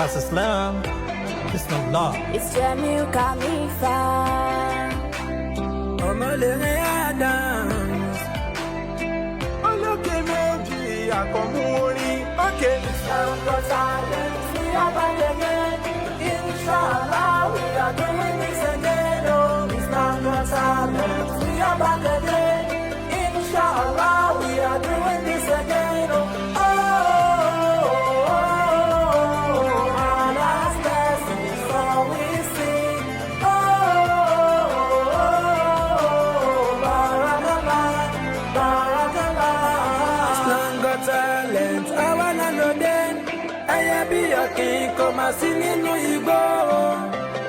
class Islam. It's no law. It's Jamil Khalifa. Ọmọlẹ́rẹ́ Adams. Olókè méjì àkọ́mú orin. Okay. Islam got talent. We are back again. Inshallah, we are doing this again. Oh, Islam got talent. We are back again. Inshallah, we are doing this again. Oh.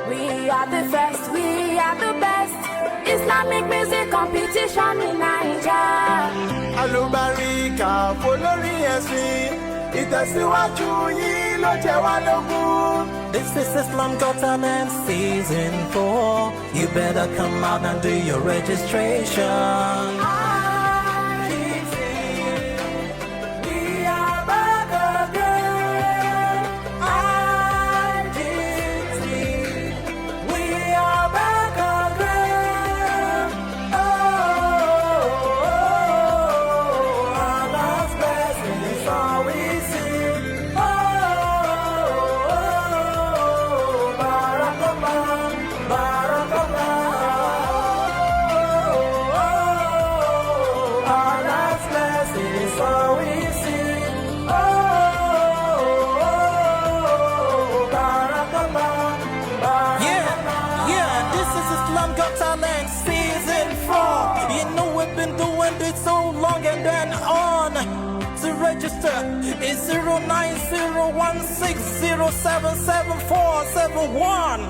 We are the first, we are the best. Islamic music competition in Nigeria. Àlùbáríkà f'olórí ẹ̀sìn, ìtẹ̀síwájú yìí ló jẹ wá lógún. This is Islam Got Talent Season 4. You better come out and do your registration. Register is 09016077471.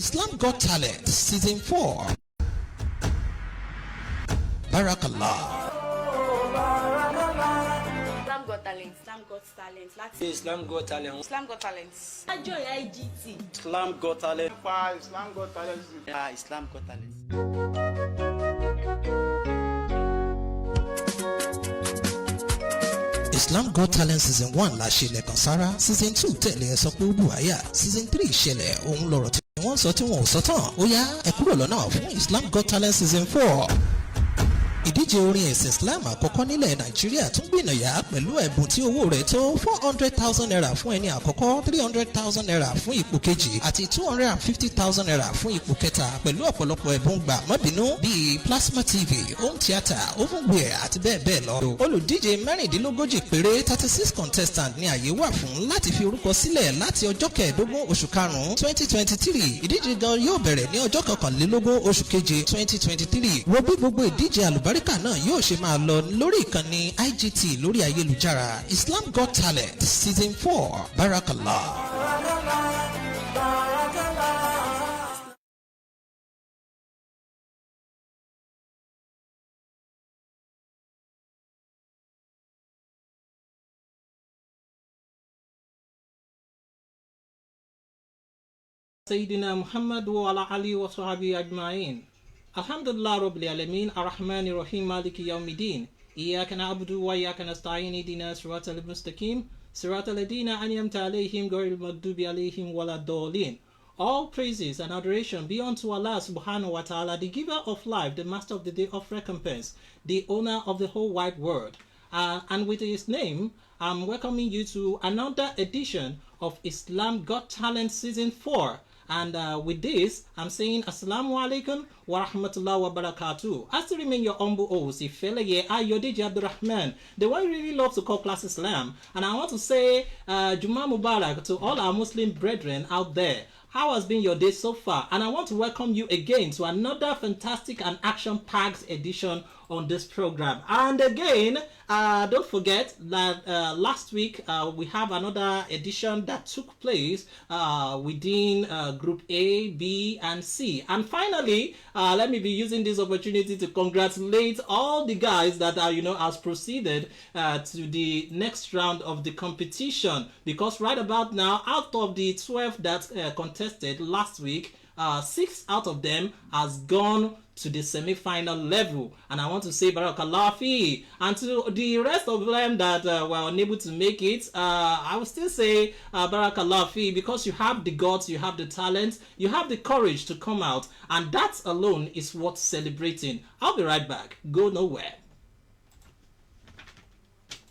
Islam Got Talent Season 4. Barakallah. Islam Got Talent. Islam Got Talent. Islam Got Talent. Islam Got Talent. Islam Got Talent. Islam Got Talent. Islam Got Talent. Islam Got Talent Season 1 la ṣe lẹ́kan sára. Season 2 tẹ̀lé ẹ sọ pé ó bù àyà. Season 3 ṣẹlẹ̀ ohun lọ̀rọ̀ tí wọ́n sọ tí wọ́n ò sọ tán. Ó yá ẹ kúrò lọ́nà fún Islam Got Talent Season 4. Ìdíje orin ẹ̀sìn Islam àkọ́kọ́ nílẹ̀ Nàìjíríà tún gbìnàyà pẹ̀lú ẹ̀bùn tí owó rẹ̀ tó 400,000 naira fún ẹni àkọ́kọ́, 300,000 naira fún ipò kejì àti 250,000 naira fún ipò kẹta pẹ̀lú ọ̀pọ̀lọpọ̀ ẹ̀bùn gbà mọ́bìnú bíi plasma TV, home theatre, ovenware àti bẹ́ẹ̀ bẹ́ẹ̀ lọ. Olùdíje mẹ́rìndínlógójì péré 36 contestant ní àyè wà fún láti fi orúkọ sílẹ̀ láti ọjọ́ kẹẹ̀ẹ́dógún oṣù karùn-ún 2023. Ìdíje gan yóò bẹ̀rẹ̀ ní ọjọ́ kọkànlélógún oṣù keje 2023. Wo bí gbogbo ìdíje àlùbáríkà náà yóò ṣe máa lọ lórí ìkànnì IGT lórí ayélujára. Islam Got Talent Season 4. Barakallah. سيدنا محمد وعلى آله وصحبه أجمعين. الحمد لله رب العالمين الرحمن الرحيم مالك يوم الدين إياك نعبد وإياك نستعين اهدنا الصراط المستقيم صراط الذين أنعمت عليهم غير المغضوب عليهم ولا الضالين. All praises and adoration be unto Allah subhanahu wa ta'ala, the giver of life, the master of the day of recompense, the owner of the whole wide world. And with his name, I'm welcoming you to another edition of Islam Got Talent Season 4. And with this, I'm saying Assalamu alaikum wa rahmatullahi wa barakatuh. As to remain your humble host, Ifeleye Ayodeji Abdurrahman, the one you really love to call Class Islam. And I want to say Juma Mubarak to all our Muslim brethren out there. How has been your day so far? And I want to welcome you again to another fantastic and action-packed edition on this program. And again, Don't forget that last week we have another edition that took place within Group A, B, and C. And finally, let me be using this opportunity to congratulate all the guys that are, has proceeded to the next round of the competition. Because right about now, out of the 12 that contested last week, 6 out of them has gone to the semi-final level, and I want to say Barakallah fi. And to the rest of them that were unable to make it, I will still say Barakallah fi, because you have the guts, you have the talent, you have the courage to come out, and that alone is worth celebrating. I'll be right back. Go nowhere.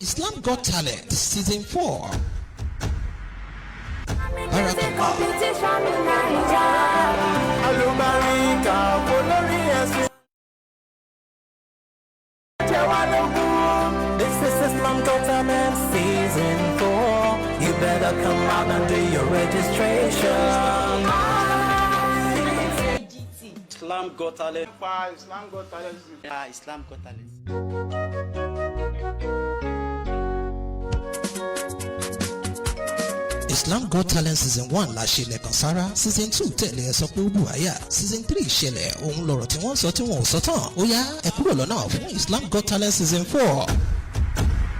Islam Got Talent Season 4. This is Islam Got Talent Season 4. You better come out and do your registration. Islam Got Talent. Islam Got Talent. Islam Got Talent. Islam Got Talent Season 1 la ṣe lẹ́kan sára. Season 2 tẹ̀lé ẹ sọ pé ó bù àyà. Season 3 ṣẹlẹ̀ òun lọ̀rọ̀ tí wọ́n sọ tí wọ́n ò sọ tán. Ó yá ẹ kúrò lọ́nà fún Islam Got Talent Season 4.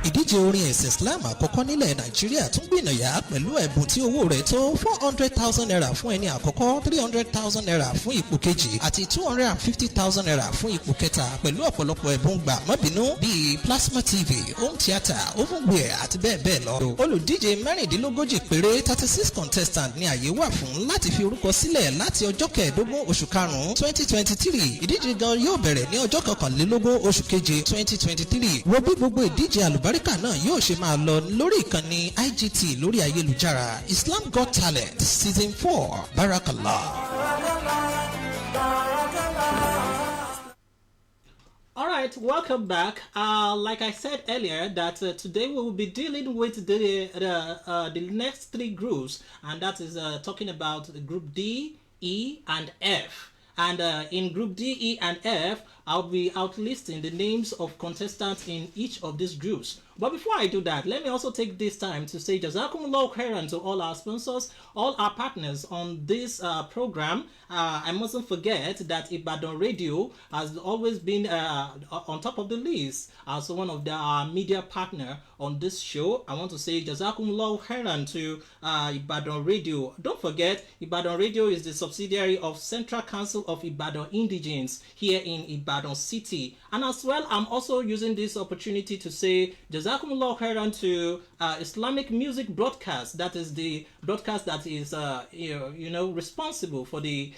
Ìdíje orin ẹ̀sìn Islam àkọ́kọ́ nílẹ̀ Nàìjíríà tún gbìnàyà pẹ̀lú ẹ̀bùn tí owó rẹ̀ tó 400,000 naira fún ẹni àkọ́kọ́, 300,000 naira fún ipò kejì àti 250,000 naira fún ipò kẹta pẹ̀lú ọ̀pọ̀lọpọ̀ ẹ̀bùn gbà mọ́bìnú bíi plasma TV, home theatre, ovenware àti bẹ́ẹ̀ bẹ́ẹ̀ lọ. Olùdíje mẹ́rìndínlógójì péré 36 contestant ní àyè wà fún láti fi orúkọ sílẹ̀ láti ọjọ́ kẹẹ̀ẹ́dógún oṣù karùn-ún 2023. Ìdíje gan yóò bẹ̀rẹ̀ ní ọjọ́ kọkànlélógún oṣù keje 2023. Wo bí gbogbo ìdíje àlùbáríkà náà yóò ṣe máa lọ lórí ìkànnì IGT lórí ayélujára. Islam Got Talent Season 4. Barakallah. All right, welcome back. Like I said earlier, that today we will be dealing with the next 3 groups, and that is talking about Group D, E, and F. And in Group D, E, and F, I'll be outlisting the names of contestants in each of these groups. But before I do that, let me also take this time to say Jazakumullah khairan to all our sponsors, all our partners on this program. I mustn't forget that Ibadan Radio has always been on top of the list as one of the media partner on this show. I want to say Jazakumullah khairan to Ibadan Radio. Don't forget, Ibadan Radio is the subsidiary of Central Council of Ibadan Indigenes here in Ibadan City. And as well, I'm also using this opportunity to say Jazakumullah khairan to Islamic Music Broadcast. That is the broadcast that is responsible for the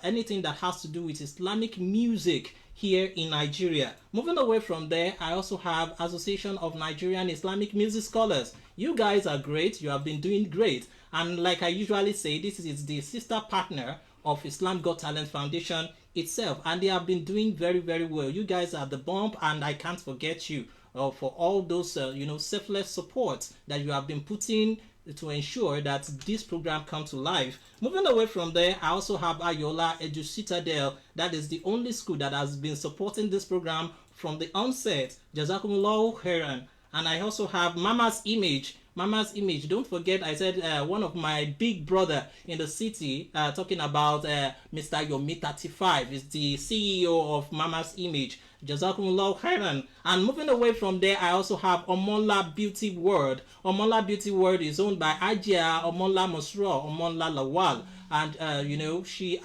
anything that has to do with Islamic music here in Nigeria. Moving away from there, I also have Association of Nigerian Islamic Music Scholars. You guys are great. You have been doing great. And like I usually say, this is the sister partner of Islam Got Talent Foundation itself, and they have been doing very, very well. You guys are the bomb, and I can't forget you for all those selfless support that you have been putting to ensure that this program comes to life. Moving away from there, I also have Ayola Edu Citadel. That is the only school that has been supporting this program from the onset. Jazakumullahu khairan. And I also have Mama's Image. Mama's Image, don't forget, I said one of my big brother in the city, talking about Mr. Yomi 35, is the CEO of Mama's Image. Jazakumullah khairan. And moving away from there, I also have Omonla Beauty World. Omonla Beauty World is owned by Ajia Omonla Mosro, Omonla Lawal. And, she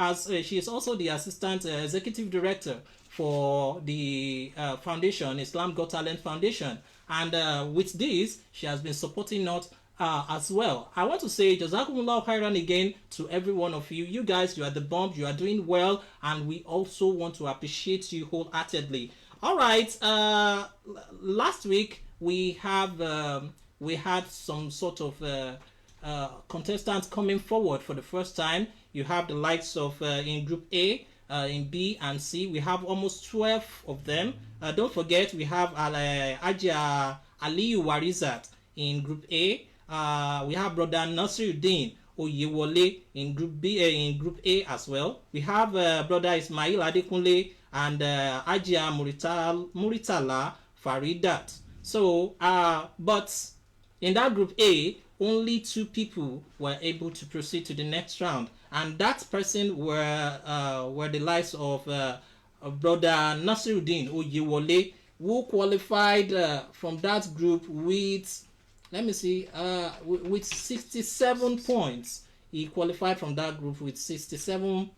is also the assistant executive director for the foundation, Islam Got Talent Foundation. And with this, she has been supporting us as well. I want to say Jazakumullah khairan again to every one of you. You guys, you are the bomb. You are doing well, and we also want to appreciate you wholeheartedly. All right. Last week we had some sort of contestants coming forward for the first time. You have the likes of in Group A, in B and C. We have almost 12 of them. Don't forget, we have Ajia Aliyu Warizat in Group A. We have Brother Nasiruddin Oyewole in Group B, in Group A as well. We have Brother Ismail Adekunle and Ajia Muritala Faridat. So, but in that group A, only 2 people were able to proceed to the next round, and that person were the likes of brother Nasiruddin Oyewole, who qualified from that group with, let me see, with 67 points. He qualified from that group with 67%.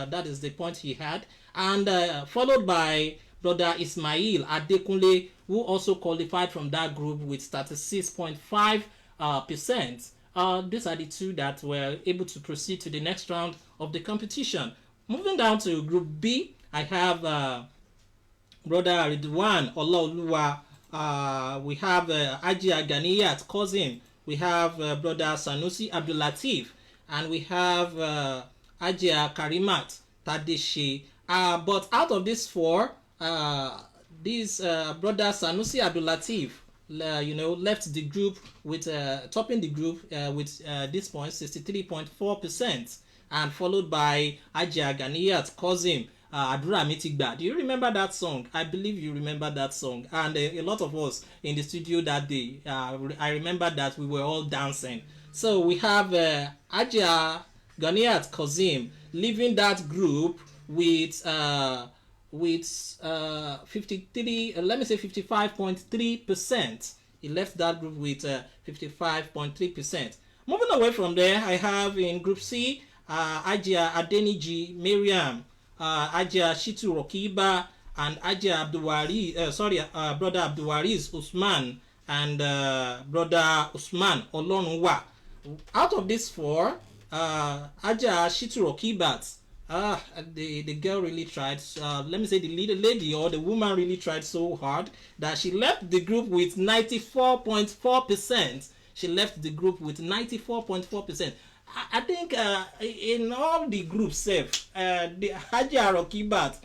That is the point he had, and followed by brother Ismail Adekunle, who also qualified from that group with 36.5%. These are the 2 that were able to proceed to the next round of the competition. Moving down to Group B, I have brother Ridwan Olaoluwa. We have Ajia Ganiyat Cousin. We have brother Sanusi Abdulatif, and we have Ajia Karimat Tadeshe. But out of these 4, this brother Sanusi Abdulatif, left the group with topping the group with this point 63.4%, and followed by Ajia Ganiyat Cousin. Adura Mitigba. Do you remember that song? I believe you remember that song. And a lot of us in the studio that day, I remember that we were all dancing. So we have Ajia Ganiyat Cousin leaving that group with 55.3%. He left that group with 55.3%. Moving away from there, I have in Group C, Ajia Adeniji Miriam, Ajia Shitu Rokiba, and Ajia brother Abdulwariz Usman, and brother Usman Olonwa. Out of these 4, Ajia Shitu Rokibat, the girl really tried. Let me say the lady or the woman really tried so hard that she left the group with 94.4%. She left the group with 94.4%. I think in all the groups, the Hajia Rokibat,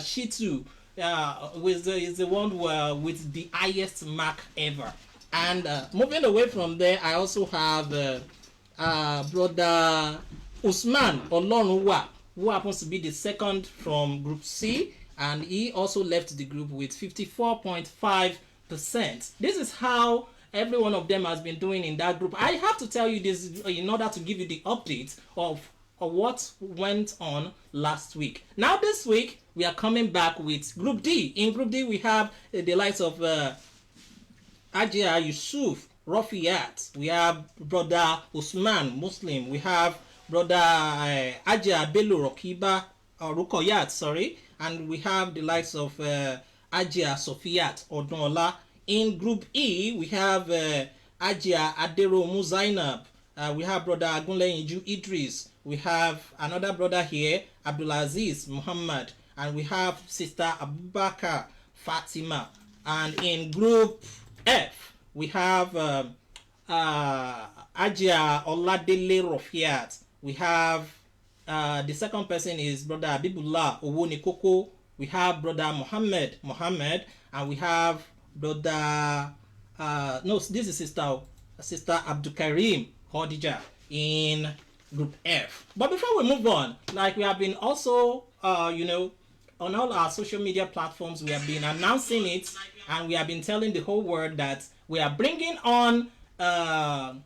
Shitu, is the one with the highest mark ever. And moving away from there, I also have brother Usman Olonwa, who happens to be the second from Group C, and he also left the group with 54.5%. This is how every one of them has been doing in that group. I have to tell you this in order to give you the update of what went on last week. Now this week, we are coming back with Group D. In Group D, we have the likes of Ajia Yusuf Rafiat. We have brother Usman Muslim. We have brother Ajia Bello Rokiba, Rukoyat, sorry. And we have the likes of Ajia Sofiat Odonola. In Group E, we have Ajia Aderomu Zainab. We have brother Agunleyinju Idris. We have another brother here, Abdulaziz Muhammad. And we have sister Abubakar Fatima. And in Group F, we have Ajia Oladele Rofiat. We have the second person is brother Abibullah Owonikoko. We have brother Mohammed, and we have brother this is sister Abdukarim Khadija in Group F. But before we move on, like we have been also on all our social media platforms, we have been announcing it, and we have been telling the whole world that we are bringing on a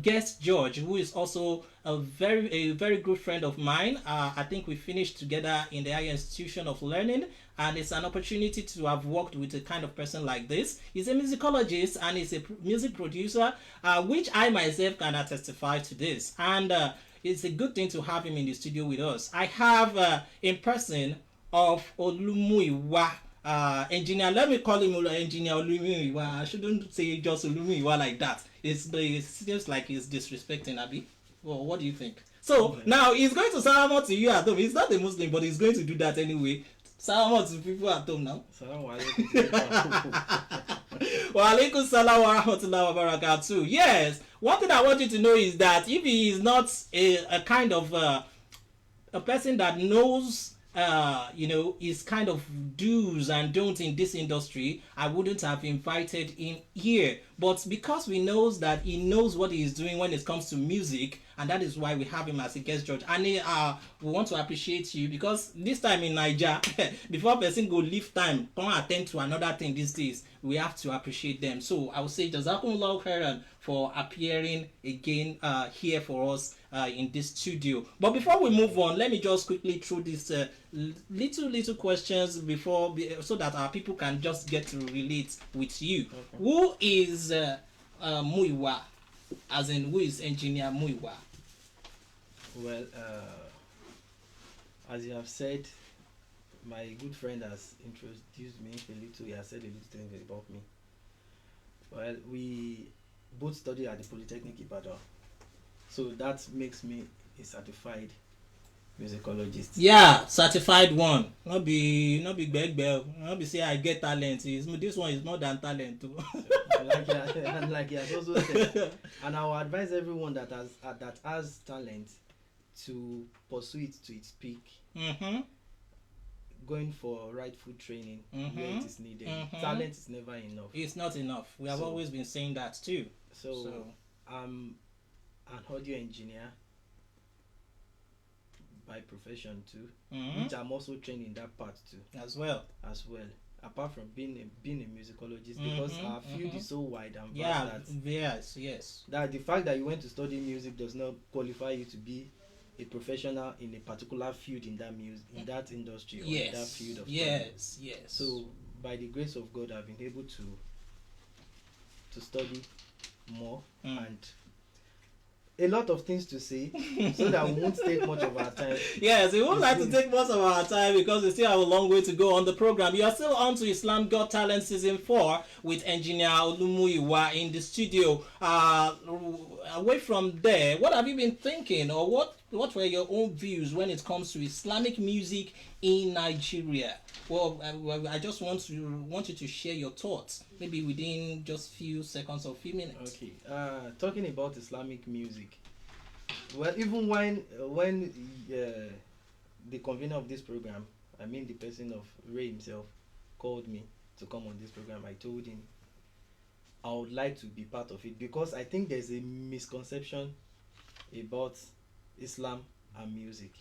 guest judge who is also a very good friend of mine. I think we finished together in the higher institution of learning, and it's an opportunity to have worked with a kind of person like this. He's a musicologist and he's a music producer, which I myself can testify to this, and it's a good thing to have him in the studio with us. I have in person of Olumuyiwa, engineer. Let me call him engineer Olumuyiwa. I shouldn't say just Olumuyiwa like that. It seems like he's disrespecting Abi. Well, what do you think? So now he's going to salam to you at home. He's not a Muslim, but he's going to do that anyway. Salam to people at home now. Salam Wa alaikum salam wa rahmatullahi wa barakatuh. Yes, one thing I want you to know is that if he is not a kind of a person that knows his kind of do's and don'ts in this industry, I wouldn't have invited him here. But because we knows that he knows what he is doing when it comes to music, and that is why we have him as a guest judge. And we want to appreciate you, because this time in Niger, before person go leave time, come attend to another thing these days, we have to appreciate them. So I would say Jazakumullah khairan for appearing again here for us in this studio. But before we move on, let me just quickly throw these little questions so that our people can just get to relate with you. Okay. Who is Muiwa? As in, who is Engineer Muiwa? Well, as you have said, my good friend has introduced me a little. He has said a little thing about me. Well, we both studied at the Polytechnic Ibadan, so that makes me a certified musicologist. Yeah, certified one. Not be beg. Not be say I get talent. This one is more than talent too. like he has also said, and I will advise everyone that has talent to pursue it to its peak. Mm-hmm. Going for rightful training where it is needed. Mm-hmm. Talent is never enough. It's not enough. We have always been saying that too. So I'm an audio engineer by profession too, which I'm also trained in that part too. As well. Apart from being a musicologist, because our field is so wide and vast yes. That the fact that you went to study music does not qualify you to be a professional in a particular field in that that industry, or in that field of study. Yes. So by the grace of God, I've been able to study more and a lot of things to say, so that we won't take much of our time. Yes, we won't like to take much of our time because we still have a long way to go on the program. You are still on to Islam Got Talent Season 4 with Engineer Olumuyiwa in the studio. Away from there, what have you been thinking, or what were your own views when it comes to Islamic music in Nigeria? Well, I just want you to share your thoughts, maybe within just few seconds or few minutes. Okay. Talking about Islamic music. Well, even when the convener of this program, I mean the person of Ray himself, called me to come on this program, I told him I would like to be part of it, because I think there's a misconception about Islam and music.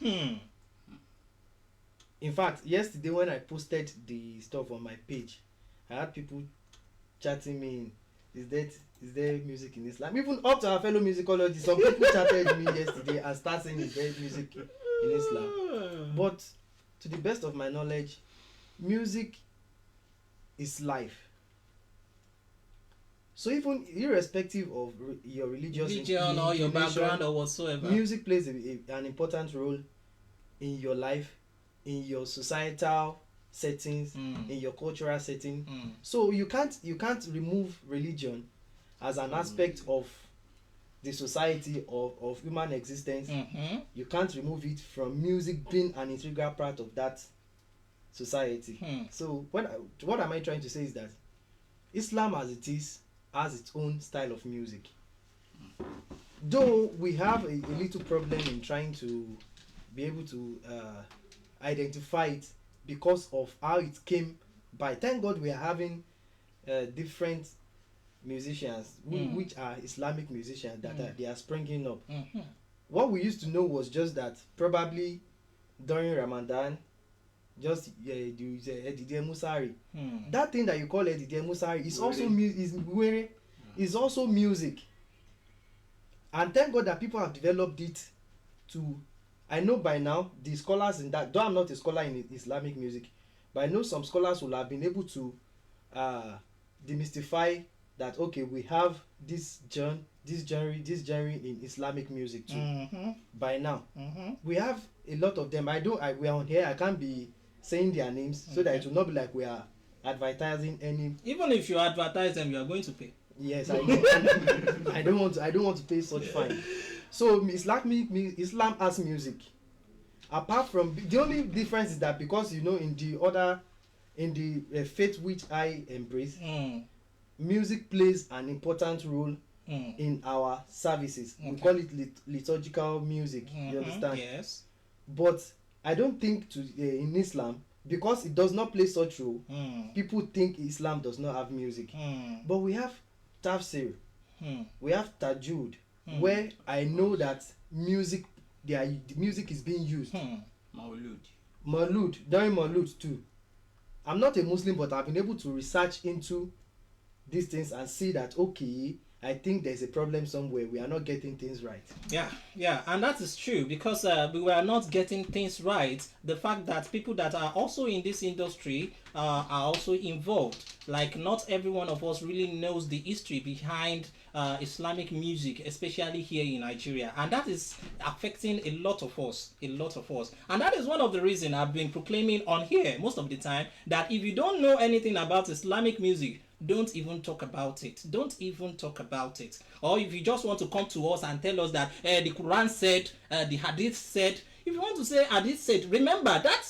In fact, yesterday when I posted the stuff on my page, I had people chatting me in, is there music in Islam? Even up to our fellow musicologists, some people chatted me yesterday and started saying is there music in Islam. But to the best of my knowledge, music is life. So even irrespective of your religion or your background or whatsoever, music plays an important role in your life, in your societal settings, in your cultural setting. So you can't remove religion as an aspect of the society of human existence. You can't remove it from music being an integral part of that society. So what am I trying to say is that Islam as it is has its own style of music. Though we have a little problem in trying to be able to identify it because of how it came by. Thank God we are having different musicians which are Islamic musicians that they are springing up. What we used to know was just that probably during Ramadan, just Edidie Musari. That thing that you call Edidie Musari is also is also music. And thank God that people have developed it to. I know by now the scholars in that, though I'm not a scholar in Islamic music, but I know some scholars will have been able to demystify that. Okay, we have this genre in Islamic music too. By now, we have a lot of them. We are on here. I can't be saying their names so that it will not be like we are advertising any. Even if you advertise them, you are going to pay. Yes, I know. I don't want to pay such fine. So Islam has music. Apart from the only difference is that because in the faith which I embrace, music plays an important role in our services. We call it liturgical music. You understand? Yes. But I don't think in Islam, because it does not play such role, people think Islam does not have music. But we have tafsir, we have tajud, where I know that music is being used. Maulud, during Maulud too. I'm not a Muslim, but I've been able to research into these things and see that, okay, I think there's a problem somewhere. We are not getting things right. Yeah, and that is true, because we were not getting things right. The fact that people that are also in this industry are also involved. Like, not every one of us really knows the history behind Islamic music, especially here in Nigeria, and that is affecting a lot of us. And that is one of the reasons I've been proclaiming on here most of the time, that if you don't know anything about Islamic music, don't even talk about it. Or if you just want to come to us and tell us that the Quran said, the Hadith said, if you want to say Hadith said, remember that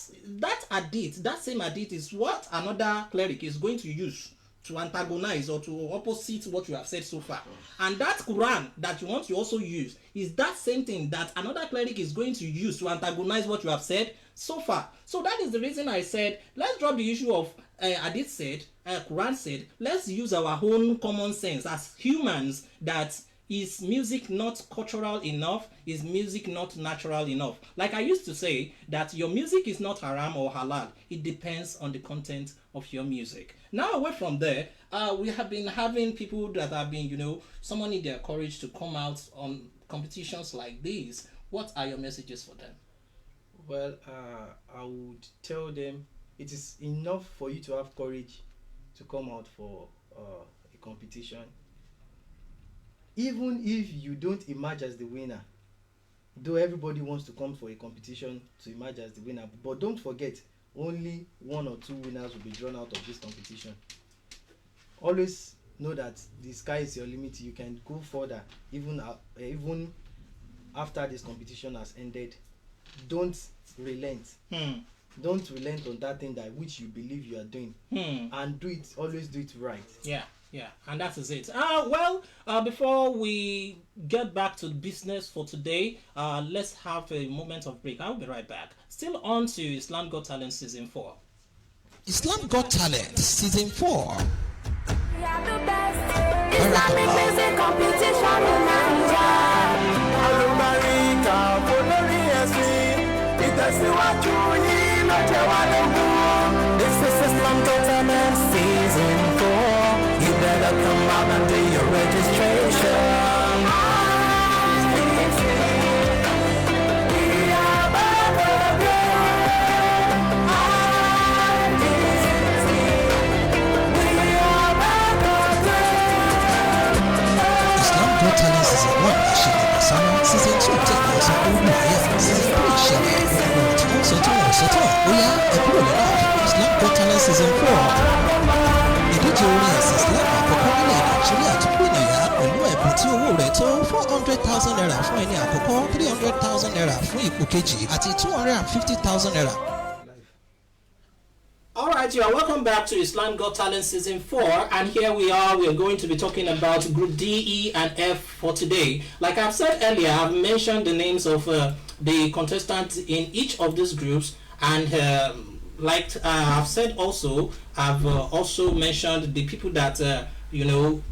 Hadith, that same Hadith is what another cleric is going to use to antagonize or to opposite what you have said so far. And that Quran that you want to also use is that same thing that another cleric is going to use to antagonize what you have said so far. So that is the reason I said, let's drop the issue of Hadith said, Quran said. Let's use our own common sense as humans, that is music not cultural enough? Is music not natural enough? Like I used to say, that your music is not haram or halal. It depends on the content of your music. Now, away from there, we have been having people that have been, summoning their courage to come out on competitions like these. What are your messages for them? Well, I would tell them it is enough for you to have courage to come out for a competition. Even if you don't emerge as the winner, though everybody wants to come for a competition to emerge as the winner, but don't forget, only 1 or 2 winners will be drawn out of this competition. Always know that the sky is your limit. You can go further even after this competition has ended. Don't relent. Don't relent on that thing that which you believe you are doing, and always do it right. Yeah, and that is it. Before we get back to the business for today, let's have a moment of break. I'll be right back. Still on to Islam Got Talent Season 4. Islam Got Talent Season 4. We are the best Islamic music competition in Nigeria. Alubarika olórí ẹ̀sìn ìtẹ̀síwájú yìí ló jẹ́ wá lógún. This is Islam Got Talent Season 4. You better come out and do your registration. Talent Season 1 àṣeyẹ Kasara, Season 2 tẹ̀lé ọ̀sán ogun àyà, Season 3 ìṣẹ̀lẹ̀ ọ̀rọ̀ tí wọ́n sọ tí wọ́n sọ tán. Ó yá ẹ kúrò lọ́nà Islam Got Talent Season 4. Ìdíje orin ẹ̀sìn Islam àkọ́kọ́ nílẹ̀ Nàìjíríà tó gbìnàyà pẹ̀lú ẹ̀bùn tí owó rẹ̀ tó ₦400,000 fún ẹni àkọ́kọ́, ₦300,000 fún ipò kejì àti ₦250,000. Alright, you are welcome back to Islam Got Talent Season 4, and here we are going to be talking about Group D, E, and F for today. Like I've said earlier, I've mentioned the names of the contestants in each of these groups, and I've said also, I've also mentioned the people that,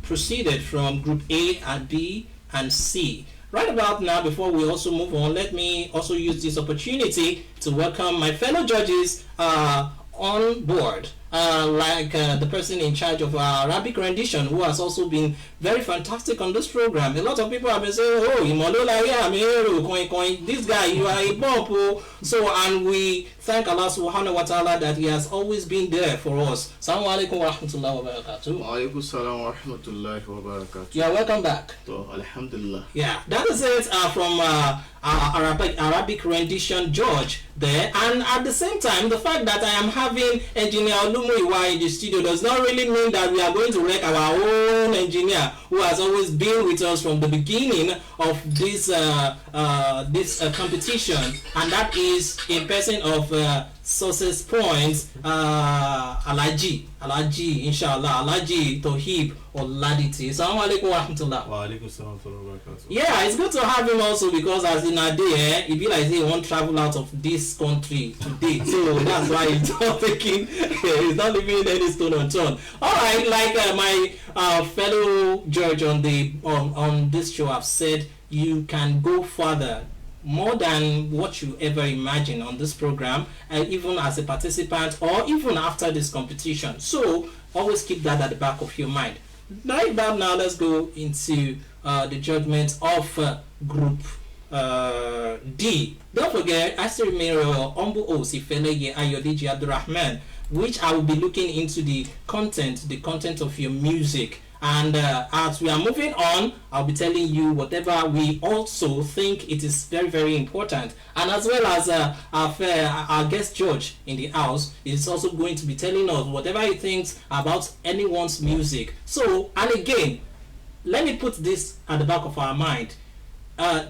proceeded from Group A and B and C. Right about now, before we also move on, let me also use this opportunity to welcome my fellow judges on board, the person in charge of Arabic rendition, who has also been very fantastic on this program. A lot of people have been saying, this guy, you are a bump. So, and we thank Allah subhanahu wa ta'ala that he has always been there for us. Assalamu alaikum wa rahmatullahi wa barakatuh. Wa alaikum salam wa rahmatullahi wa barakatuh. You are welcome back. Alhamdulillah. Yeah, that is it from Arabic rendition George there. And at the same time, the fact that I am having engineer Olumuyiwa in the studio does not really mean that we are going to wreck our own engineer, who has always been with us from the beginning of this competition, and that is in person of Sources points, Alaji, inshallah, Alaji Tohib or Laditi. Assalamu alaikum wa rahmatullah. Wa alaikum salam wa barakatuh. Yeah, it's good to have him also because as in a day, it be like he won't travel out of this country today. So that's why he's not taking, he's not leaving any stone unturned. Alright, like my fellow judge on this show have said, you can go further more than what you ever imagine on this program, even as a participant or even after this competition. So always keep that at the back of your mind. Right about now, let's go into the judgment of group D. Don't forget, I still remain Ombu Osifele Ayodeji Abdurrahman, which I will be looking into the content of your music. And as we are moving on, I'll be telling you whatever we also think it is very, very important. And as well as our guest judge in the house is also going to be telling us whatever he thinks about anyone's music. So, and again, let me put this at the back of our mind.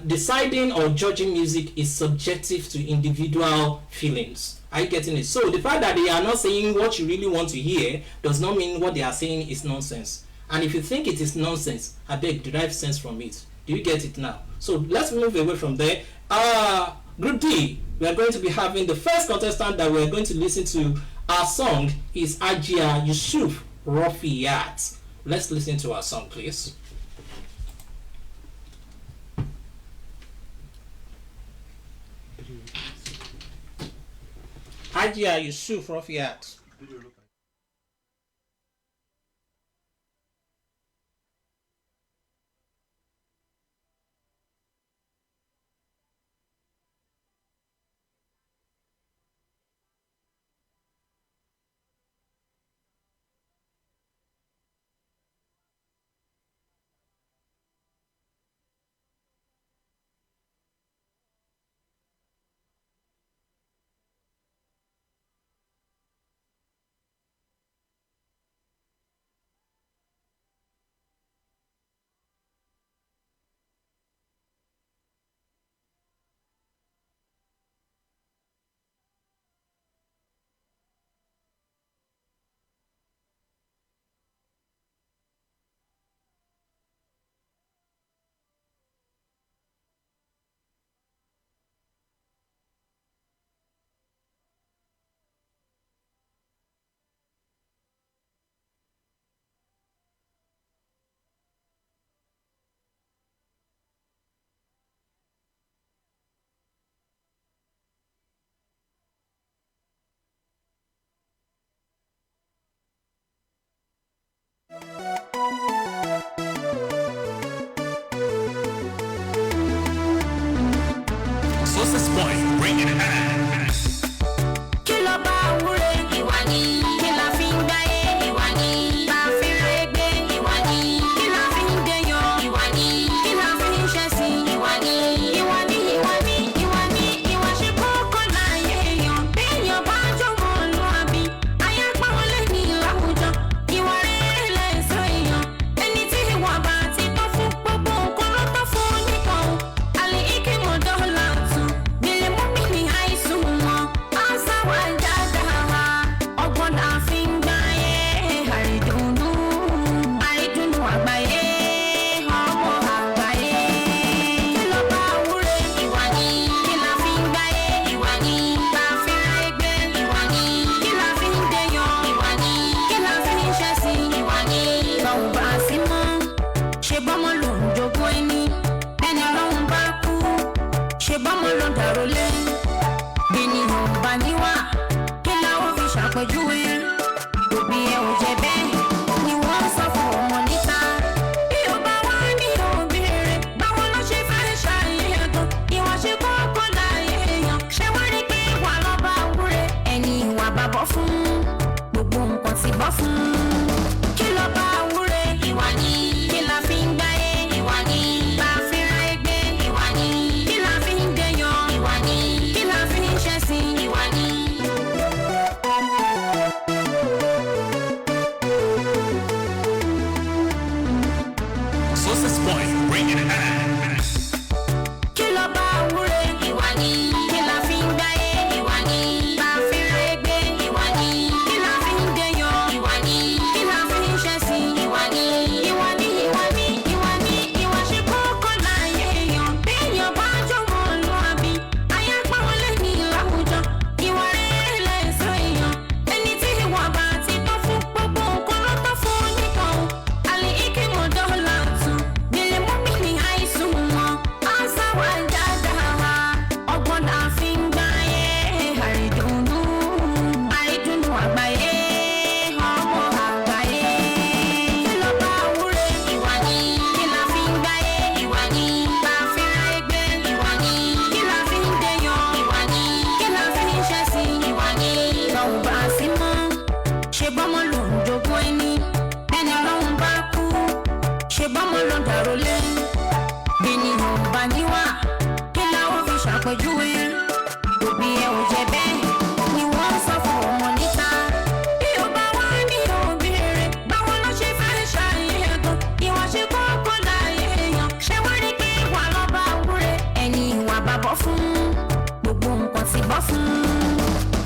Deciding or judging music is subjective to individual feelings. Are you getting it? So, the fact that they are not saying what you really want to hear does not mean what they are saying is nonsense. And if you think it is nonsense, I beg, derive sense from it. Do you get it now? So let's move away from there. Group D, we are going to be having the first contestant that we are going to listen to. Our song is Ajia Yusuf Rafiyat. Let's listen to our song, please. Ajia Yusuf Rafiyat. Sources point, bring it back. Kí ló bá wúre ìwà ni, kí la fi ń gbáyé ìwà ni, bá fi òbí ẹ ò jẹ́ bẹ́ẹ̀ ni wọ́n sọ fún ọmọ níta. Bí ó bá wá ní òbí rere, báwo ló ṣe fẹ́ ṣàyè gan? Ìwà ṣe kókó láyé èèyàn. Ṣé wọ́n rí kí ìwà lọ́ba wúre? Ẹni ìwà bàbọ̀ fún gbogbo nǹkan ti bọ́ fún.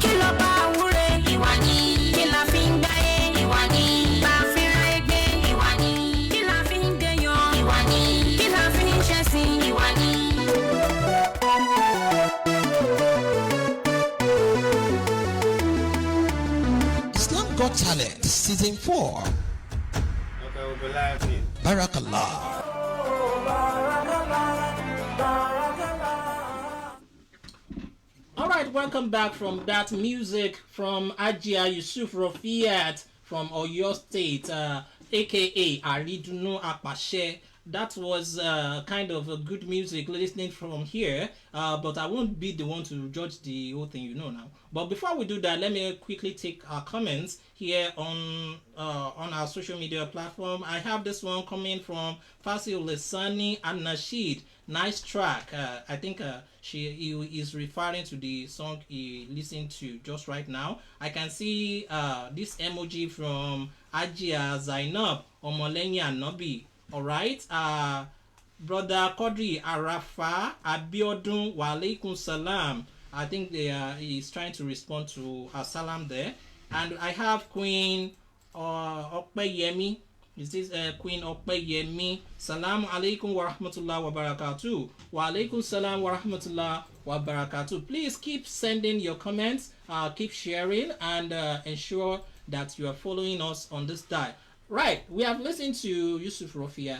Kí ló bá wúre? Ìwà ni. Kí la fi ń gbáyé? Ìwà ni. Bá a fi ra ẹgbẹ́? Ìwà ni. Kí la fi ń dẹyàn? Ìwà ni. Kí la fi ń ṣẹ̀sìn? Ìwà ni. Islam Got Talent Season 4. Okay, we'll be live here. Barakallah. Alright, welcome back from that music from Ajia Yusuf Rafiat from Oyo State, aka Aridunu Apashe. That was kind of a good music listening from here, but I won't be the one to judge the whole thing, now. But before we do that, let me quickly take our comments here on our social media platform. I have this one coming from Fasil Lesani and Nasheed. Nice track. I think he is referring to the song he listened to just right now. I can see this emoji from Ajia Zainab Omolenya Nobi. Alright, brother Kodri Arafa Abiodun wa alaikum salam. I think he's trying to respond to a salam there. And I have Queen Okpeyemi. Is this Queen Okpeyemi? Salam alaikum wa rahmatullah wa barakatuh. Wa alaikum salam wa rahmatullah wa barakatuh. Please keep sending your comments, keep sharing, and ensure that you are following us on this dial. Right, we have listened to Yusuf Rofia.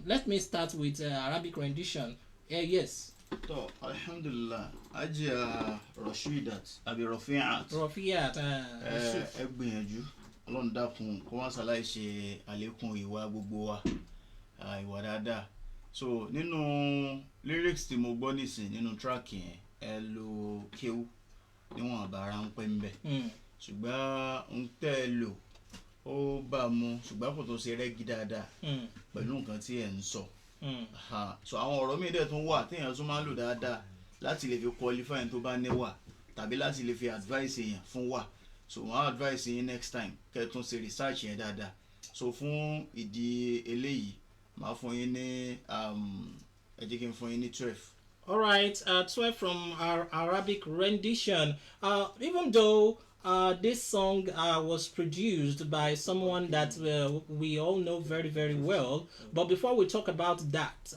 Let me start with Arabic rendition. Yes. So, Alhamdulillah, Ajia Rashidat, Abi Rafiat. Rafiat, Yusuf. Ẹgbìyànjú, Ọlọ́run dákun, kó wá ṣàlàyé ṣe àlékún ìwà gbogbo wa, ìwà dáadáa. So, nínú lyrics tí mo gbọ́ nísìn nínú track yẹn, ẹ lo kéwú níwọ̀n àbára ń pẹ́ ń bẹ̀. Ṣùgbọ́n ń tẹ́ ẹ lò. Ó bá mu ṣùgbọ́n kò tó ṣe rẹ́gí dáadáa pẹ̀lú nǹkan tí ẹ̀ ń sọ. So àwọn ọ̀rọ̀ míì dẹ̀ tún wà téèyàn tún máa ń lò dáadáa láti lè fi qualify tó bá níwà tàbí láti lè fi advice èèyàn fún wà. So wọ́n á advice yín next time kẹ́ ẹ tún ṣe research yẹn dáadáa. So fún ìdí eléyìí màá fún yín ní ẹ jẹ́ kí n fún yín ní 12. Alright, 12 from our Arabic rendition. Even though this song was produced by someone that we all know very, very well. But before we talk about that,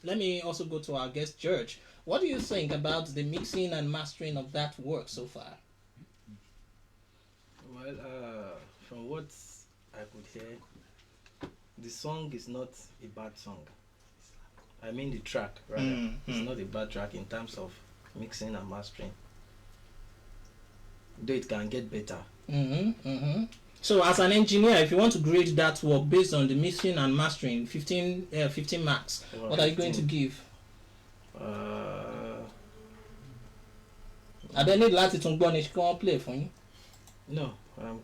let me also go to our guest judge. What do you think about the mixing and mastering of that work so far? Well, from what I could hear, the song is not a bad song. I mean the track, rather. It's not a bad track in terms of mixing and mastering. Though it can get better. So as an engineer, if you want to grade that work based on the mixing and mastering, 15 marks, what are you going to give? Are there any lati tún gbọ́ ni kí play for you? No,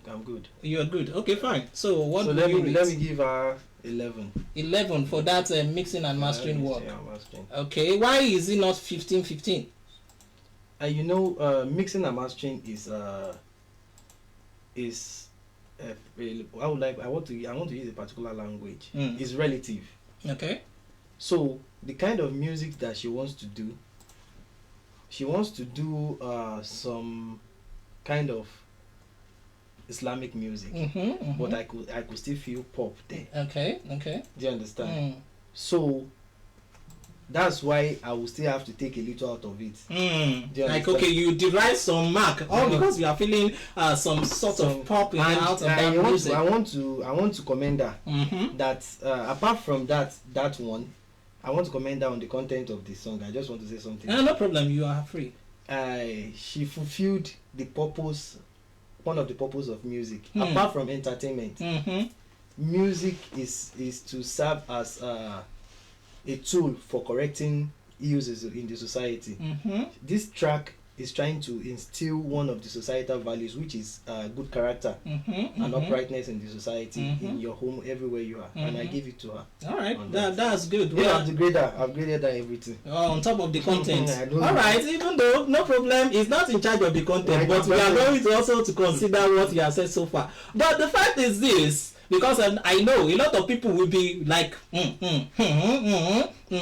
I'm good. You're good. Okay, fine. So what so do you rate? Let me give her 11. 11 for that mixing and mastering work. Yeah, mastering. Okay, why is it not 15? Mixing and mastering is I want to use a particular language. It's relative. Okay. So the kind of music that she wants to do some kind of Islamic music, but I could still feel pop there. Okay. Do you understand? So that's why I will still have to take a little out of it. Like, okay, you derive some mark because you are feeling some sort of pop out of that music. I want to commend her that apart from that one, I want to commend her on the content of the song. I just want to say something. No problem, you are free. She fulfilled the purpose, one of the purpose of music. Apart from entertainment, music is to serve as a tool for correcting ills in the society. This track is trying to instill one of the societal values, which is good character and uprightness in the society, in your home, everywhere you are. And I give it to her. All right, that's good. Yeah, I've graded her everything. On top of the content. All right, even though no problem, he's not in charge of the content, but we are going to also to consider what you have said so far. But the fact is this. Because I know a lot of people will be like,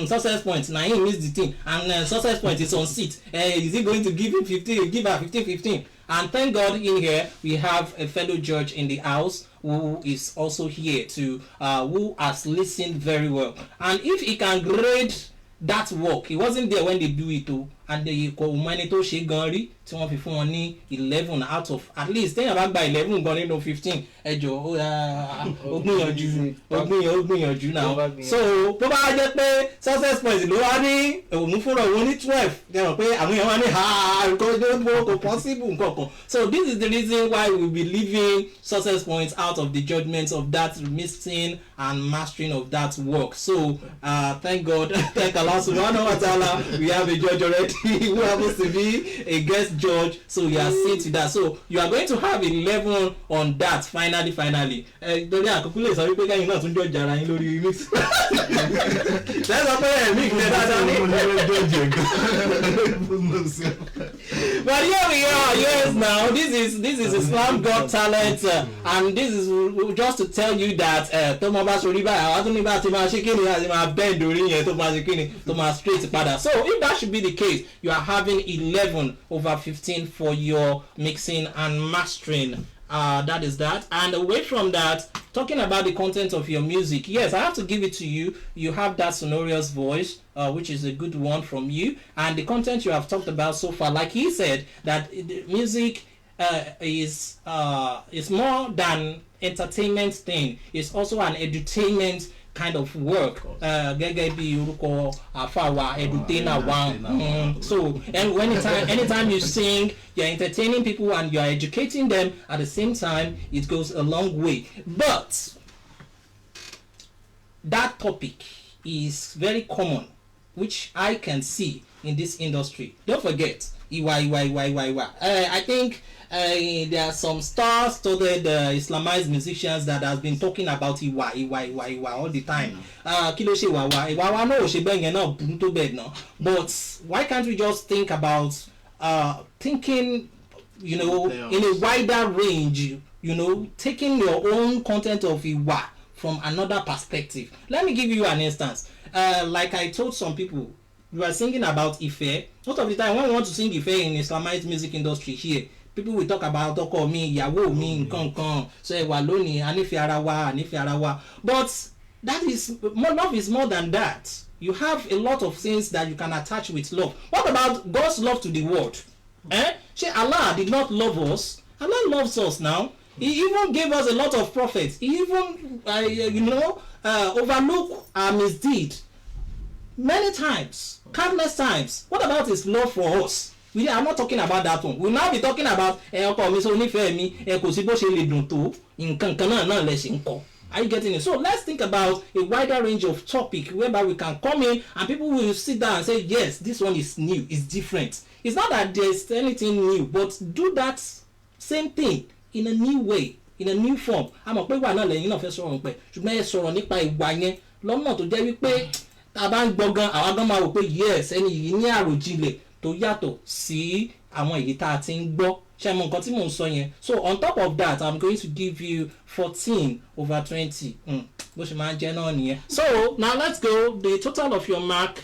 success point, now he missed the thing, and success point is on seat. Is he going to give him 15, give her 15? And thank God in here we have a fellow judge in the house who is also here to, who has listened very well. And if he can grade that work, he wasn't there when they do it too, and the humanito she gari tí wọ́n fi fún wọn ní 11 out of at least téèyàn bá gba 11 gan nínú 15 ẹjọ ó gbìyànjú now. So bó bá jẹ́ pé success point ló wá ní òun fúnra òun ní 12 dẹ̀rọ̀ pé àwọn èèyàn wá ní kò possible nǹkan kan. So this is the reason why we will be leaving success points out of the judgments of that mixing and mastering of that work. So thank God, thank Allah subhanahu wa ta'ala, we have a judge already who happens to be a guest judge, so you are seen to that. So you are going to have 11 on that finally. Lórí àkókò lè sọ wípé kẹ́yìn náà tún judge ara yín lórí mix. Let's pé mix ẹ̀ dáadáa ní. But here we are, yes now, this is Islam Got Talent, and this is just to tell you that tó mọ bá sori báyìí àwọn tó ní bá ti máa ṣe kíni àti máa bend orí yẹn tó máa ṣe kíni tó máa straight padà. So if that should be the case, you are having 11 over 15 for your mixing and mastering. That is that. And away from that, talking about the content of your music, yes, I have to give it to you. You have that sonorous voice, which is a good one from you. And the content you have talked about so far, like he said, that the music is more than entertainment thing. It's also an edutainment kind of work. Gẹ́gẹ́ bí orúkọ àfàwà edutainer one. So and anytime you sing, you're entertaining people and you're educating them at the same time. It goes a long way. But that topic is very common, which I can see in this industry. Don't forget, Iwa. I think there are some star-studded Islamized musicians that has been talking about Iwa all the time. Kí ló ṣe Iwa náà ò ṣe bẹ́ẹ̀ yẹn náà burú tó bẹ́ẹ̀ náà. But why can't we just think about thinking, in a wider range, taking your own content of Iwa from another perspective. Let me give you an instance. Like I told some people, we are singing about Ife. Most of the time when we want to sing Ife in Islamized music industry here, people will talk about ọkọ mi, ìyàwó mi, nǹkan so ẹwà lónìí, ànífẹ́ ara wa. But that is love is more than that. You have a lot of things that you can attach with love. What about God's love to the world? Allah did not love us. Allah loves us now. He even gave us a lot of prophets. He even overlooked our misdeed many times, countless times. What about his love for us? We are not talking about that one. We'll now be talking about ọkọ mi so nífẹ̀ẹ́ mi kò sí bó ṣe lè dùn tó nǹkan kan náà lẹ ṣe ń kọ. Are you getting it? So let's think about a wider range of topic whereby we can come in and people will sit down and say, yes, this one is new, it's different. It's not that there's anything new, but do that same thing in a new way, in a new form. Àmọ́ pé wà náà lẹ́yìn náà fẹ́ sọ̀rọ̀ nípa ẹ̀, ṣùgbọ́n ẹ sọ̀rọ̀ nípa ìwà yẹn lọ́nà tó jẹ́ wípé tá a bá ń gbọ́ gan àwa gan máa wò pé yes, ẹni yìí ní àròjinlẹ̀ tó yàtọ̀ sí àwọn èyí tá a ti ń gbọ́. Ṣé mo nǹkan tí mò ń sọ yẹn? So on top of that, I'm going to give you 14 over 20. Bó ṣe máa ń jẹ́ náà nìyẹn. So now let's go. The total of your mark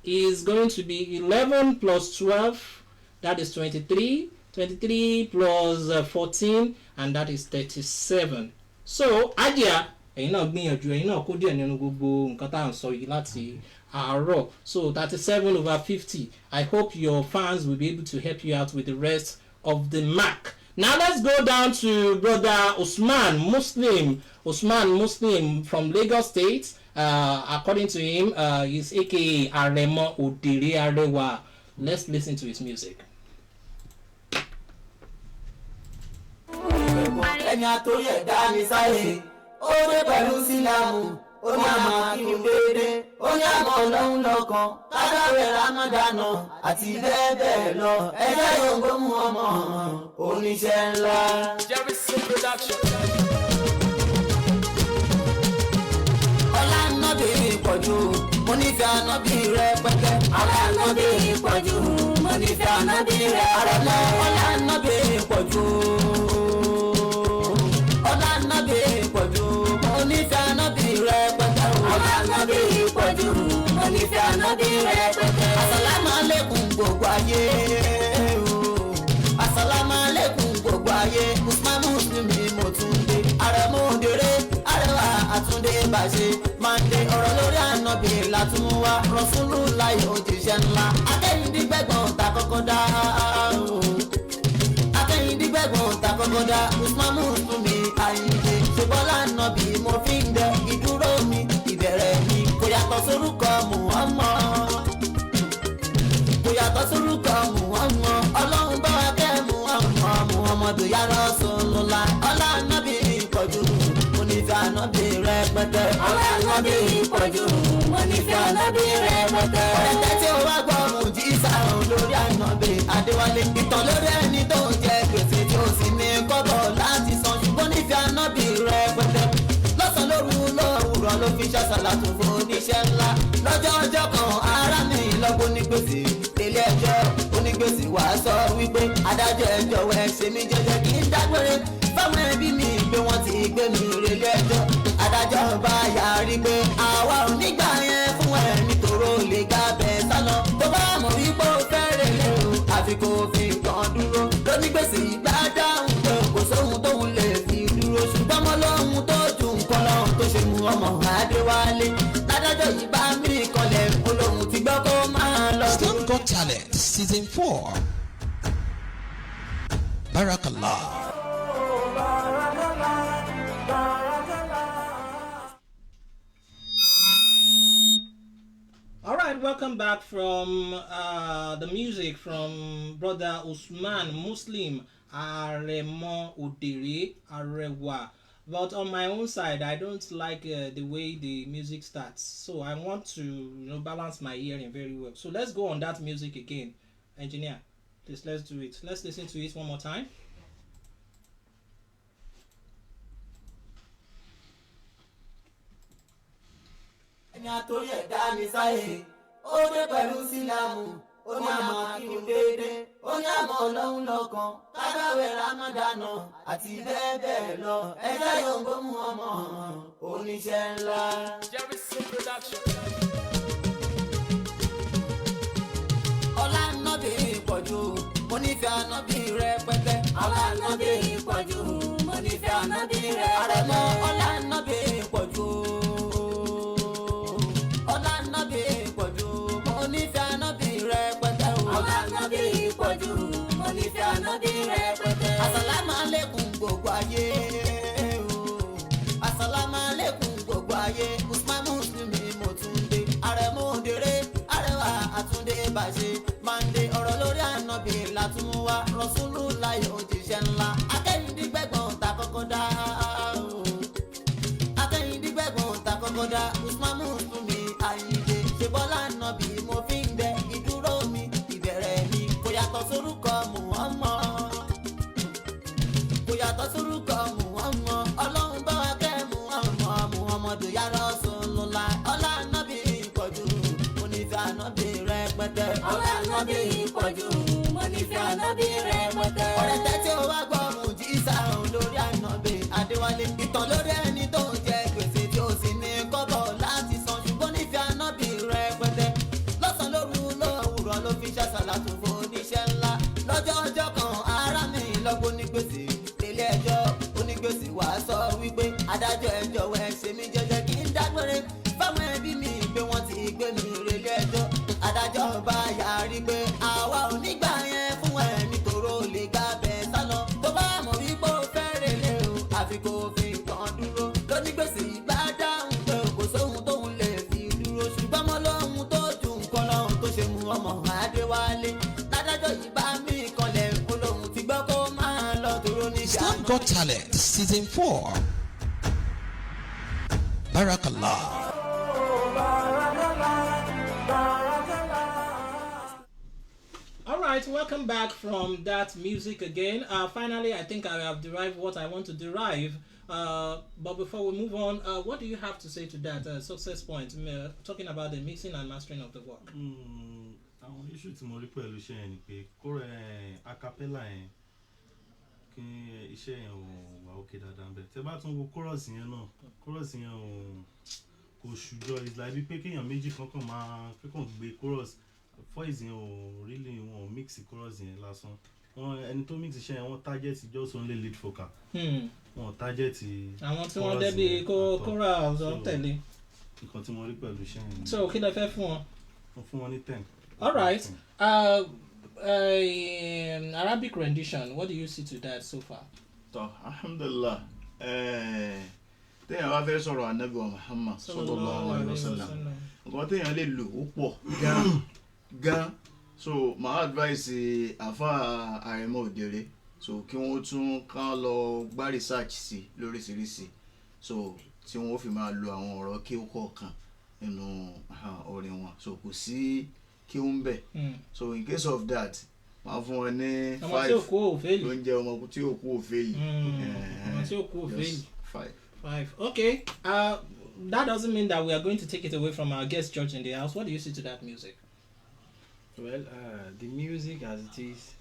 is going to be 11 plus 12, that is 23. 23 plus 14, and that is 37. So Ajia, ẹ̀yin náà gbìyànjú, ẹ̀yin náà kó díẹ̀ nínú gbogbo nǹkan tá à ń sọ yìí láti àárọ̀. So 37 over 50. I hope your fans will be able to help you out with the rest of the mark. Now let's go down to brother Usman Muslim from Lagos State. According to him, he's aka Aremo Odere Arewa. Let's listen to his music. ẹni àtòrí ẹ̀dá ní sáyé ó dé pẹ̀lú sílámù ó ní àmọ́ kírun déédé ó ní àmọ́ ọlọ́run lọ́kàn kádáwé rámọ́dánà àti bẹ́ẹ̀ bẹ́ẹ̀ lọ ẹjẹ́ yòókù mú ọmọ oníṣẹ́ ńlá. ọlá nàbí pọ̀jù mo nífẹ̀ẹ́ ànábì rẹ pẹ́pẹ́. ọlá nàbí pọ̀jù mo nífẹ̀ẹ́ ànábì rẹ àrẹ̀mọ. ọlá nàbí pọ̀jù ọlá nàbí pọ̀jù mo nífẹ̀ẹ́ ànábì rẹ pẹ́pẹ́. ọlá nàbí pọ̀jù mo nífẹ̀ẹ́ ànábì rẹ pẹ́pẹ́. asàlámù aláìkùm gbogbo ayé asàlámù aláìkùm gbogbo ayé mùsùlùmí mo tún dé àrẹ̀mọ òdèrè àrẹwà àtúndé bàṣẹ màndé ọ̀rọ̀ lórí ànábì látúnwá rọ̀ṣúlù láyé òjíṣẹ́ ńlá akẹ́yìndínlẹ́gbọ̀n ta kọ́kọ́ dá akẹ́yìndínlẹ́gbọ̀n ta kọ́kọ́ dá usman mùsùlùmí àyíǹde ṣùgbọ́lá ànábì mo fi ń dẹ ìdúró mi ìbẹ̀rẹ̀ mi kò yàtọ̀ sórúkọ Muhammad kò yàtọ̀ sórúkọ Muhammad ọlọ́run bá wa kẹ́ Muhammadu ya Rasulullah ọlá ànábì pọ̀jù mo nífẹ̀ẹ́ ànábì rẹpẹtẹ. ọlá ànábì pọ̀jù mo nífẹ̀ẹ́ ànábì rẹpẹtẹ. ọ̀rẹ́tẹ̀ tí ó wá gbọ́ mùjísà lórí ànábì Adéwálé ìtàn lórí ẹni tó ń jẹ gbèsè tí ó sì ní kọ́bọ̀ láti san ṣùgbọ́n nífẹ̀ẹ́ ànábì rẹpẹtẹ. lọ́sàn lóru lówùrọ̀ ló fi ṣàṣàlátù fún oníṣẹ́ ńlá lọ́jọ́ ọjọ́ kan ará mi lọ́gbọ́n ní gbèsè ilé ẹjọ́ onígbèsè wàá sọ wípé adájọ́ ẹjọ́ wẹ̀ ṣe mí jẹ́jẹ́ kí n dágbére fáwọn ẹbí mi pé wọ́n ti gbé mi relé ẹjọ́ adájọ́ bá yarí pé àwa ò nígbà yẹn fún ẹ nítorí ó lè ga bẹ́ẹ̀ sálọ tó bá mọ̀ wípé ó fẹ́ relé o àfi kò fi kàn dúró lónígbèsè ìgbà dáhùn pé kò sóhun tóun lè fi dúró ṣùgbọ́n mọ́ lóhun tó ju nǹkan lọ́hùn tó ṣe mú ọmọ Adéwálé ládájọ́ yìí bá mi kọlẹ̀ olóhùn ti gbọ́ kó máa lọ. Islam Got Talent Season 4 Barakallah. All right, welcome back from the music from brother Usman Muslim Aremo Odere Arewa. But on my own side, I don't like the way the music starts. So I want to balance my hearing very well. So let's go on that music again. Engineer, please, let's do it. Let's listen to it one more time. ẹni àtòrí ẹ̀dá mi sáyé ó dé pẹ̀lú sílámù ó ní àmọ́ kírun déédé ó ní àmọ́ ọlọ́run lọ́kàn kádáwé rámọ́dánà àti bẹ́ẹ̀ bẹ́ẹ̀ lọ ẹjẹ́ yòókù mú ọmọ oníṣẹ́ ńlá. ọlá nàbí pọ̀jù mo nífẹ̀ẹ́ ànábì rẹpẹtẹ. ọlá nàbí pọ̀jù mo nífẹ̀ẹ́ ànábì rẹpẹtẹ. àrẹ̀mọ ọlá nàbí pọ̀jù. ọlá nàbí pọ̀jù mo nífẹ̀ẹ́ ànábì rẹpẹtẹ. ọlá nàbí pọ̀jù mo nífẹ̀ẹ́ ànábì rẹpẹtẹ. asàlámù aláìkùm gbogbo ayé asàlámù aláìkùm gbogbo ayé mùsùlùmí mo tún dé àrẹ̀mọ òdèrè àrẹwà àtúndé bàṣẹ màndé ọ̀rọ̀ lórí ànábì látúnwá rọ̀ṣúlù láyé òjíṣẹ́ ńlá akẹ́yìndínlẹ́gbọ̀n ta kọ́kọ́ dá akẹ́yìndínlẹ́gbọ̀n ta kọ́kọ́ dá usman mùsùlùmí àyíǹde ṣèbọ́lá ànábì mo fi ń dẹ ìdúró mi ìbẹ̀rẹ̀ mi kò yàtọ̀ sórúkọ Muhammad kò yàtọ̀ sórúkọ Muhammad ọlọ́run bá wa kẹ́ Muhammadu ya Rasulullah ọlá ànábì pọ̀jù mo nífẹ̀ẹ́ ànábì rẹpẹtẹ. ọlá ànábì pọ̀jù mo nífẹ̀ẹ́ ànábì rẹpẹtẹ. ọ̀rẹ́tẹ̀ tí ó wá gbọ́ mùjísà lórí ànábì Adéwálé ìtàn lórí ẹni tó ń jẹ gbèsè tí ó sì ní kọ́bọ̀ láti san ṣùgbọ́n nífẹ̀ẹ́ ànábì rẹpẹtẹ. lọ́sàn lóru lówùrọ̀ ló fi ṣàṣàlátù fún oníṣẹ́ ńlá lọ́jọ́ ọjọ́ kan ará mi lọ́gbọ́n ní gbèsè ilé ẹjọ́ onígbèsè wàá sọ wípé adájọ́ ẹjọ́ wẹ̀ ṣe mí jẹ́jẹ́ kí n dágbére fáwọn ẹbí mi pé wọ́n ti gbé mi relé ẹjọ́ adájọ́ bá yarí pé àwa ò nígbà yẹn fún ẹ nítorí ó lè gbà bẹ́ẹ̀ sálọ tó bá mọ̀ wípé ó fẹ́ relé o àfi kò fi kàn dúró lónígbèsè ìgbà dáhùn pé kò sóhun tóun lè fi dúró ṣùgbọ́n mọ́ lóhun tó ju nǹkan lọ́hun tó ṣe mú ọmọ Adéwálé ládájọ́ yìí bá mi kanlẹ̀ olóhùn ti gbọ́ kó máa lọ dúró ní Islam Got Talent Season 4 Barakallah. All right, welcome back from that music again. Finally, I think I have derived what I want to derive. But before we move on, what do you have to say to that success point? Talking about the mixing and mastering of the work. Àwọn issue tí mo rí pẹ̀lú iṣẹ́ yẹn ni pé kórè acapella yẹn kí iṣẹ́ yẹn ò wà òkè dáadáa ń bẹ̀. Tẹ́ bá tún wo chorus yẹn náà, chorus yẹn kò ṣùjọ, it's like bí pé kéèyàn méjì kankan máa kéèyàn gbé chorus, voice yẹn ò really wọn mix chorus yẹn lásán. Ẹni tó mix iṣẹ́ yẹn wọ́n target just only lead vocal. Wọ́n target àwọn tí wọ́n débi chorus ọ̀hún tẹ̀lé. Nǹkan tí mo rí pẹ̀lú iṣẹ́ yẹn. So kí lẹ fẹ́ fún wọn? Wọ́n fún wọn ní 10. All right. Arabic rendition, what do you see to that so far? Alhamdulillah. Téèyàn bá fẹ́ sọ̀rọ̀ Ànábì wa Muhammad sallallahu alaihi wasallam, nǹkan téèyàn lè lò ó pọ̀ gan. So my advice àfa Àrẹ̀mọ Òdèrè, so kí wọ́n tún kàn lọ gbá research sí lóríṣiríṣi, so tí wọ́n fi máa lo àwọn ọ̀rọ̀ kí ó kọ̀ọ̀kan nínú orin wọn, so kò sí kí ó ń bẹ̀. So in case of that, máa fún wọn ní 5 ló ń jẹ́ ọmọ tí ó kú òfèlì. Ọmọ tí ó kú òfèlì. 5. Okay. That doesn't mean that we are going to take it away from our guest judge in the house. What do you see to that music? Well, the music as it is,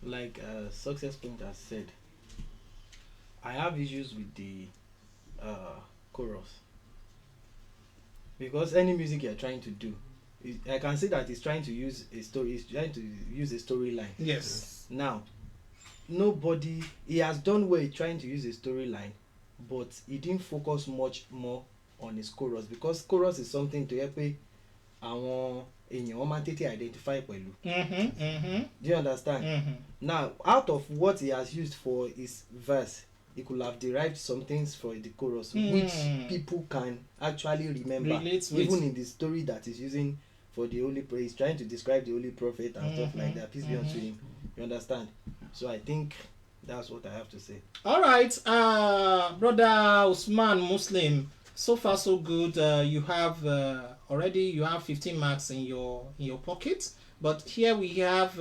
like Success Point has said, I have issues with the chorus, because any music you're trying to do, I can see that it's trying to use a story, it's trying to use a storyline. Yes. Now, nobody, he has done well trying to use a storyline, but he didn't focus much more on his chorus, because chorus is something to help àwọn èèyàn wọn máa tètè identify pẹ̀lú. Do you understand? Now, out of what he has used for his verse, he could have derived some things for the chorus, which people can actually remember, even in the story that he's using for the holy prophet. He's trying to describe the holy prophet and stuff like that. Peace be unto him. You understand? So I think that's what I have to say. All right, brother Usman Muslim. So far so good. You have already you have 15 marks in your pocket, but here we have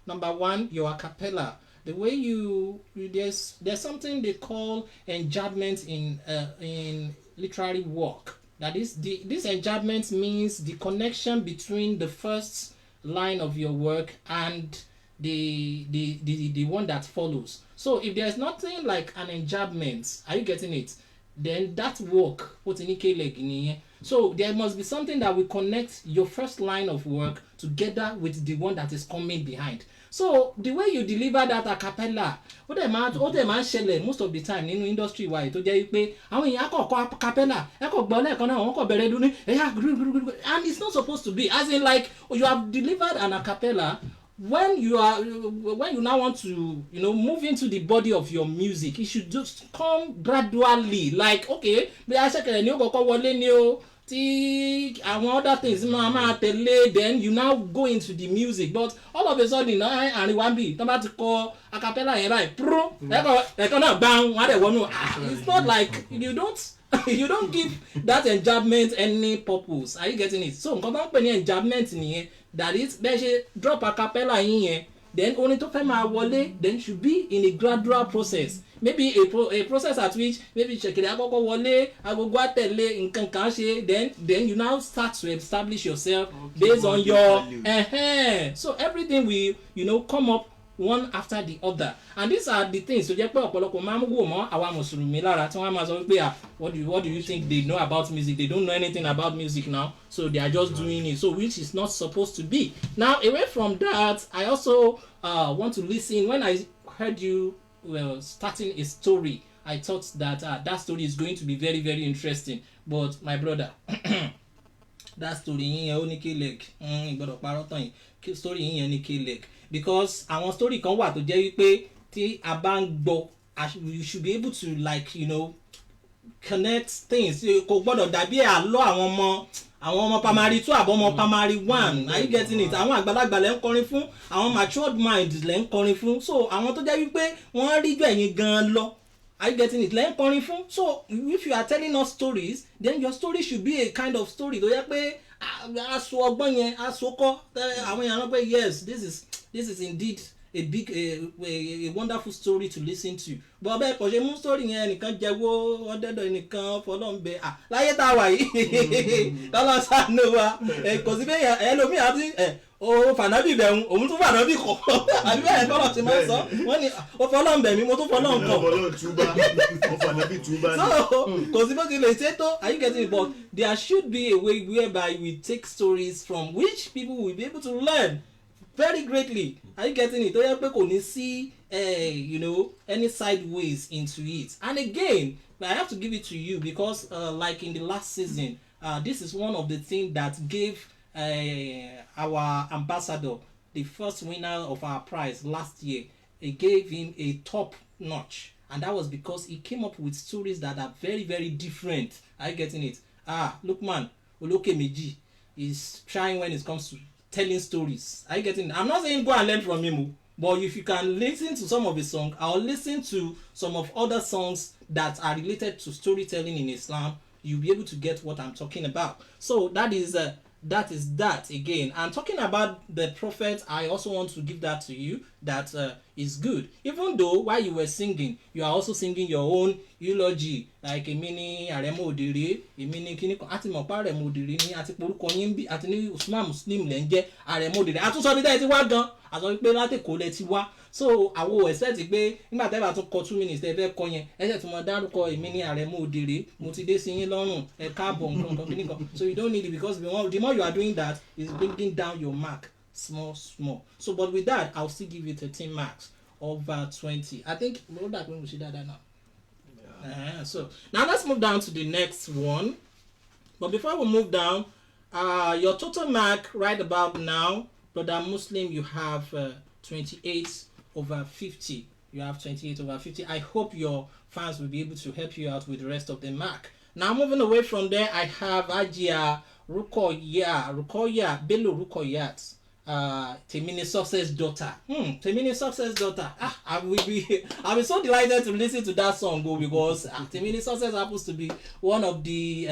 number 1, your a cappella. The way there's something they call enjambment in literary work. That is, this enjambment means the connection between the first line of your work and the one that follows. So if there's nothing like an enjambment, are you getting it? Then that work, so there must be something that will connect your first line of work together with the one that is coming behind. So the way you deliver that a cappella, ó dẹ̀ máa ń ṣẹlẹ̀ most of the time nínú industry wa tó jẹ́ pé àwọn èèyàn kọ̀ a cappella ẹ kò gbọ́ lẹ́ẹ̀kan náà wọ́n kò bẹ̀rẹ̀ dún ní ẹ̀yà and it's not supposed to be, as in like you have delivered an a cappella. When you now want to move into the body of your music, it should just come gradually, like okay bí a ṣẹ̀kẹ̀rẹ̀ ní ó kọ́kọ́ wọlé ní o tí àwọn other things máa tẹ̀lé, then you now go into the music. But all of a sudden àárín wa bí tó bá ti kọ a cappella yẹn báyìí pro ẹ̀kọ́ náà bá wọn á dẹ̀ wọnú. It's not like you don't give that enjambment any purpose. Are you getting it? So nǹkan bá ń pè ní enjambment nìyẹn, that is bẹ́ẹ̀ ṣe drop a cappella yín yẹn, then orin tó fẹ́ máa wọlé then should be in a gradual process, maybe a process at which maybe ṣèkèrè àkọ́kọ́ wọlé agogo àtẹ̀lé nǹkan kan ṣe, then you now start to establish yourself based on your so everything will come up one after the other. And these are the things tó jẹ́ pé ọ̀pọ̀lọpọ̀ máa ń wò mọ́ àwa mùsùlùmí lára tí wọ́n máa sọ wípé what do you think they know about music? They don't know anything about music now, so they are just doing it, so which is not supposed to be. Now away from that, I also want to listen. When I heard you starting a story, I thought that that story is going to be very very interesting, but my brother that story yẹn ó ní k-leg gbọ́dọ̀ parọ́ tán yìí, story yẹn ní k-leg, because àwọn story kan wà tó jẹ́ wípé tí a bá ń gbọ́ you should be able to connect things. Kò gbọ́dọ̀ dàbí àlọ́ àwọn ọmọ primary 2 àbọ̀ ọmọ primary 1. Are you getting it? Àwọn àgbàlagbà lẹ́ ń kọrin fún, àwọn matured mind lẹ́ ń kọrin fún, so àwọn tó jẹ́ wípé wọ́n rí jù ẹ̀yin gan lọ Are you getting it? Lẹ́yìn kọrin fún. So if you are telling us stories, then your story should be a kind of story tó yẹ pé aṣọ ọgbọ́n yẹn aṣọ kọ́ àwọn èèyàn pé yes this is indeed a big a wonderful story to listen to. But bẹ́ẹ̀ kò ṣe mú story yẹn nìkan jẹ́wọ́ ọ̀dẹ́dọ̀ nìkan fọlọ́ǹbẹ láyé tá a wà yìí lọ́lọ́ sànú wa kò sí bẹ́ẹ̀ ẹlòmíì àti o fànábì bẹ̀rù òun tún fànábì kọ̀ àbí bẹ́ẹ̀ kọ́lọ̀ ti máa ń sọ wọ́n ní o fọlọ́ǹbẹ mi mo tún fọlọ́ǹkọ̀. So kò sí bó ti lè ṣe tó are you getting it? But there should be a way whereby we take stories from which people will be able to learn very greatly. Are you getting it? Tó yẹ pé kò ní sí any sideways into it. And again I have to give it to you because like in the last season this is one of the things that gave our ambassador, the first winner of our prize last year, it gave him a top notch, and that was because he came up with stories that are very very different. Are you getting it? Lukman Olokemeji is trying when it comes to telling stories. Are you getting it? I'm not saying go and learn from him, but if you can listen to some of his songs or listen to some of other songs that are related to storytelling in Islam, you'll be able to get what I'm talking about. So that is that again. And talking about the prophet, I also want to give that to you. That is good. Even though while you were singing, you are also singing your own eulogy, like a mini Aremo Odiri, a mini Kiniko Atimo Paremo Odiri, Atipuruko Yimbi, Atini Usman Muslim Lenge, Aremo Odiri. Atusọ bíi ti wá gan, àsọ pé láti kò lè ti wá. So àwọn expect pé nígbà tẹ́ bá tún kọ 2 minutes tẹ́ fẹ́ kọ yẹn ẹsẹ̀ tí mo dárúkọ èmi ní Aremo Odiri mo ti dé sí yín lọ́rùn ẹ káàbọ̀ nǹkan kíníkan. So you don't need it because the more you are doing that is bringing down your mark small. So but with that I'll still give you 13 marks over 20. I think we'll that when we see that now. So now let's move down to the next one. But before we move down, your total mark right about now, brother Muslim, you have 28 over 50. You have 28 over 50. I hope your fans will be able to help you out with the rest of the mark. Now moving away from there, I have Ajia Rukoya Bello Rukoyat. Temini Success daughter. Temini Success daughter. I'll be so delighted to listen to that song because Temini Success happens to be one of the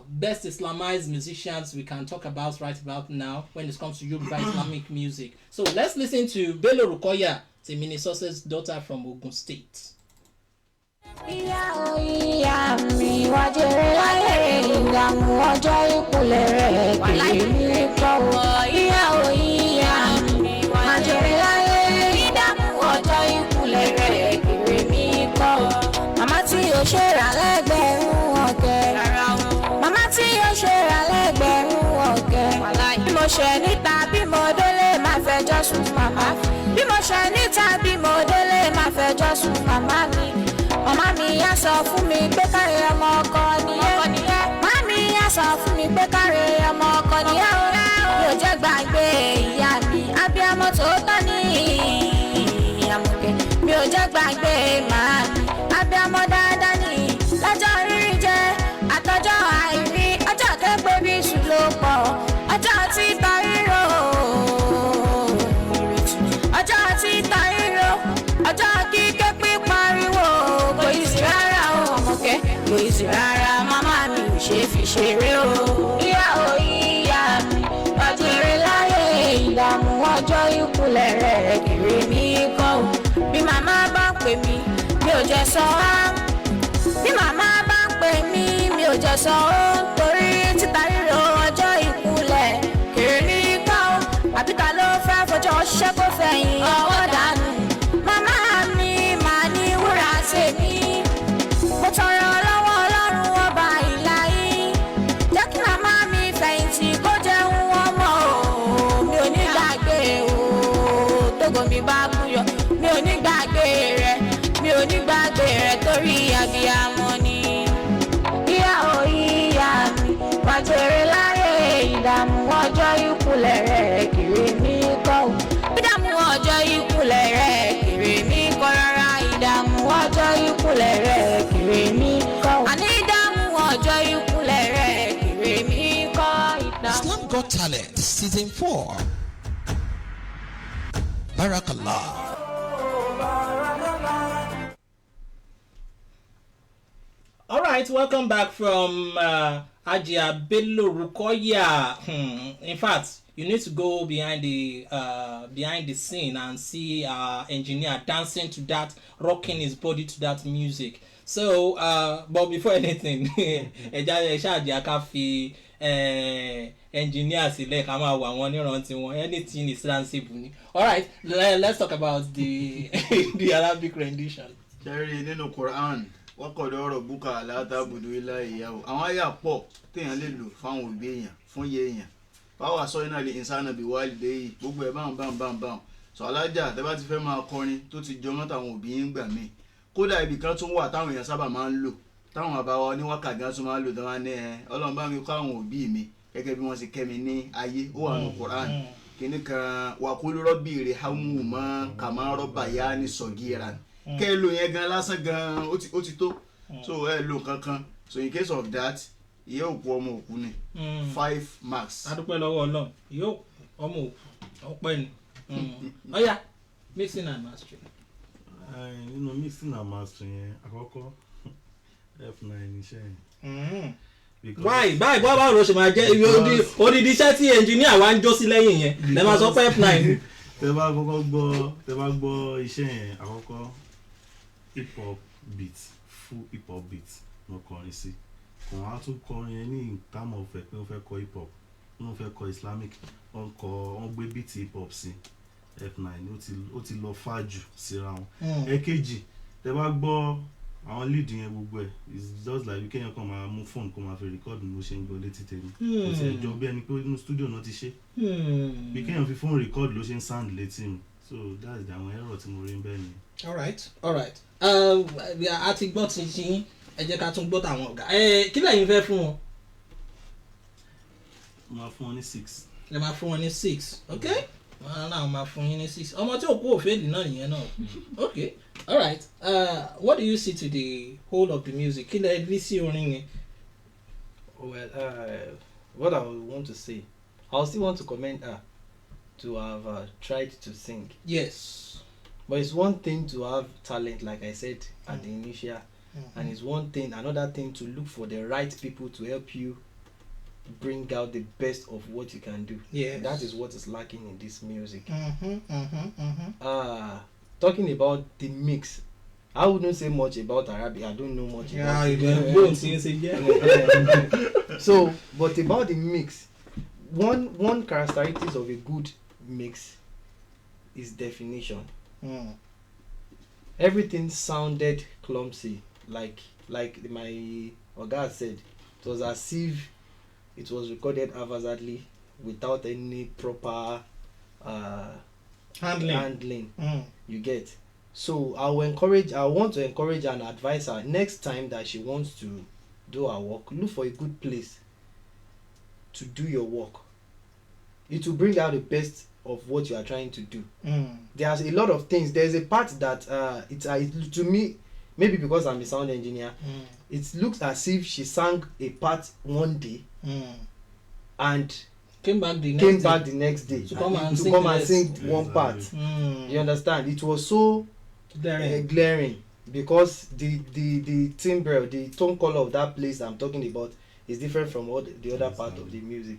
best Islamized musicians we can talk about right about now when it comes to Yoruba Islamic music. So let's listen to Bello Rukoya, Temini Success daughter from Ogun State. Ìyá mi wá jèrè láyé ìdààmú ọjọ́ ìkúlẹ̀ rẹ̀ kìí ní kọ́. Ìyá mi wá jèrè láyé ìdààmú ọjọ́ ìkúlẹ̀ rẹ̀ kìí ní kọ́. Màmá tí ó ṣe rà lẹ́gbẹ̀rún ọ̀kẹ́. Màmá tí ó ṣe rà lẹ́gbẹ̀rún ọ̀kẹ́. Bí mo ṣe níta bí mo délé máa fẹjọ́ sùn màmá. Bí mo ṣe níta bí mo délé máa fẹjọ́ sùn màmá mi. Màmá mi yá sọ fún mi pé káre ọmọ ọkọ nìyẹn. Màmá mi yá sọ fún mi pé káre ọmọ ọkọ nìyẹn. Mi ò jẹ́ gbàgbé ìyá mi, abiyamọ tòótọ́ ní Àmọ̀kẹ́. Mi ò jẹ́ gbàgbé màá mi, abiyamọ dáadáa ní lọ́jọ́ rírí jẹ́ àtọjọ́ àìrí. Ọjọ́ kẹ́gbẹ́ bí iṣu ló pọ̀, ọjọ́ títa ríro. Ọjọ́ títa ríro, ọjọ́ kíké pípariwo. Kò yí sí rárá o Àmọ̀kẹ́, kò yí sí rárá màmá mi ò ṣe fi ṣeré o. Ìyá mi ọjọ́rẹ́ láyé ìdààmú ọjọ́ ìkúlẹ̀ rẹ̀ kiri mi kọ́ o. Bí màmá bá ń pè mí mi ò jẹ́ sọ á. Bí màmá bá ń pè mí mi ò jẹ́ sọ ó. Torí títa ríro ọjọ́ ìkúlẹ̀ kiri mi kọ́ o. Àbí ta ló fẹ́ fọjọ́ ṣiṣẹ́ kó fẹ̀yìn ọwọ́ dànù. Màmá mi máa ní wúrà tèmi. Mo tọrọ lọ́wọ́ Ọlọ́run ọba ìlàyé. Jẹ́ kí màmá mi fẹ̀yìntì kó jẹun ọmọ o. Mi ò ní gbàgbé o. Tógo mi bá búyọ. Mi ò ní gbàgbé rẹ̀. Mi ò ní gbàgbé rẹ̀ torí abiyamọ ni. Ìyá mi wá jèrè láyé ìdààmú ọjọ́ ìkúlẹ̀ rẹ̀ kiri mi kọ́ o. Ìdààmú ọjọ́ ìkúlẹ̀ rẹ̀ kiri mi kọ́ rárá. Ìdààmú ọjọ́ ìkúlẹ̀ rẹ̀ kiri mi kọ́ o. Àní ìdààmú ọjọ́ ìkúlẹ̀ rẹ̀ kiri mi kọ́. Islam Got Talent Season 4. Barakallah. right, welcome back from Ajia Bello Rukoya. In fact, you need to go behind the scene and see our engineer dancing to that, rocking his body to that music. So, but before anything, engineer sílẹ̀ ká máa wà wọ́n nírántí wọn, anything is danceable. All right, let's talk about the the Arabic rendition. Jerry, nínú Quran wọ́n kọ̀ lọ́rọ̀ búkà aláàtàbùdó ilá ìyàwó àwọn àyà pọ̀ téèyàn lè lò fáwọn òbí èèyàn fún iye èèyàn báwa sọ iná lè ìsáná bí wàá lè yìí gbogbo ẹ̀ báwọn sọ alájà tẹ́ bá ti fẹ́ máa kọrin tó ti jọmọ́ táwọn òbí yín gbà mí kódà ibì kan tún wà táwọn èèyàn sábà máa ń lò táwọn àbáwá oníwákà gan tún máa ń lò tó máa ń ní Ọlọ́run bá mi kọ́ àwọn òbí mi gẹ́gẹ́ bí wọ́n ṣe kẹ́ mi ní ayé ó wà ní Quran kìíní kan wàkúlù rọ́bì rẹ̀ hàmù mọ́ kàmá rọ́bà yá ní sọ̀gíran kẹ́ ẹ lò yẹn gan lásán gan ó ti tó so ẹ lò kankan so in case of that ìyá òkú ọmọ òkú ni 5 marks. adúpẹ́ lọ́wọ́ Ọlọ́run ìyá òkú ọmọ òkú ọpẹ́ ni ọ̀ya mixing and mastering. nínú mixing and mastering yẹn àkọ́kọ́ F9 iṣẹ́ yẹn. báyìí báwo ló ṣe máa jẹ́ odidi iṣẹ́ tí engineer wa ń jó sí lẹ́yìn yẹn lè máa sọ pé F9. tẹ bá gbọ́ iṣẹ́ yẹn àkọ́kọ́ hip hop beat full hip hop beat ló kọrin sí kò wá tún kọrin yẹn ní term of pé wọ́n fẹ́ kọ hip hop wọ́n fẹ́ kọ Islamic wọ́n gbé beat hip hop sí F9 ó ti lọ fà jù síra wọn. ẹ̀kejì tẹ bá gbọ́ àwọn lead yẹn gbogbo ẹ̀ it's just like kéèyàn kan máa mú phone kó máa fi record bó ṣe ń gbọ́ létí tèmi kò sí ẹjọ́ bí ẹni pé inú studio náà ti ṣe bí kéèyàn fi phone record ló ṣe ń sound létí mi so that's the àwọn error tí mo rí ń bẹ́ẹ̀ ni. all right a ti gbọ́ ti ṣí ẹ jẹ́ ká tún gbọ́ tàwọn ọ̀gá kí lẹ́yìn fẹ́ fún wọn. mo máa fún wọn ní 6. ẹ máa fún wọn ní 6 ok wọn náà máa fún yín ní 6 ọmọ tí òkú òfèèlì náà nìyẹn náà ok all right what do you see to the whole of the music kí lẹ rí sí orin yẹn. Well, what I would want to say, I still want to commend her to have tried to sing. Yes. But it's one thing to have talent, like I said at the initial, and it's another thing to look for the right people to help you bring out the best of what you can do. Yes. That is what is lacking in this music. Talking about the mix, I wouldn't say much about Arabic. I don't know much about it. So, but about the mix, one characteristics of a good mix is definition. Everything sounded clumsy, like my Oga said. It was as if it was recorded haphazardly without any proper handling. You get. So I want to encourage and advise her next time that she wants to do her work, look for a good place to do your work. It will bring out the best of what you are trying to do. There's a lot of things. There's a part that to me, maybe because I'm a sound engineer, it looks as if she sang a part one day and came back the next day to come and sing one part. You understand? It was so glaring because the timbre, the tone color of that place I'm talking about is different from all the other part of the music.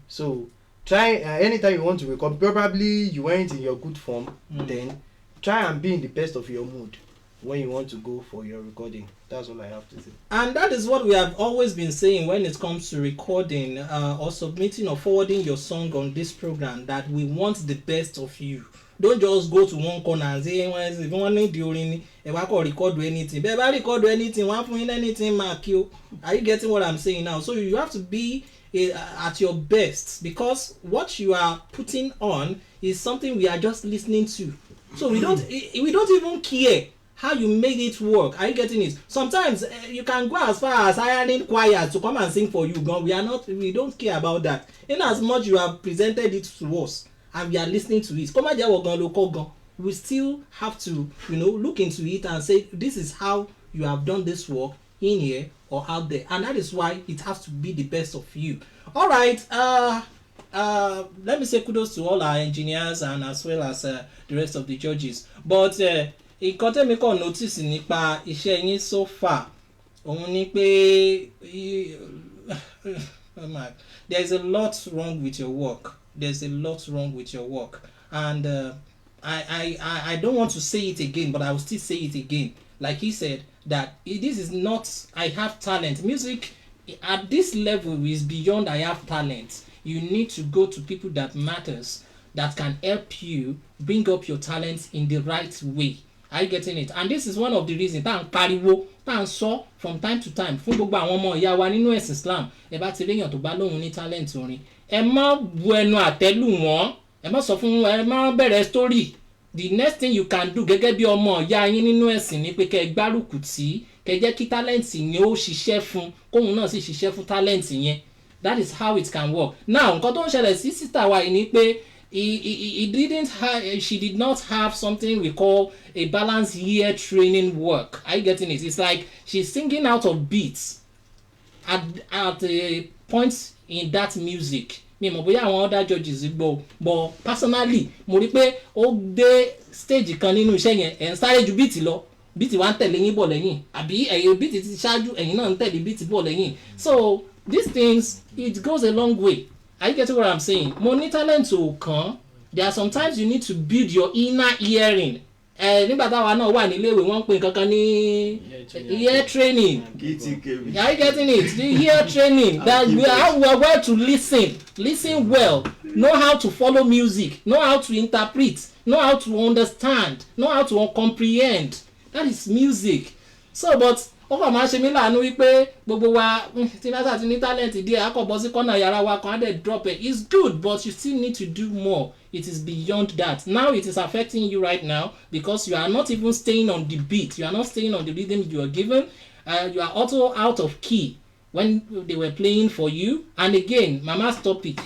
So try anytime you want to record, probably you weren't in your good form, then try and be in the best of your mood when you want to go for your recording. That's all I have to say. And that is what we have always been saying when it comes to recording or submitting or forwarding your song on this program, that we want the best of you. Don't just go to one corner and say if you want to do anything, if I can record anything, if I record anything, one point anything mark you. Are you getting what I'm saying now? So you have to be at your best, because what you are putting on is something we are just listening to. So we don't even care how you made it work. Are you getting it? Sometimes you can go as far as hiring choirs to come and sing for you. We don't care about that. In as much you have presented it to us and we are listening to it, we still have to, look into it and say, this is how you have done this work in here or out there, and that is why it has to be the best of you. All right. Let me say kudos to all our engineers and as well as the rest of the judges. But nǹkan tẹ́mi kàn notice nípa iṣẹ́ yín so far, òun ni pé there's a lot wrong with your work. There's a lot wrong with your work, and I don't want to say it again, but I will still say it again. Like he said, that this is not I have talent. Music at this level is beyond I have talent. You need to go to people that matters, that can help you bring up your talents in the right way. Are you getting it? And this is one of the reasons tá à ń pariwo tá à ń sọ from time to time fún gbogbo àwọn ọmọ ìyá wa nínú ẹ̀sìn Islam. Ẹ bá ti réyàn tó bá lóhun ní talent orin, ẹ má bu ẹnu àtẹ́lù wọn, ẹ má sọ fún ẹ má bẹ̀rẹ̀ story. The next thing you can do gẹ́gẹ́ bí ọmọ ìyá yín nínú ẹ̀sìn ni pé kẹ́ ẹ gbárùkù tí kẹ́ jẹ́ kí talent yẹn ó ṣiṣẹ́ fún kóhun náà sì ṣiṣẹ́ fún talent yẹn. That is how it can work. Now nǹkan tó ń ṣẹlẹ̀ sí sísítà wa yìí ni pé she did not have something we call a balanced ear training work. Are you getting it? It's like she's singing out of beats at a point in that music. Mi mọ̀ bóyá àwọn other judges gbọ́, but personally mo rí pé ó dé stage kan nínú iṣẹ́ yẹn ẹ̀ ń sáré ju beat lọ, beat wa ń tẹ̀lé yín bọ̀ lẹ́yìn, àbí ẹ̀yin beat ti ṣáájú ẹ̀yin náà ń tẹ̀lé beat bọ̀ lẹ́yìn. So these things, it goes a long way. Are you getting what I'm saying? Mo ní talent ò kàn. There are sometimes you need to build your inner hearing. Nígbà táwa náà wà níléèwé wọ́n ń pè kankan ní ear training. Are you getting it? The ear training, that we are well to listen well, know how to follow music, know how to interpret, know how to understand, know how to comprehend. That is music. So but ó kàn máa ṣe mí láàánú wípé gbogbo wa tí bá ti ní talent díẹ̀ akọ̀ bọ́ sí kọ́nà yàrá wa kan á dẹ̀ drop it. It's good, but you still need to do more. It is beyond that. Now it is affecting you right now because you are not even staying on the beat. You are not staying on the rhythm you are given. You are also out of key when they were playing for you. And again, mama's topic.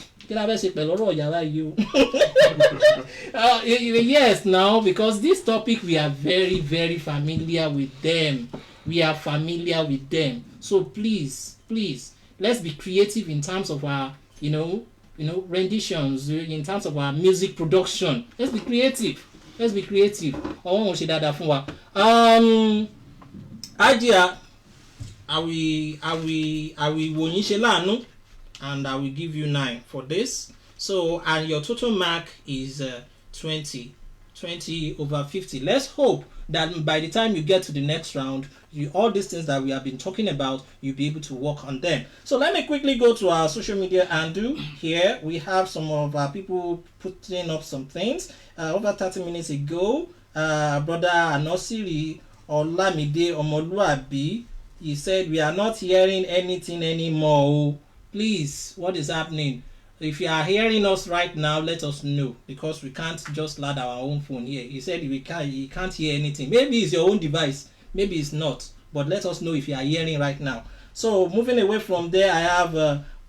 Yes, now because this topic we are very, very familiar with them. We are familiar with them. So please, let's be creative in terms of our, renditions, in terms of our music production. Let's be creative. Ọwọ́n ò ṣe dáadáa fún wa. Ajia, I will wò yín ṣe láàánú, and I will give you 9 for this. So, and your total mark is 20 over 50. Let's hope that by the time you get to the next round, all these things that we have been talking about, you'll be able to work on them. So let me quickly go to our social media and do here. We have some of our people putting up some things. Over 30 minutes ago, brother Anosiri Olamide Omoluabi, he said, we are not hearing anything anymore. Please, what is happening? If you are hearing us right now, let us know, because we can't just load our own phone here. He said you can't hear anything. Maybe it's your own device, maybe it's not, but let us know if you are hearing right now. So moving away from there, I have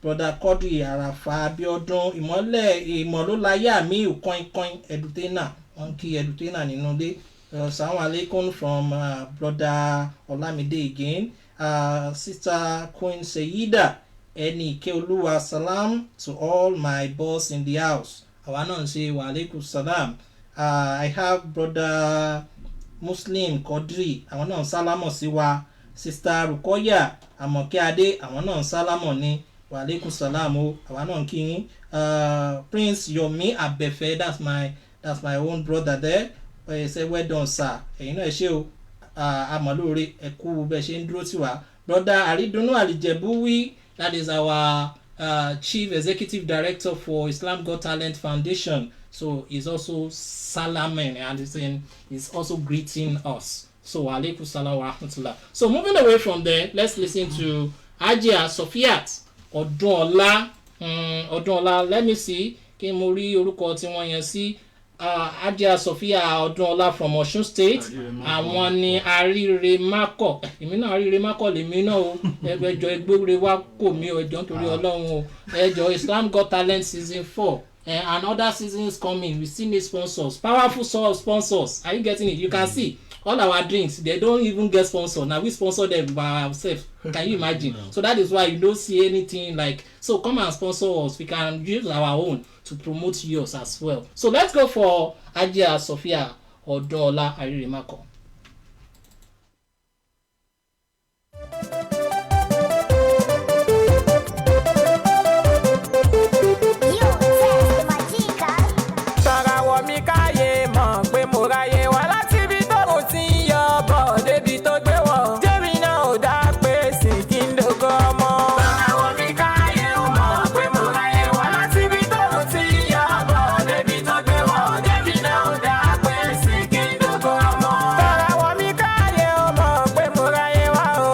brother Kodri Arafa Abiodun Imololaya mi coin edutainer monkey edutainer nínú ilé. Assalamu alaikum from brother Olamide again. Sister Queen Sayida Eni Keoluwa salam to all my boss in the house. Àwa náà ń ṣe wa alaikum salam. I have brother Muslim Kodri, àwọn náà ń sálámọ̀ sí wa. Sister Rukoya Àmọ̀kẹ́ Adé, àwọn náà ń sálámọ̀ ní wa alaikum salam o. Àwa náà ń kí yín. Prince Yomi Abefe, that's my own brother there. He said well done sir. Ẹ̀yin náà ẹ ṣé o. Àmọ̀lóore ẹ kú bẹ́ẹ̀ ṣe ń dúró tì wá. Brother Aridunu Alijebuwi, that is our Chief Executive Director for Islam Got Talent Foundation. So he's also salaming and he's also greeting us. So alaikum salam wa rahmatullah. So moving away from there, let's listen to Ajia Sofiat Odunola. Odunola, let me see. Kí mo rí orúkọ tí wọ́n yẹn sí. Ajia Sophia Odunola from Osun State. Àwọn ni Arire Mako. Èmi náà Arire Mako lèmi náà o. Ẹjọ́ ẹgbẹ́re wa kò mí o, ẹjọ́ nítorí Ọlọ́run o. Ẹjọ́ Islam Got Talent Season 4. And other seasons coming. We still need sponsors. Powerful sponsors. Are you getting it? You can see all our drinks, they don't even get sponsored. Now we sponsor them by ourselves. Can you imagine? No. So that is why you don't see anything like, so come and sponsor us. We can use our own to promote yours as well. So let's go for Ajia Sophia Odunola Aririmako. mi káyé mọ̀ pé mo ráyé wá láti ibi tóun ti ń yọ bọ̀ débi tó gbé wọ̀. Jẹ́mi náà ò dá pé sì kí n dògo ọmọ. Tọ́ra mi káyé mọ̀ pé mo ráyé wá láti ibi tóun ti ń yọ bọ̀ débi tó gbé wọ̀. Jẹ́mi náà ò dá pé sì kí n dògo ọmọ. Tọ́ra mi káyé mọ̀ pé mo ráyé wá o.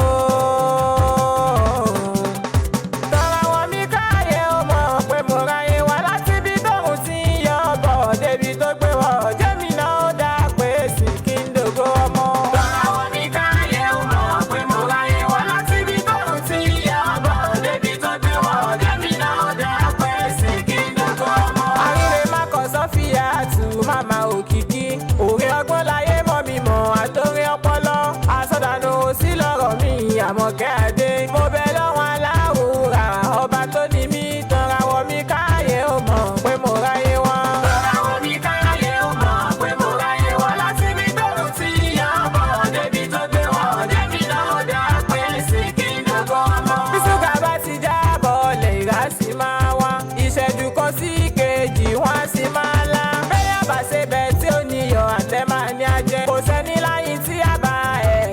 Tọ́ra mi káyé mọ̀ pé mo ráyé wá láti ibi tóun ti ń yọ bọ̀ débi tó gbé wọ̀. Jẹ́mi náà ò dá pé sì kí n dògo ọmọ. Tọ́ra mi káyé mọ̀ pé mo ráyé wá láti ibi tóun ti ń yọ bọ̀ débi tó gbé wọ̀. Jẹ́mi náà ò dá pé sì kí n dògo ọmọ. Àríre má kọ Sọ́fíà tù màmá òkìkí. Òrè ọgbọ́n láyé mọ́ mi mọ̀ àtòrí ọpọlọ. Àsọdànù ò sí lọ́rọ̀ mi Àmọ̀kẹ́ Adé. Mo bẹ lọ́wọ́ aláwòrán ọba tó ní mí. Tọ́ra mi káyé ó mọ̀ pé mo ráyé wá. Tọ́ra mi káyé ó mọ̀ pé mo ráyé wá láti ibi tóun ti ń yọ bọ̀ débi tó gbé wọ̀. Jẹ́mi náà ò dá pé sì kí n dògo ọmọ. Bí ṣúgà bá ti jábọ̀ lè ìrà sì máa wá. Ìṣẹ́jú kan sí kejì wọ́n á sì máa lá. Bẹ́ẹ̀ bá ṣe bẹ́ẹ̀ tí ó níyọ̀ àtẹ máa ní ajẹ́. Kò sẹ́ni láyìn tí a bá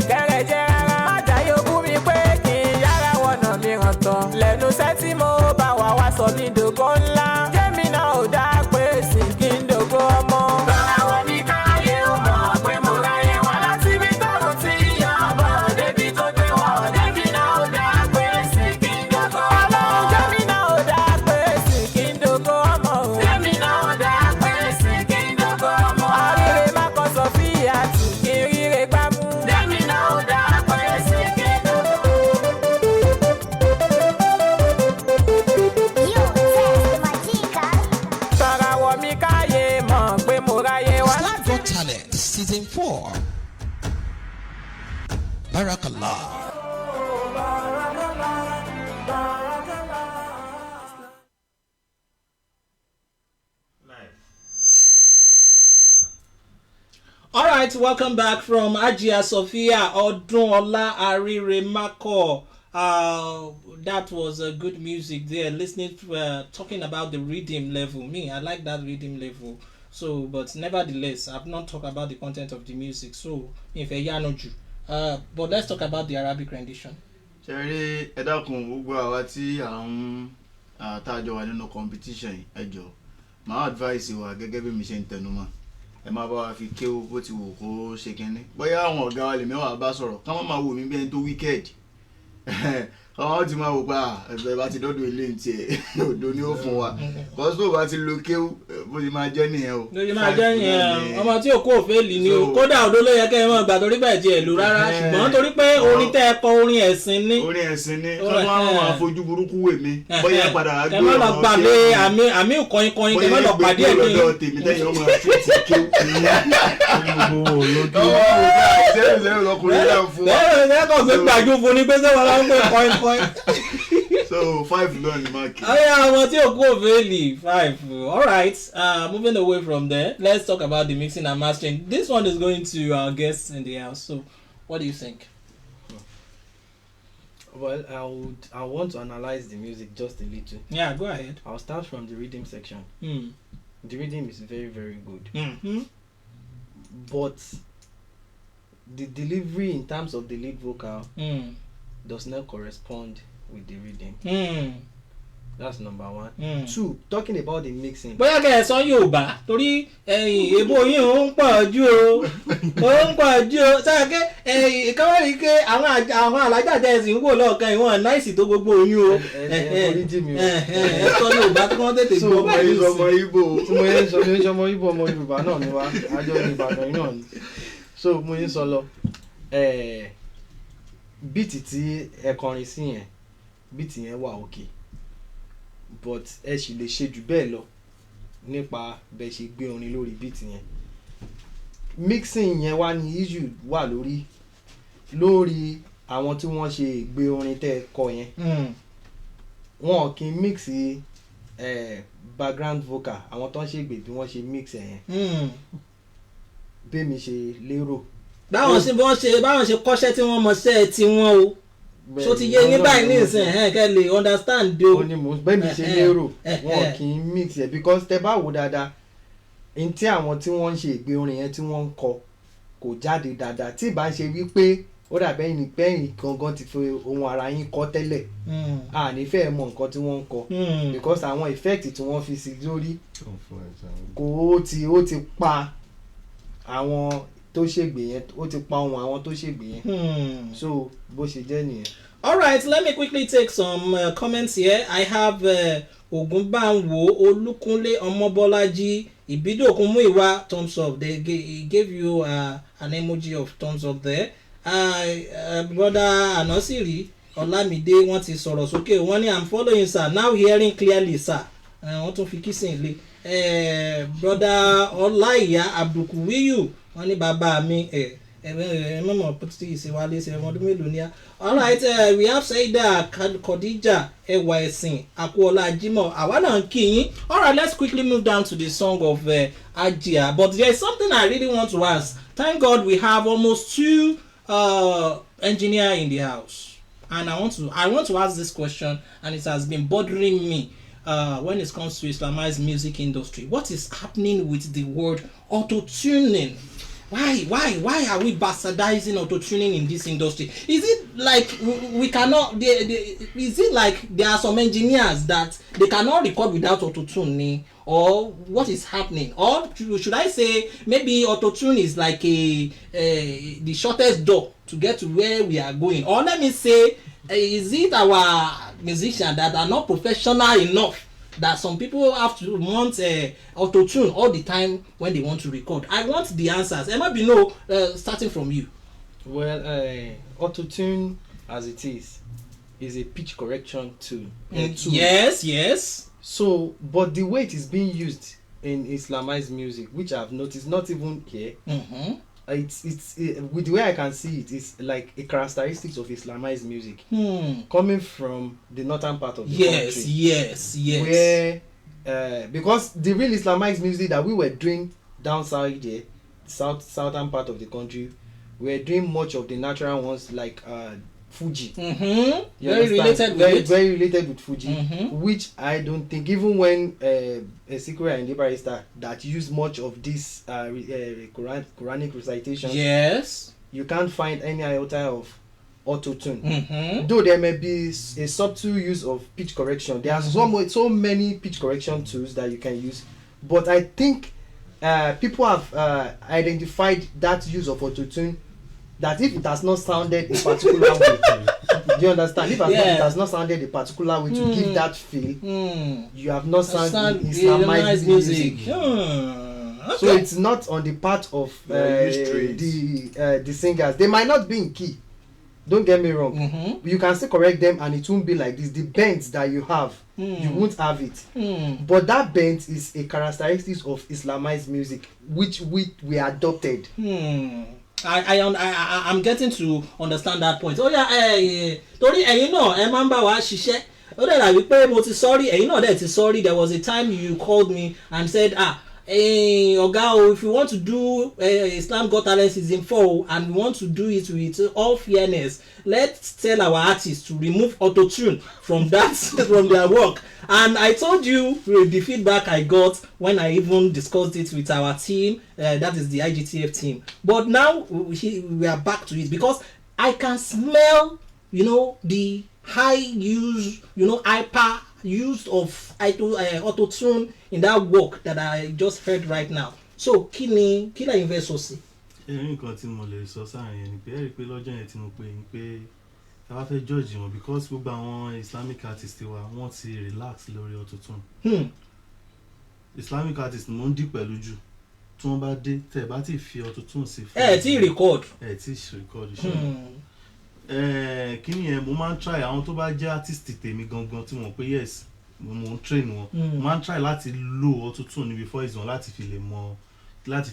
kẹ́rẹ̀ jẹ́ rárá. Má jáyé ogún mi pé kí n yára wọ̀nà mìíràn tán. Lẹ́nu iṣẹ́ tí mo bá wá sọ mí dògo ńlá. Jẹ́mi náà ò dá pé sì kí n dògo ọmọ. Tọ́ra mi káyé ó mọ̀ pé mo ráyé wá láti ibi tóun ti ń yọ bọ̀ débi tó gbé wọ̀. Jẹ́mi náà ò dá pé sì kí n dògo ọmọ. Jẹ́mi náà ò dá pé sì kí n dògo ọmọ. Jẹ́mi náà ò dá pé sì kí n dògo ọmọ. Àríre má kọ Sọ́fíà tù kí n ríre gbámú. Jẹ́mi náà ò dá pé sì kí n dògo ọmọ. Tọ́ra mi káyé mọ̀ pé mo ráyé wá Islam láti. Got Talent Season 4. Barakallah. All right, welcome back from Ajia Sophia Odunola Ariremako. That was good music there. Listening, talking about the rhythm level. Me, I like that rhythm level. So, but nevertheless, I've not talked about the content of the music. So, if but let's talk about the Arabic rendition. ṣe rí ẹ dákun gbogbo àwa tí à ń tájọ wà nínú competition yìí ẹ jọ̀ọ́ máa advice wa gẹ́gẹ́ bí mi ṣe ń tẹnu mọ́ ẹ máa bá wa fi kéwú bó ti wù kó ṣe kínní bóyá àwọn ọ̀gá wa lè mẹ́wàá bá sọ̀rọ̀ ká má máa wò mí bí ẹni tó wicked àwọn ti máa wò pa ẹgbẹ́ bá ti dọ́dọ̀ ilé ntí ẹ̀ òdo ni ó fún wa kọ́sítò bá ti lo kéwú bó ti máa jẹ́ nìyẹn o. lórí máa jẹ́ yẹn ọmọ tí òkú òféèlì ni o kódà òdo ló yẹ kẹ́ ẹ mọ̀ gbà torí bẹ́ẹ̀ jẹ́ èlò rárá ṣùgbọ́n torí pé orin tẹ́ ẹ kọ orin ẹ̀sìn ní. orin ẹ̀sìn ní kí wọ́n máa fojú burúkú wè mí bóyá padà gbé ọ̀rọ̀ kẹ́ mọ́ lọ gbàgbé àmì ìkọyínkọyín kẹ́ mọ́ lọ pàdé ẹ̀ bóyá ìgbé tèmi tẹ́yìn ọmọ àti kéwú so 5 learn mark. àwọn tí òkú òféèlì 5. All right, moving away from there, let's talk about the mixing and mastering. This one is going to our guests in the house. So, what do you think? Well, I want to analyze the music just a little. Yeah, go ahead. I'll start from the rhythm section. The rhythm is very, very good. But the delivery in terms of the lead vocal does not correspond with the rhythm. That's number 1. 2, talking about the mixing. Bóyá kẹ́ ẹ sọ Yorùbá torí èbó yín ò ń pọ̀ jù o ó ń pọ̀ jù o sẹ́yìn káwá rí i pé àwọn alájàjẹ́ ẹ̀sìn ń wò lọ́ọ̀kan ìwọ̀n náìsì tó gbogbo oyún o ẹ sọ Yorùbá kí wọ́n tètè gbọ́ báyìí sí. ọmọ Ìgbò tí mo yẹn sọ ní ọmọ Ìgbò ọmọ Yorùbá náà ni wá àjọ ní Ìbàdàn yìí náà ni so mo yẹn sọ lọ bíìtì tí ẹ kọrin sí yẹn bíìtì yẹn wà òkè but ẹ sì lè ṣe jù bẹ́ẹ̀ lọ nípa bẹ́ẹ̀ ṣe gbé orin lórí bíìtì yẹn mixing yẹn wá ní issue wà lórí àwọn tí wọ́n ṣe gbé orin tẹ́ kọ yẹn wọn kì í mix background vocal àwọn tó ń ṣe gbè bí wọ́n ṣe mix ẹ̀ yẹn bẹ́ẹ̀ mi ṣe lérò. báwọn ṣe kọ́ṣẹ́ tí wọ́n mọṣẹ́ tí wọ́n o so ti yé ní báyìí ní ìsìn kẹ́ lè understand o. ó ní mo bẹ́ẹ̀ mi ṣe lérò wọn kì í mix ẹ̀ because tẹ bá wò dáadáa n tí àwọn tí wọ́n ń ṣe ìgbé orin yẹn tí wọ́n ń kọ kò jáde dáadáa tí ìbá ṣe wípé ó dàbẹ́ ẹni pẹ́yìn gangan ti fi ohun ara yín kọ tẹ́lẹ̀ a ní fẹ́ mọ nǹkan tí wọ́n ń kọ because àwọn effect tí wọ́n fi sí lórí kò ó ti pa àwọn tó ṣègbè yẹn ó ti pa ohun àwọn tó ṣègbè yẹn so bó ṣe jẹ́ nìyẹn. Alright, let me quickly take some comments here. I have Ogunbanwo Olukunle Omobolaji Ibidokun Muiwa thumbs up. He gave you an emoji of thumbs up there. Brother Anosiri Olamide wọ́n ti sọ̀rọ̀ sókè wọ́n ní I'm following sir now hearing clearly sir. Wọ́n tún fi kissing le. Brother Olaiya Abdukuwiyu wọ́n ní bàbá mi mọ̀mọ́ putty ìsèwálé ṣe ọmọdún mélòó ni a. Alright, we have Saida Khadija Ẹwà Ẹ̀sìn Akuola Jimoh àwa náà ń kí yín. Alright, let's quickly move down to the song of Ajia, but there is something I really want to ask. Thank God we have almost 2 engineer in the house, and I want to ask this question, and it has been bothering me when it comes to Islamized music industry. What is happening with the word auto-tuning? Why are we bastardizing auto-tuning in this industry? Is it like we cannot is it like there are some engineers that they cannot record without auto-tuning, or what is happening? Or should I say maybe auto-tune is like the shortest door to get to where we are going? Or let me say, is it our musicians that are not professional enough that some people have to want auto-tune all the time when they want to record? I want the answers. Emma Bino, starting from you. Well, auto-tune as it is a pitch correction tool. Yes. So, but the way it is being used in Islamized music, which I've noticed, not even here, it's with the way I can see it, it's like a characteristics of Islamized music coming from the northern part of the country. Yes. Where, because the real Islamized music that we were doing down south here, southern part of the country, we were doing much of the natural ones like Fuji. Very related with Fuji, which I don't think, even when a Sikura and barrister that use much of this Quranic recitation, you can't find any iota of auto-tune. Though there may be a subtle use of pitch correction, there are so many pitch correction tools that you can use, but I think people have identified that use of auto-tune, that if it has not sounded a particular way, do you understand? If it has not sounded a particular way to give that feel, you have not sounded Islamized music. Okay. So it's not on the part of the singers. They might not be in key. Don't get me wrong. You can still correct them, and it won't be like this. The bends that you have, you won't have it. But that bend is a characteristic of Islamized music, which we adopted. I'm getting to understand that point. Torí ẹ̀yin náà ẹ máa ń bá wa ṣiṣẹ́. Ó dẹ̀ dàbí pé mo ti sorry, ẹ̀yin náà dẹ̀ ti sorry. There was a time you called me and said, Oga, if you want to do Islam Got Talent Season 4 and we want to do it with all fairness, let's tell our artists to remove auto-tune from that from their work. And I told you the feedback I got when I even discussed it with our team, that is the IGTF team. But now we are back to it because I can smell, the high use, hyper use of auto-tune in that work that I just heard right now. So kí la invest sí. Nǹkan tí mo lè sọ sáàrin yẹn ni pé ẹ̀rí pé lọ́jọ́ yẹn tí mo pè ní pé ẹ wá fẹ́ judge wọn because gbogbo àwọn Islamic artists wa wọ́n ti relax lórí auto-tune. Islamic artists mo ń dì pẹ̀lú jù tí wọ́n bá dé tẹ̀ bá ti fi auto-tune sí fún ti record kí ni yẹn mo máa ń try àwọn tó bá jẹ́ artist tèmi gangan tí wọ́n pé yes mo ń train wọn mo máa ń try láti lo auto-tune níbi voice wọn láti fi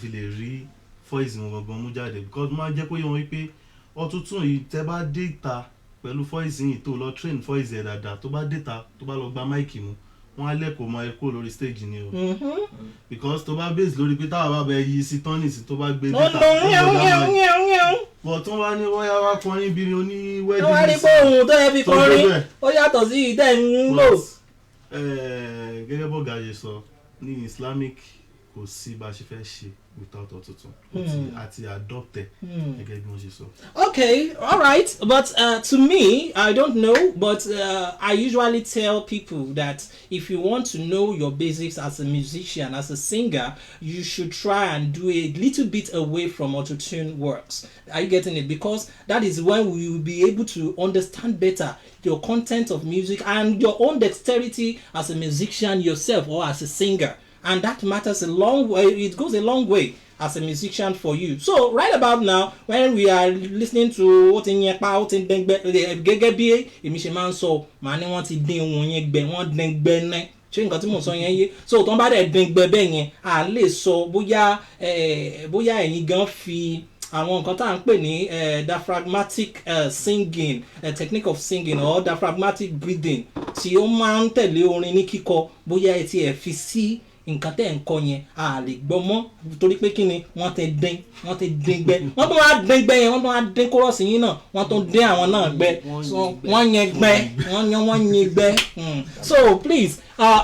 lè rí voice wọn gangan mú jáde because mo máa ń jẹ́ kó yé wọn wípé auto-tune yìí tẹ́ bá dé ta pẹ̀lú voice yìí tó lọ train voice ẹ̀ dáadáa tó bá dé ta tó bá lọ gba máìkì mu wọ́n á lẹ́kọ̀ọ́ máa kó lórí stage ni o because tó bá base lórí pé táwa bá bẹ yí sí tọ́nìsì tó bá gbé dé ta but tó wá ní wọ́n yá wá kọrin bí oní wedding wọ́n rí pé ohun tó yẹ fi kọrin ó yàtọ̀ sí ìdẹ́ ń lò. Gẹ́gẹ́ bó gàyè sọ ní Islamic kò sí bá a ṣe fẹ́ ṣe without autotune àti adopt ẹ̀ gẹ́gẹ́ bí wọ́n ṣe sọ. Okay, all right, but to me, I don't know, but I usually tell people that if you want to know your basics as a musician, as a singer, you should try and do a little bit away from autotune works. Are you getting it? Because that is when we will be able to understand better your content of music and your own dexterity as a musician yourself or as a singer. And that matters a long way. It goes a long way as a musician for you. So right about now, when we are listening to what in your power, gẹ́gẹ́ bí èmi ṣe máa ń sọ, màá ní wọ́n ti dín ohun yẹn gbẹ, wọ́n dín gbẹ náà. Ṣé nǹkan tí mo sọ yẹn yé? So tó ń bá dẹ̀ dín gbẹ bẹ́ẹ̀ yẹn, à lè sọ bóyá ẹ̀yin gan fi àwọn nǹkan tá à ń pè ní diaphragmatic singing, technique of singing or diaphragmatic breathing tí ó máa ń tẹ̀lé orin ní kíkọ, bóyá ẹ ti ẹ̀ fi sí nǹkan tẹ́ ń kọ yẹn a lè gbọ́ mọ́ torí pé kí ni wọ́n ti dín gbẹ wọ́n tó wá dín gbẹ yẹn wọ́n tó wá dín kórọ́ọ̀sì yín náà wọ́n tó dín àwọn náà gbẹ wọ́n yẹn gbẹ. So please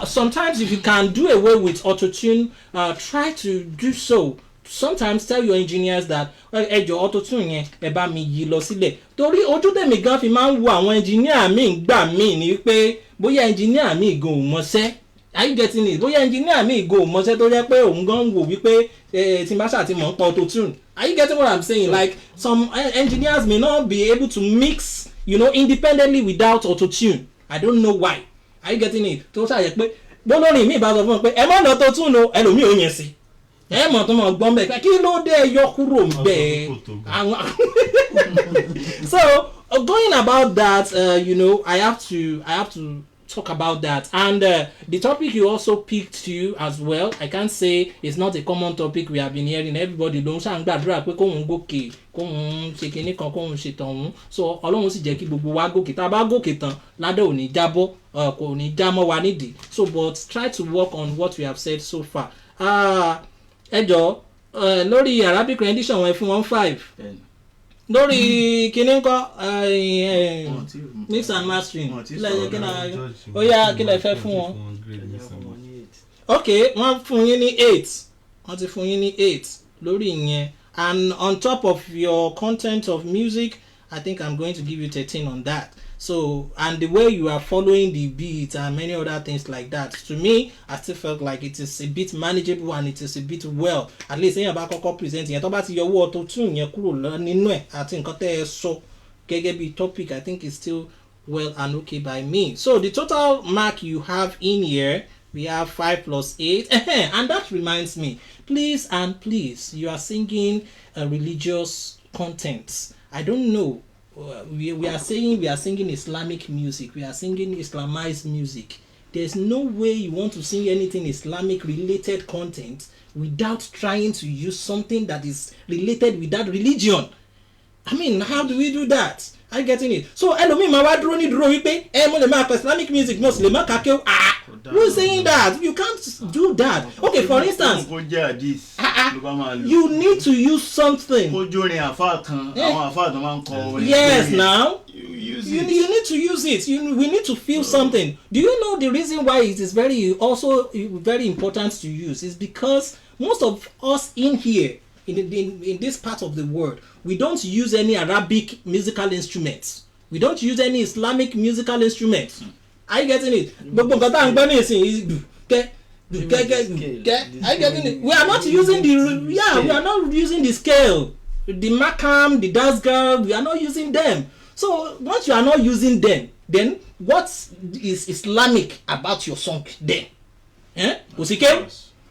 sometimes if you can do away with autotune try to do so. Sometimes tell your engineers that ẹjọ autotune yẹn ẹ bá mi yí lọ sílẹ̀ torí ojú tèmi gan fi máa ń wo àwọn engineer mi gbà mí ni pé bóyá engineer mi gan ò mọṣẹ́. Are you getting it? Bóyá engineer mi go mọṣẹ́ tó jẹ́ pé òun gan wò wípé tí n bá ṣáà ti mọ̀ ń pa autotune. Are you getting what I'm saying? Like some engineers may not be able to mix, independently without autotune. I don't know why. Are you getting it? Tó ṣàyẹ̀ pé bólórin mi ìbá sọ fún mi pé ẹ má lọ autotune o ẹlòmíì ò yẹn sí. Ẹ mọ̀ tó mọ̀ gbọ́n bẹ́ẹ̀ kí ló dé yọ kúrò bẹ́ẹ̀. So going about that, I have to talk about that, and the topic you also picked to as well. I can't say it's not a common topic we have been hearing. Everybody ló ń ṣàǹgbàdúrà pé kóhun gòkè kóhun ṣe kinní kan kóhun ṣe tọ̀hún, so Ọlọ́run sì jẹ́ kí gbogbo wa gòkè, tá a bá gòkè tán ládàá ò ní jábọ́ kò ní já mọ́ wa nídìí. So but try to work on what we have said so far. Ẹ jọ̀ọ́ lórí Arabic rendition wọn fún 1-5 lórí kíní kọ́ mix and mastering ó yá kí lè fẹ́ fún wọn. Okay, wọ́n fún yín ní 8 wọ́n ti fún yín ní 8 lórí ìyẹn, and on top of your content of music I think I'm going to give you 13 on that. So and the way you are following the beat and many other things like that, to me I still felt like it is a bit manageable and it is a bit well. At least ẹ̀yin bá kọ́kọ́ present yẹn tó bá ti yọ owó autotune yẹn kúrò nínú ẹ̀ àti nǹkan tẹ́ ẹ sọ gẹ́gẹ́ bí topic, I think it's still well and okay by me. So the total mark you have in here, we have 5 + 8 and that reminds me, please you are singing religious content. I don't know. We are singing Islamic music. We are singing Islamized music. There's no way you want to sing anything Islamic related content without trying to use something that is related with that religion. I mean, how do we do that? Are you getting it? So ẹlòmíì máa wá dúró ní dúró wípé mo lè máa kọ Islamic music mo sì lè máa kàkẹ́ who is saying that? You can't do that. Okay, for instance, you need to use something. Yes, now you need to use it. We need to feel something. Do you know the reason why it is very important to use? Is because most of us in here in this part of the world, we don't use any Arabic musical instruments. We don't use any Islamic musical instruments. Are you getting it? Gbogbo nǹkan tá à ń gbọ́ ní ìsìn are you getting it? We are not using the scale, the makam, the dasgal. We are not using them. So once you are not using them, then what is Islamic about your song then? Òsìké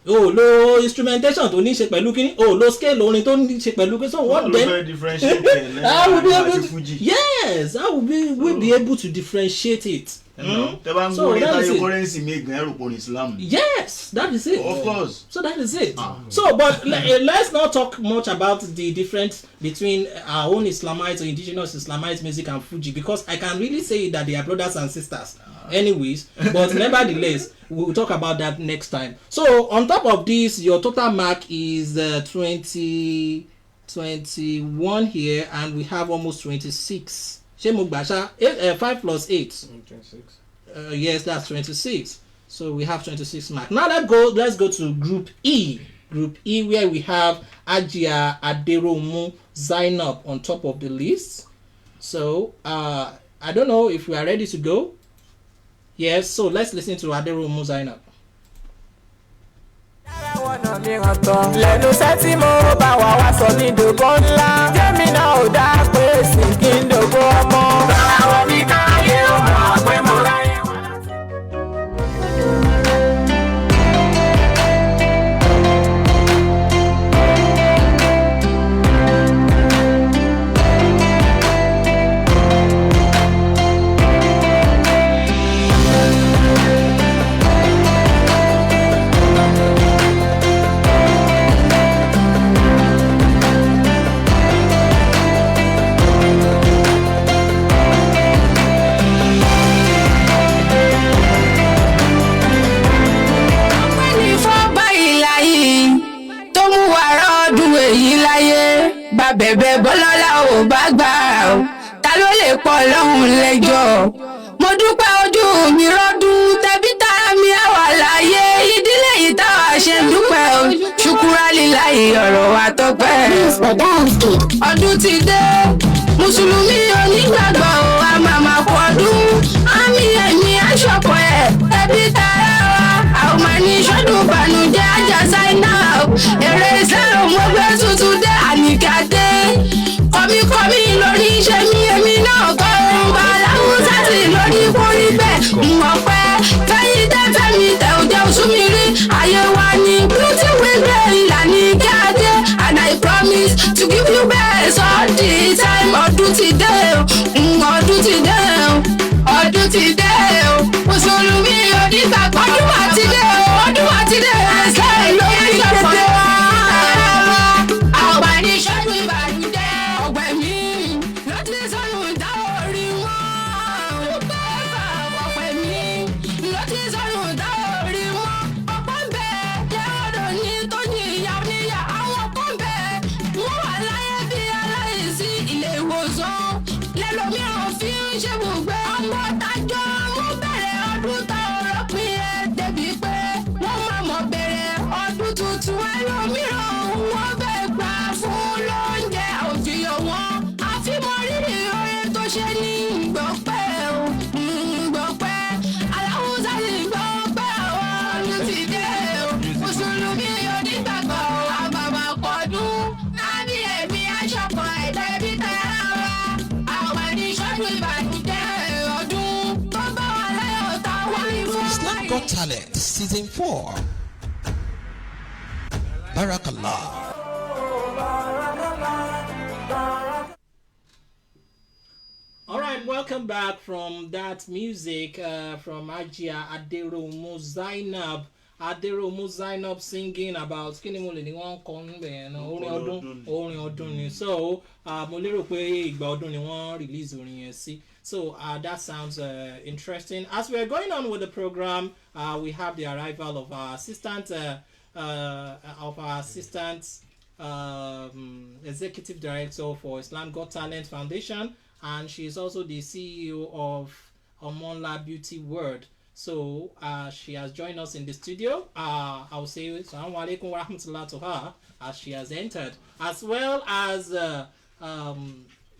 lo instrumentation tó ní ṣe pẹ̀lú kíní lo scale orin tó ní ṣe pẹ̀lú kíní, so what then? How will be able to, yes, how will we be able to differentiate it? So that is it. Yes, that is it. Of course. So that is it. So but let's not talk much about the difference between our own Islamite or indigenous Islamite music and Fuji, because I can really say that they are brothers and sisters anyways, but nevertheless we'll talk about that next time. So on top of this, your total mark is 21 here, and we have almost 26. 5 + 8. 26. Yes, that's 26. So we have 26 marks. Now let's go to Group E. Group E, where we have Ajia Aderomu Zainab on top of the list. So I don't know if we are ready to go. Yes, so let's listen to Aderomu Zainab. lẹ́nu iṣẹ́ tí mo bá wà wá sọ ní dògbò ńlá jẹ́mi náà ò dá pé sí kí n dògbò ọmọ. àwọn mi káyé ó mọ̀ pé mo ráyè wá láti. bẹ̀bẹ̀ bọ́lọ́lá ò bá gbà ó ta ló lè pọ̀ lọ́hùn lẹ́jọ́ mo dúpẹ́ ojú mi rọ́dún tẹbí tára mi àwà láàyè ìdílé yìí táwa ṣe ń dúpẹ́ o ṣùkúrà líláyè ọ̀rọ̀ wa tọ́pẹ́. ọdún ti dé mùsùlùmí onígbàgbọ́ o a máa ma kú ọdún àmì ẹ̀mí aṣọ́pọ̀ ẹ̀ tẹbí tára wa àwọn máa ní ṣọ́dún bànújẹ́ àjàsá iná èrè ìṣẹ́lẹ̀ mọ́gbẹ́ tuntun dé àníkàdé kọ́míkọ́mí lórí iṣẹ́ mi èmi náà kọ́ ohun bá aláwùsá sí lórí kórí bẹ́ẹ̀ mọ̀ pé fẹ́yìn tẹ́ fẹ́mi tẹ́ ò jẹ́ oṣù mi rí ayé wa ní beauty wíwẹ̀ ìlànà ìkàdé and I promise to give you best all the time ọdún ti dé ọdún ti dé ọdún ti dé mùsùlùmí onígbàgbọ́ ọdún wa ti dé ọdún wa ti dé ẹsẹ̀ lórí ìṣẹ̀fọ́ àwọn bá ní ṣẹ́gun ìbànújẹ́ ọgbẹ́ mi ló ti sọnù dá orí wọn ó bá bá ọgbẹ́ mi ló ti sọnù dá orí wọn ọ̀pọ̀ ń bẹ lẹ́wọ̀dọ̀ ní tó ní ìyá oníyà àwọn kan bẹ wọ́n wà láyé bí aláìsí ilé ìwòsàn lẹ́lòmíràn fi ń ṣe gbogbo ọmọ tájọ́ mú bẹ̀rẹ̀ ọdún tá ọ̀rọ̀ pín ẹ̀ débi pé wọ́n máa mọ̀ bẹ̀rẹ̀ ọdún tuntun ẹlòmíràn wọ́n fẹ́ gbà fún lóúnjẹ òjìyàn wọn àfi mọ rírì oore tó ṣe ní gbọ̀pẹ́ o gbọ̀pẹ́ aláwùsá sì gbọ̀pẹ́ àwọn ọdún ti dé o mùsùlùmí onígbàgbọ́ àbàbà pọ̀dún lábí ẹ̀mí aṣọ́pọ̀ ẹ̀dá ẹbí tẹ̀yà wa àwọn ẹni ṣọ́dún ìbànújẹ́ ọdún tó bá wà láyọ̀ tá a wá ní fún. Islam Got Talent Season 4. Barakallah. Alright, welcome back from that music from Ajia Aderomu Zainab. Aderomu Zainab singing about kí ni mo lè ní wọ́n kọ́ níbẹ̀ yẹn náà orin ọdún ni so mo lérò pé ìgbà ọdún ni wọ́n release orin yẹn sí so that sounds interesting. As we are going on with the program, we have the arrival of our assistant executive director for Islam Got Talent Foundation, and she is also the CEO of Omonla Beauty World. So she has joined us in the studio. I will say Assalamu alaikum wa rahmatullah to her as she has entered, as well as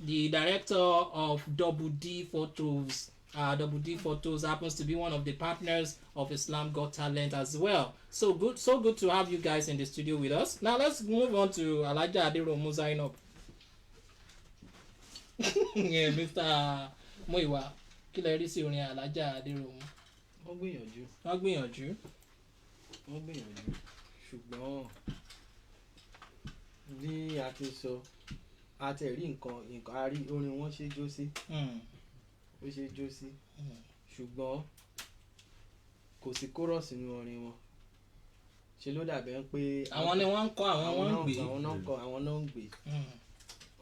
the director of Double D Photos. Double D Photos happens to be one of the partners of Islam Got Talent as well. So good to have you guys in the studio with us. Now let's move on to Alhaja Aderomu Zainab. Yeah, Mr. Muiwa, kí lẹ rí sí orin Alhaja Aderomu? wọ́n gbìyànjú ṣùgbọ́n bí a ti sọ a ti rí nǹkan a rí orin wọn ṣe jó sí ó ṣe jó sí ṣùgbọ́n kò sí kórọ̀sì nínú orin wọn ṣe ló dàbẹ́ pé àwọn ni wọ́n ń kọ́ àwọn náà ń gbé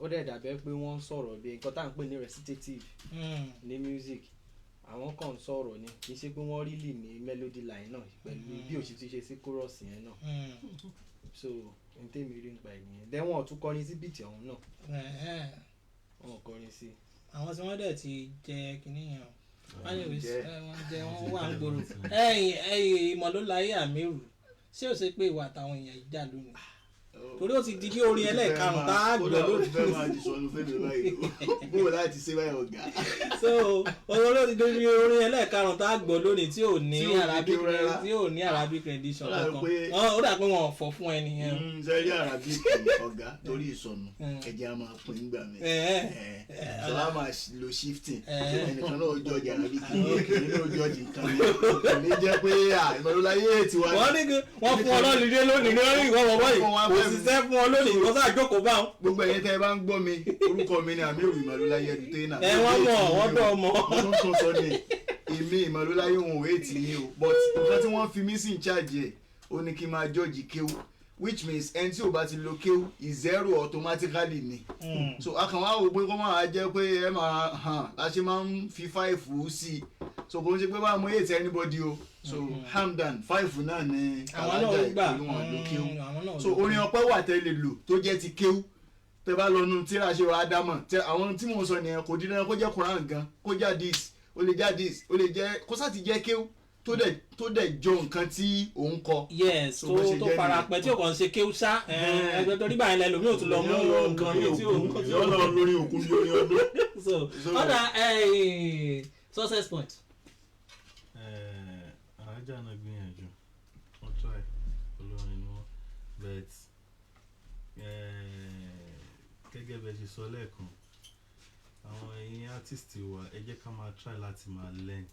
ó dẹ̀ dàbẹ́ pé wọ́n ń sọ̀rọ̀ bí nǹkan tá à ń pè ní recitative ní music àwọn kan sọ̀rọ̀ ni kì í ṣe pé wọ́n really ní melody line náà pẹ̀lú bí òṣì ti ṣe sí chorus yẹn náà so n tèmi rí nípa ìyẹn then wọ́n tún kọrin sí bíìtì ọ̀hún náà wọ́n kọrin sí. àwọn tí wọ́n dẹ̀ ti jẹ kínní yẹn anyways wọ́n jẹ wọ́n wà ń gbòòrò ẹ̀yìn ìmọ̀ ló láyé àmírù ṣé o ṣe pé ìwà àtàwọn èèyàn yìí jà lónìí torí ó ti di bí orin ẹlẹ́ẹ̀karùn-ún tá a gbọ́ lórí. ó fẹ́ máa di sọnù fẹ́mi báyìí bó o láti ṣe báyìí ọ̀gá. so olóró ti di bí orin ẹlẹ́ẹ̀karùn-ún tá a gbọ́ lónìí tí ò ní arabic rendition kankan ó dà pé wọn ò fọ́ fún ẹni yẹn. sẹ́rí arabic ọ̀gá torí ìsọnù ẹ̀jẹ̀ a máa pín gbà mí sọlá máa lo shifting ẹnìkan náà ó jọjì arabic ẹnìkan náà ó jọjì nǹkan ní jẹ́ pé ìmọ̀lúláyé tiwa. wọ́n fún ọlọ́ọ̀lùdé lónìí lórí ìwọ́wọ́ báyìí òṣìṣẹ́ fún ọ lónìí nǹkan sáà jókòó bá wọn. gbogbo ẹ̀yin tẹ́ ẹ bá ń gbọ́ mi orúkọ mi ni àmì òrì ìmọ̀lúláyé ẹ̀dùtẹ́nà. wọ́n mọ̀ wọ́n bọ̀ mọ́. wọ́n tún sọ ní èmi ìmọ̀lúláyé òun ò ètì ní o but nǹkan tí wọ́n fi mí sí in charge ẹ̀ ó ní kí n máa jọ́ọ̀jì kéwù which means ẹni tí ò bá ti lo kéwù zero automatically ni. so akànwá wò pé kó máa jẹ́ pé ẹ máa hàn láṣẹ máa ń fi 5 sí i so kò ń ṣe pé báwo mo hate anybody o so hamdan 5 náà ni alájà ìpínlẹ̀ wọn ló kéwù so orin ọpẹ́ wà tẹ́ lè lò tó jẹ́ ti kéwù tẹ́ bá lọ nu tíra ṣe wàá dámọ̀ tẹ àwọn tí mò ń sọ nìyẹn kò dín náà kó jẹ́ Quran gan kó já dis ó lè já dis ó lè jẹ́ kó sá ti jẹ́ kéwù tó dẹ̀ jọ nǹkan tí òun kọ. yes tó fara pẹ́ tí o kàn ṣe kéwù sá ẹgbẹ́ torí báyìí lẹ́nu mi ò tún lọ mú nǹkan mi tí òun kọ. yọ lọ lórí òkú bí orin ọdún. so ọ̀dà success point. alájà náà gbìyànjú wọ́n try olórin ni wọ́n but gẹ́gẹ́ bẹ́ẹ̀ ṣe sọ lẹ́ẹ̀kan àwọn ẹ̀yin artist wa ẹ jẹ́ ká máa try láti máa learn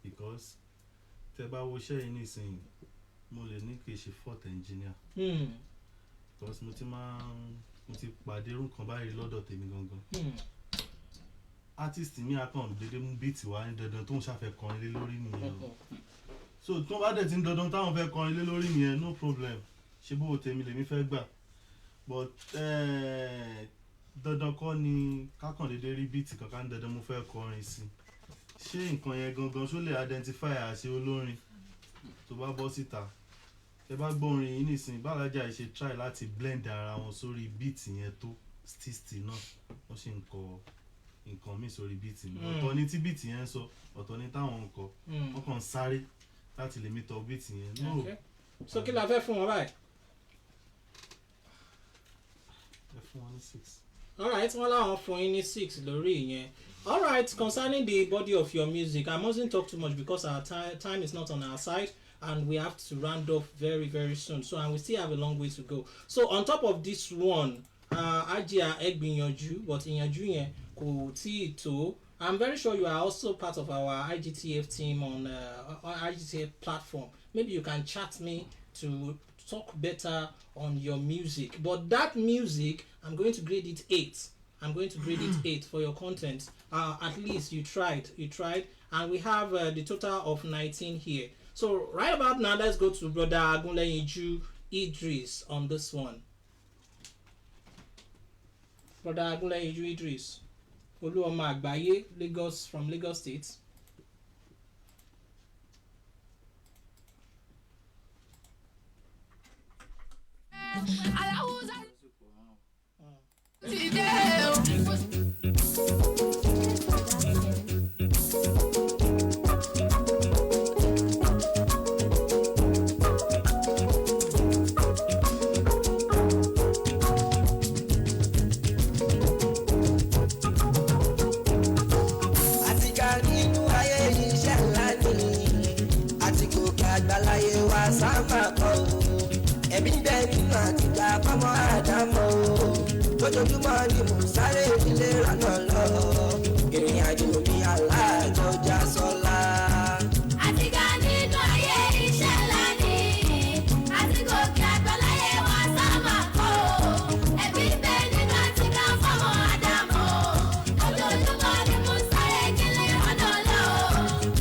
because tẹ́ bá wo iṣẹ́ yìí nísìnyí mo lè ní kì í ṣe fourth engineer because mo ti pàdé irú kan báyìí lọ́dọ̀ tèmi gangan artist mi akàn dédé mú beat wá ní dandan tó ń ṣàfẹ́ kọrin lé lórí nìyẹn so tó bá dẹ̀ ti ń dandan táwọn fẹ́ kọrin lé lórí nìyẹn no problem ṣé bó tèmi lèmi fẹ́ gbà but dandan kọ́ ni kákan dédé rí beat kankan dandan mo fẹ́ kọrin sí ṣé nǹkan yẹn gangan ṣó lè identify àṣẹ olórin tó bá bọ́ síta ẹ bá gbọ́ orin yìí nísìnyí bàlájà ṣe try láti blend ara wọn sórí beat yẹn tó still náà wọ́n ṣe ń kọ nǹkan mi sórí beat mi ọ̀tọ̀ ni tí beat yẹn ń sọ ọ̀tọ̀ ni táwọn ń kọ wọ́n kàn sáré láti lè meet up beat yẹn no. so kí la fẹ́ fún wọn báyìí. ẹ fún wọn ní 6. alright wọ́n láwọn fún yín ní 6 lórí ìyẹn. alright concerning the body of your music I mustn't talk too much because our time is not on our side and we have to round off very very soon so and we still have a long way to go. So on top of this one ajia ẹgbìyànjú but ìyànjú yẹn kò tíì tó. I'm very sure you are also part of our IGTF team on IGTF platform. Maybe you can chat me to talk better on your music. But that music, I'm going to grade it 8. I'm going to grade it 8 for your content. At least you tried, and we have the total of 19 here. So right about now, let's go to Brother Agunleyiju Idris on this one. Brother Agunleyiju Idris. Olúọmọ Àgbáyé, Lagos, from Lagos State. Lójoojúmọ́ ni mò ń sáré ìdílé ìrànà lọ ìrìn àjò mi aláàjọjà sọlá. àtìgá nínú ayé iṣẹ́ ńlá ni àti gòkè àgbáláyé wa sábà kọ́ ẹbí bẹ́ẹ̀ nínú àtìgá fọmọ àdámọ́ lójoojúmọ́ ni mò ń sáré ìdílé ìrànà lọ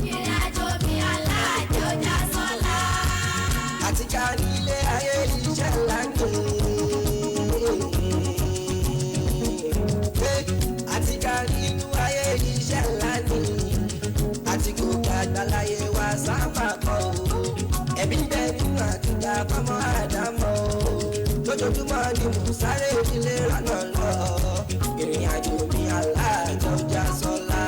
ìrìn àjò mi aláàjọjà sọlá. àtìgá nílé ayé iṣẹ́ ńlá ni. Àgbáláyé wa sábà kọ́ ẹ̀mí bẹ́ẹ̀ nínú àtìgbà fọmọ àdámọ́ lójoojúmọ́ ni mò ń sáré ìdílé ìrànà lọ ìrìn àjò mi aláàjọjà sọlá.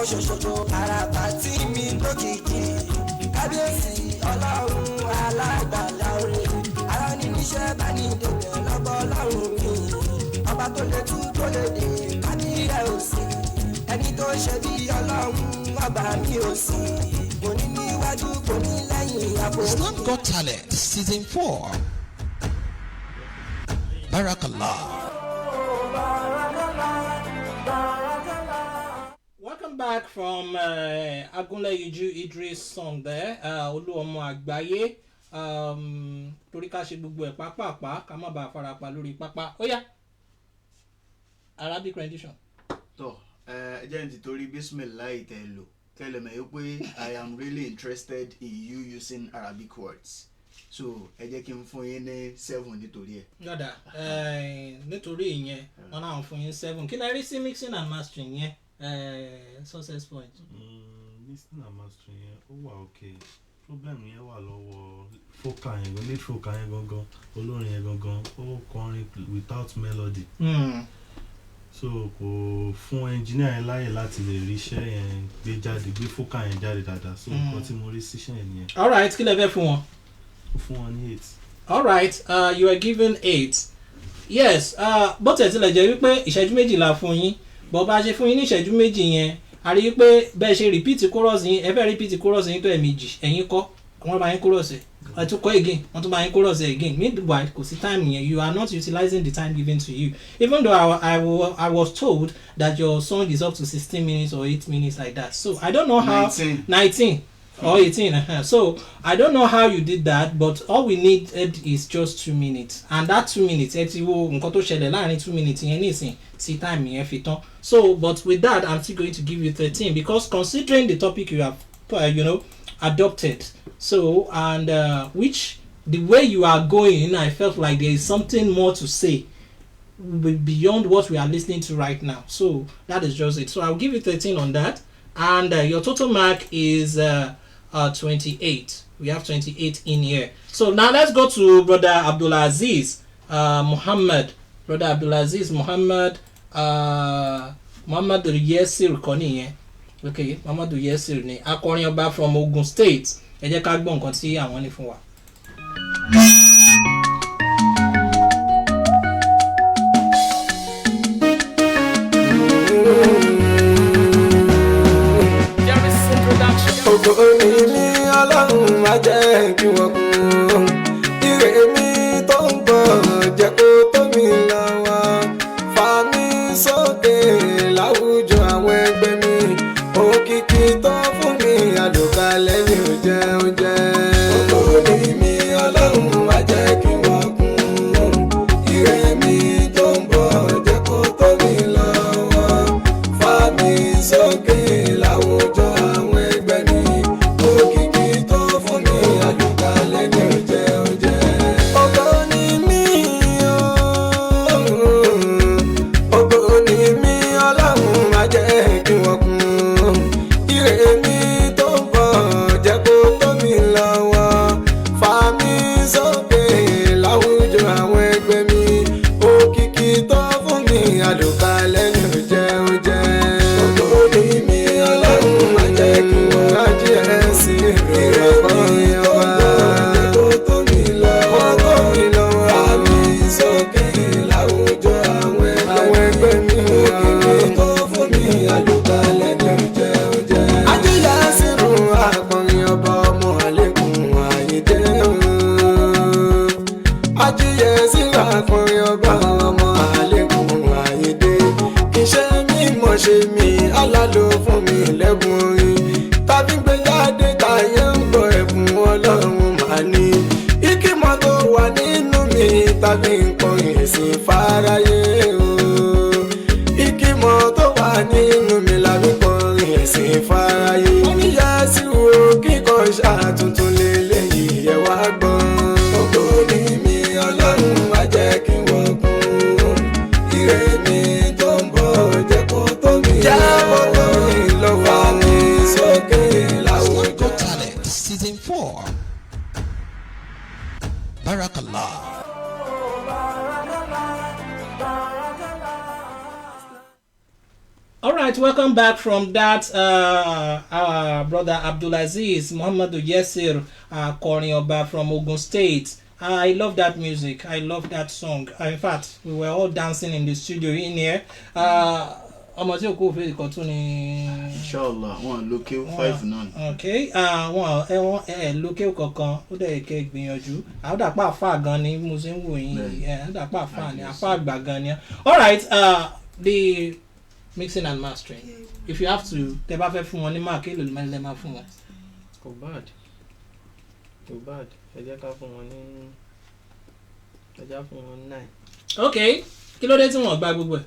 ọ̀kan ṣoṣo tó àràbà tí mi lókìkí kábíyèsí ọlọ́run alágbàlá orí ara ní níṣẹ́ bá ní ìdèbè lọ́gbọ́ ọlọ́run mi ọba tó lè tú tó lè dè ká ní ẹ̀ ò sí ẹni tó ṣe bí ọlọ́run ọba mi ò sí kò ní níwájú kò ní lẹ́yìn àpò. Islam Got Talent Season 4. Barakallah. Welcome back from Agunle Iju Idris song there. Olúọmọ àgbáyé. Torí ká ṣe gbogbo ẹ̀ pápápá ká má bàa farapa lórí pápá. Ó yá. Arabic rendition. Tó jẹ́ ní títorí bismillah tẹ́ lò tẹ́lẹ̀ mẹ́ pé I am really interested in you using Arabic words. So ẹ jẹ́ kí n fún yín ní 7 nítorí ẹ̀. Dada nítorí ìyẹn wọn náà fún yín 7. Kí lẹ rí sí mixing and mastering yẹn? Success point. Mixing and mastering yẹn ó wà okay. Problem yẹn wà lọ́wọ́ focal yẹn gan, lead focal yẹn gangan, olórin yẹn gangan, ó kọrin without melody. So kò fún engineer yẹn láyè láti lè rí iṣẹ́ yẹn gbé jáde, gbé focal yẹn jáde dáadáa. So nǹkan tí mo rí síṣẹ́ yẹn nìyẹn. Alright, kí lẹ fẹ́ fún wọn? Fún wọn ní 8. Alright, you are given 8. Yes, bó tẹ̀ tilẹ̀ jẹ́ wípé ìṣẹ́jú méjìlá fún yín, bó bá ṣe fún yín ní ìṣẹ́jú méjì yẹn, a rí i pé bẹ́ẹ̀ ṣe repeat chorus yín, ẹ fẹ́ repeat chorus yín tó ẹ̀ẹ̀mejì, ẹ̀yin kọ́, wọ́n bá yín chorus ẹ̀, ẹ tún kọ́ again, wọ́n tún bá yín chorus ẹ̀ again. Meanwhile, kò sí time yẹn, you are not utilizing the time given to you. Even though I was told that your song is up to 16 minutes or 8 minutes like that. So I don't know how 19 or 18. So I don't know how you did that, but all we needed is just 2 minutes, and that 2 minutes ẹ ti wo nǹkan tó ṣẹlẹ̀ láàrin 2 minutes yẹn nísìn sí time yẹn fi tán. So but with that I'm still going to give you 13 because considering the topic you have adopted, so and which the way you are going, I felt like there is something more to say beyond what we are listening to right now. So that is just it. So I'll give you 13 on that, and your total mark is 28. We have 28 in here. So now let's go to Brother Abdulaziz Muhammad. Brother Abdulaziz Muhammad Muhammad Yesir Koniye. Okay, Muhammad Yesir ni akọrin ọba from Ogun State. Ẹ jẹ́ ká gbọ́ nǹkan tí àwọn ní fún wa. Ògo ni mi Ọlọ́run má jẹ́ kí wọ́n kú. Ire mi tó ń bọ̀ jẹ́ kó tó mi lọ́wọ́. Fà mí sókè láwùjọ àwọn ẹgbẹ́ mi. Òkìkí tó fún mi àlùkalẹ̀ mi ò jẹ́ ó jẹ́. Ògo ni mi Ọlọ́run má jẹ́ kí wọ́n kú. Ire mi tó ń bọ̀ jẹ́ kó tó mi lọ́wọ́. Fà mí sókè láwùjọ àwọn ẹgbẹ́ mi. Òkìkí tó fún mi àlùkalẹ̀ mi ò jẹ́ ó jẹ́. Ògo ni mí o, ògo ni mí Ọlọ́run má jẹ́ kí wọ́n kú. Ire mi tó ń bọ̀ jẹ́ kó tó mi lọ́wọ́. Fà mí sókè láwùjọ àwọn ẹgbẹ́ mi. Òkìkí tó fún mi àlùkalẹ̀ mi ò jẹ́ ó jẹ́. Ògo ni mí Ọlọ́run má jẹ́ kí wọ́n rájí ẹ̀ sí ìrọ̀pọ̀ ìyọ̀wá. Jẹ́ kó tó mi lọ́wọ́. Tó mi lọ́wọ́. Fà mí sókè láwùjọ àwọn ẹgbẹ́ mi. Òkìkí tó fún mi àlùkalẹ̀ mi ò jẹ́ ó jẹ́. Ajílẹ̀ sírù àpọ̀rin ọba ọmọ àlékún àyídé o. Ajílẹ̀ sírù àpọ̀rin ọba ọmọ àlékún àyídé. Iṣẹ́ mímọ̀ ṣe mi alálò fún mi lẹ́bùn orin. Tàbí gbé jáde táyé ń gbọ́ ẹ̀bùn Ọlọ́run màá ní. Ìkímọ̀ tó wà nínú mi tàbí nǹkan ìsìn fáráyé o. Ìkímọ̀ tó wà nínú mi làbí kọrin ẹ̀sìn fáráyé. Oníyà sí wo kíkọ́ ṣàtúntún lélẹ́yìí ẹ̀ wá gbọ́n. Ògo ni mi Ọlọ́run má jẹ́ kí wọ́n kú. Ire mi tó ń bọ̀ jẹ́ kó tó mi lọ́wọ́. Mi sókè Islam láwùjọ. Got Talent Season 4. Barakallah. Alright, right, welcome back from that. Our brother Abdulaziz Muhammadu Yesir Korin Oba from Ogun State. I love that music. I love that song. In fact, we were all dancing in the studio in here. Ọmọ tí o kò fẹ́ ìkọ́ tún ni. Inshallah, wọn lókè 5 náà. Okay, wọn lókè kankan ó dẹ̀ kẹ́ gbìyànjú. Àwọn dàpọ̀ àfa gan ni mo ṣe ń wò yín. Àwọn dàpọ̀ àfa ni àfa àgbà gan ni. All right, the mixing and mastering. If you have to, tẹ́ bá fẹ́ fún wọn ní mark èlò lè máa fún wọn. Kò bad. Ẹ jẹ́ ká fún wọn ní 9. Okay, kí ló dé tí wọ́n gba gbogbo ẹ̀?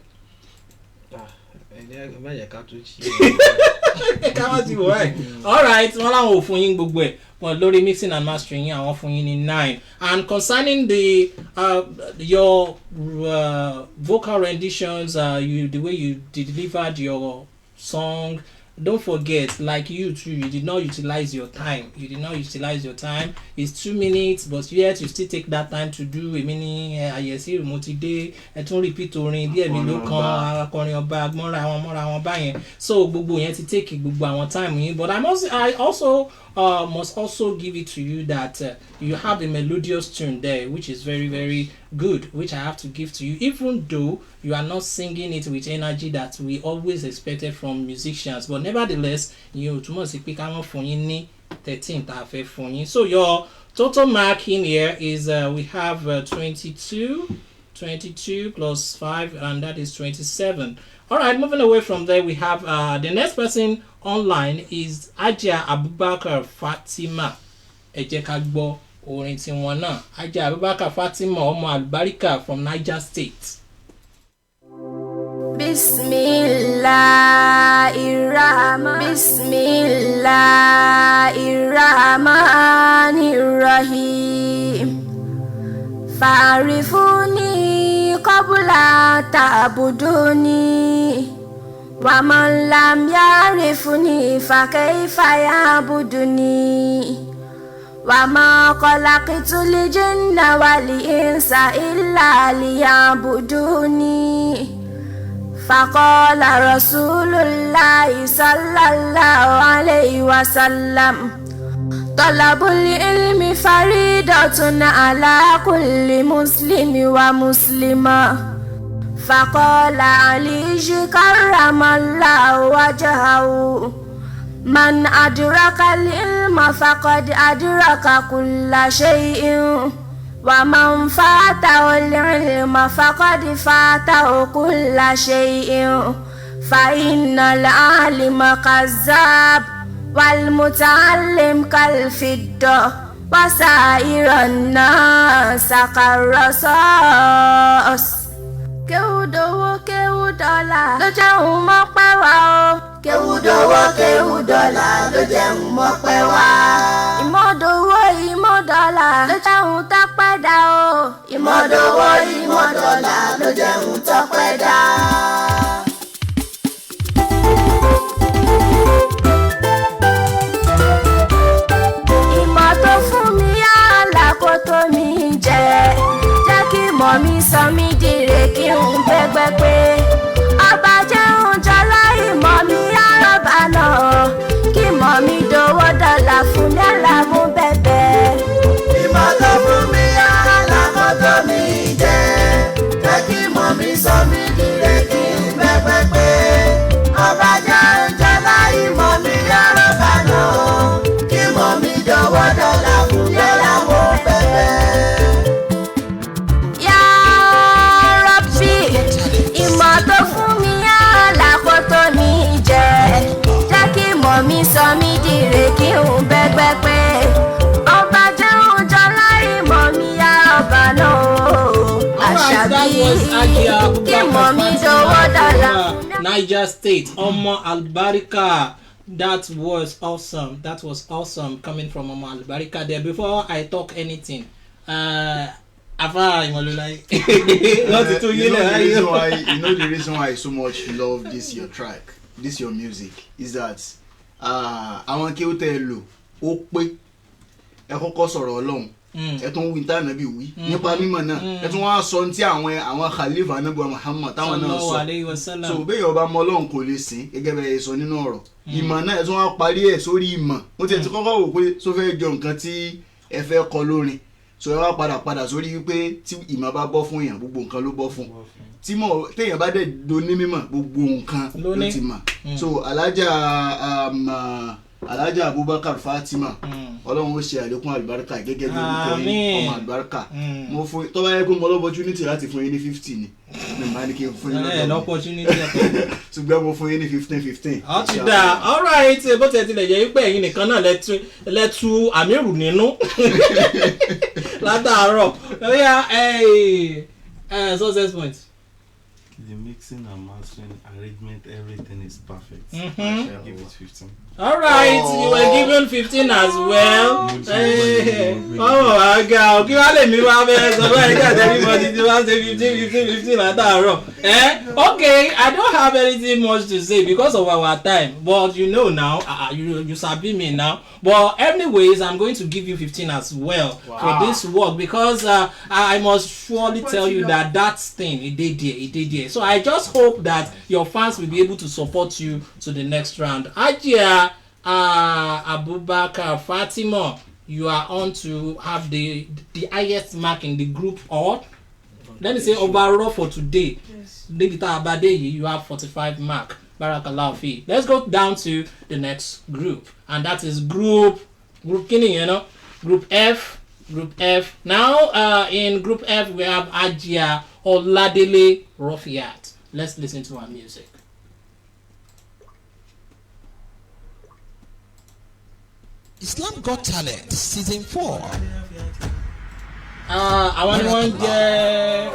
All right, wọ́n láwọn ò fún yín gbogbo ẹ̀ wọ́n lórí mixing and mastering yín àwọn fún yín ní 9. And concerning the your vocal renditions, the way you delivered your song, don't forget, like you too, you did not utilize your time. It's 2 minutes, but yet you still take that time to do a mini ayesi remote day. Ẹ tún repeat orin díẹ̀ mi ló kan akọrin ọba mọ́ra wọn báyẹn. So gbogbo yẹn ti take gbogbo àwọn time yín. But I also must also give it to you that you have a melodious tune there, which is very, very good, which I have to give to you, even though you are not singing it with energy that we always expected from musicians. But nevertheless, you túmọ̀ sí pé káwọn fún yín ní 13 tá a fẹ́ fún yín. So your total mark in here is we have 22 plus 5, and that is 27. All right, moving away from there, we have the next person online is Ajia Abubakar Fatima. Ẹ jẹ́ ká gbọ́ orin tiwọn náà. Ajia Abubakar Fatima ọmọ Albarika from Niger State. Bismillahirrahmanirrahim. Fa'rifuni qabla ta'buduni. Wa man lam ya'rifuni fa kayfa ya'buduni. Wa ma khalaqtul jinna wal insa illa liya'buduni. Faqala Rasulullahi sallallahu alayhi wa sallam. Talabul ilmi faridatun ala kulli muslimi wa muslima. Faqala Ali karramallahu wajhahu. Man adraka al-ilma faqad adraka kulla shay'in. Wa man fatahu al-ilma faqad fatahu kulla shay'in. Fa innal alima kazzab wal muta'allim kal fidda wa sa'iran nas karrasas. Kéwú dowó kéwú dọ́là ló jẹ́ òun mọ́ pẹ́ wá o. Kéwú dowó kéwú dọ́là ló jẹ́ òun mọ́ pẹ́ wá. Ìmọ̀dowó ìmọ̀dọ́là ló jẹ́ òun tọ́pẹ́ dá o. Ìmọ̀dowó ìmọ̀dọ́là ló jẹ́ òun tọ́pẹ́ dá. Ìmọ̀ tó fún mi yálà kó tó mi jẹ. Jẹ́ kí mọ̀ mi sọ mí dire kí n gbẹgbẹ pé. Ọba jẹun jọlá ìmọ̀ mi àrọ̀bà náà. Kí mọ̀ mi dowó dọ́là fún mi àlàmú bẹ̀bẹ̀. Ìmọ̀ tó fún mi yálà kó tó mi jẹ. Jẹ́ kí mọ̀ mi sọ mí dire kí n gbẹgbẹ pé. Ọba jẹun jọlá ìmọ̀ mi àrọ̀bà náà. Kí mọ̀ mi dowó dọ́là fún mi àlàmú bẹ̀bẹ̀. Ìmọ̀ tó fún mi yálà kó tó mi jẹ. Jẹ́ kí mọ̀ mi sọ mí dire kí n bẹ́gbẹ́ pé. Ọba jẹun jọlá ìmọ̀ mi àrọ̀bà náà. Àṣàbí kí mọ̀ mi dowó dọ́là. Niger State, Omo Albarika. That was awesome. Coming from Omo Albarika there. Before I talk anything, Afa Imololai. You know the reason why I so much love this your track, this your music, is that àwọn kí ó tẹ́ lò ó pé ẹ kọ́kọ́ sọ̀rọ̀ Ọlọ́run ẹ tún wí tá ànábì wí nípa mímọ̀ náà ẹ tún wá sọ tí àwọn khalifa ànábì Muhammad táwọn náà sọ so bẹ́ẹ̀ ọba mọ Ọlọ́run kò lè sìn gẹ́gẹ́ bẹ́ẹ̀ sọ nínú ọ̀rọ̀ ìmọ̀ náà ẹ tún wá parí ẹ̀ sórí ìmọ̀ mo ti kọ́kọ́ wò pé sọ fẹ́ jọ nǹkan tí ẹ fẹ́ kọ lórin so ẹ wá padà sórí wípé tí ìmọ̀ bá bọ́ fún èèyàn gbogbo nǹkan ló bọ́ fún tí mọ̀ téèyàn bá dẹ̀ do ní mímọ̀ gbogbo nǹkan ló ti mọ̀ so alájà Abubakar Fatima Ọlọ́run ó ṣe àlékún àlùbáríkà gẹ́gẹ́ bí orúkọ yín ọmọ àlùbáríkà mo fún tó bá yẹ kó mo lọ́pọ̀tunity láti fún yín ní 50 ni mi máa ní kí n fún yín ṣùgbọ́n mo fún yín ní 15. ó ti dáa alright bó ti ẹ̀ tilẹ̀ jẹ́ wípé ẹ̀yin nìkan náà lẹ́tú àmírù nínú látàárọ̀ success point. The mixing and mastering, arrangement, everything is perfect. I shall give it 15. All right, you were given 15 as well. Oh my God, okay, wale mi wa be so bẹ́ẹ̀ ká everybody dey want say 15 látàárọ̀. Okay, I don't have anything much to say because of our time, but you know now, you sabi me now. But anyways, I'm going to give you 15 as well for this work because I must surely tell you that thing it did there. So I just hope that your fans will be able to support you to the next round. Ajia Abubakar Fatima, you are on to have the highest mark in the group, or let me say overall for today. You have 45 mark. Barakallahu fi. Let's go down to the next group, and that is group F. Now in group F we have Ajia Oladele Rofiat. Let's listen to our music. Islam Got Talent Season 4. Àwọn ni wọ́n jẹ́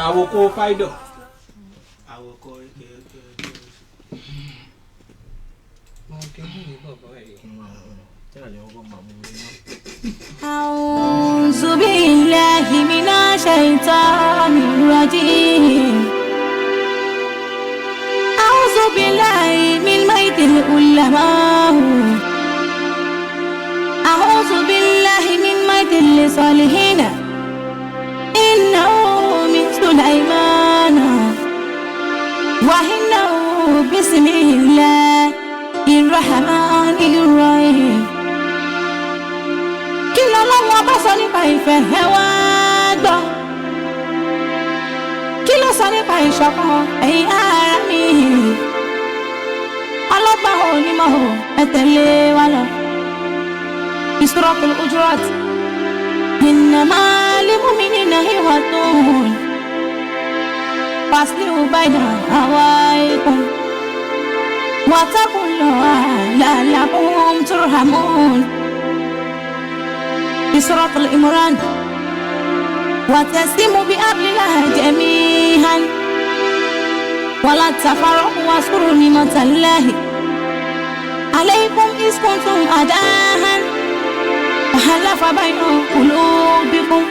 Awoko Faido. أعوذ بالله من الشيطان الرجيم أعوذ بالله من ميت العلماء أعوذ بالله من ميت الصالحين إنه من سليمان وإنه بسم الله الرحمن الرحيم kí lọ́lọ́wọ́ bá sọ nípa ìfẹ́ ẹ wá gbọ́ kí ló sọ nípa ìṣọ̀kan ẹ̀yin ará mi ọlọ́gbọ́n onímọ̀ ẹ tẹ̀lé wa lọ Suratul Hujurat innamal mu'minina ikhwatun faslihu bayna akhawaykum wattaqullaha la'allakum turhamun بسورة الإمران وتسلموا بأمر الله جميعا ولا تفرقوا واذكروا نعمة الله عليكم إذ كنتم أعداء فألف بين قلوبكم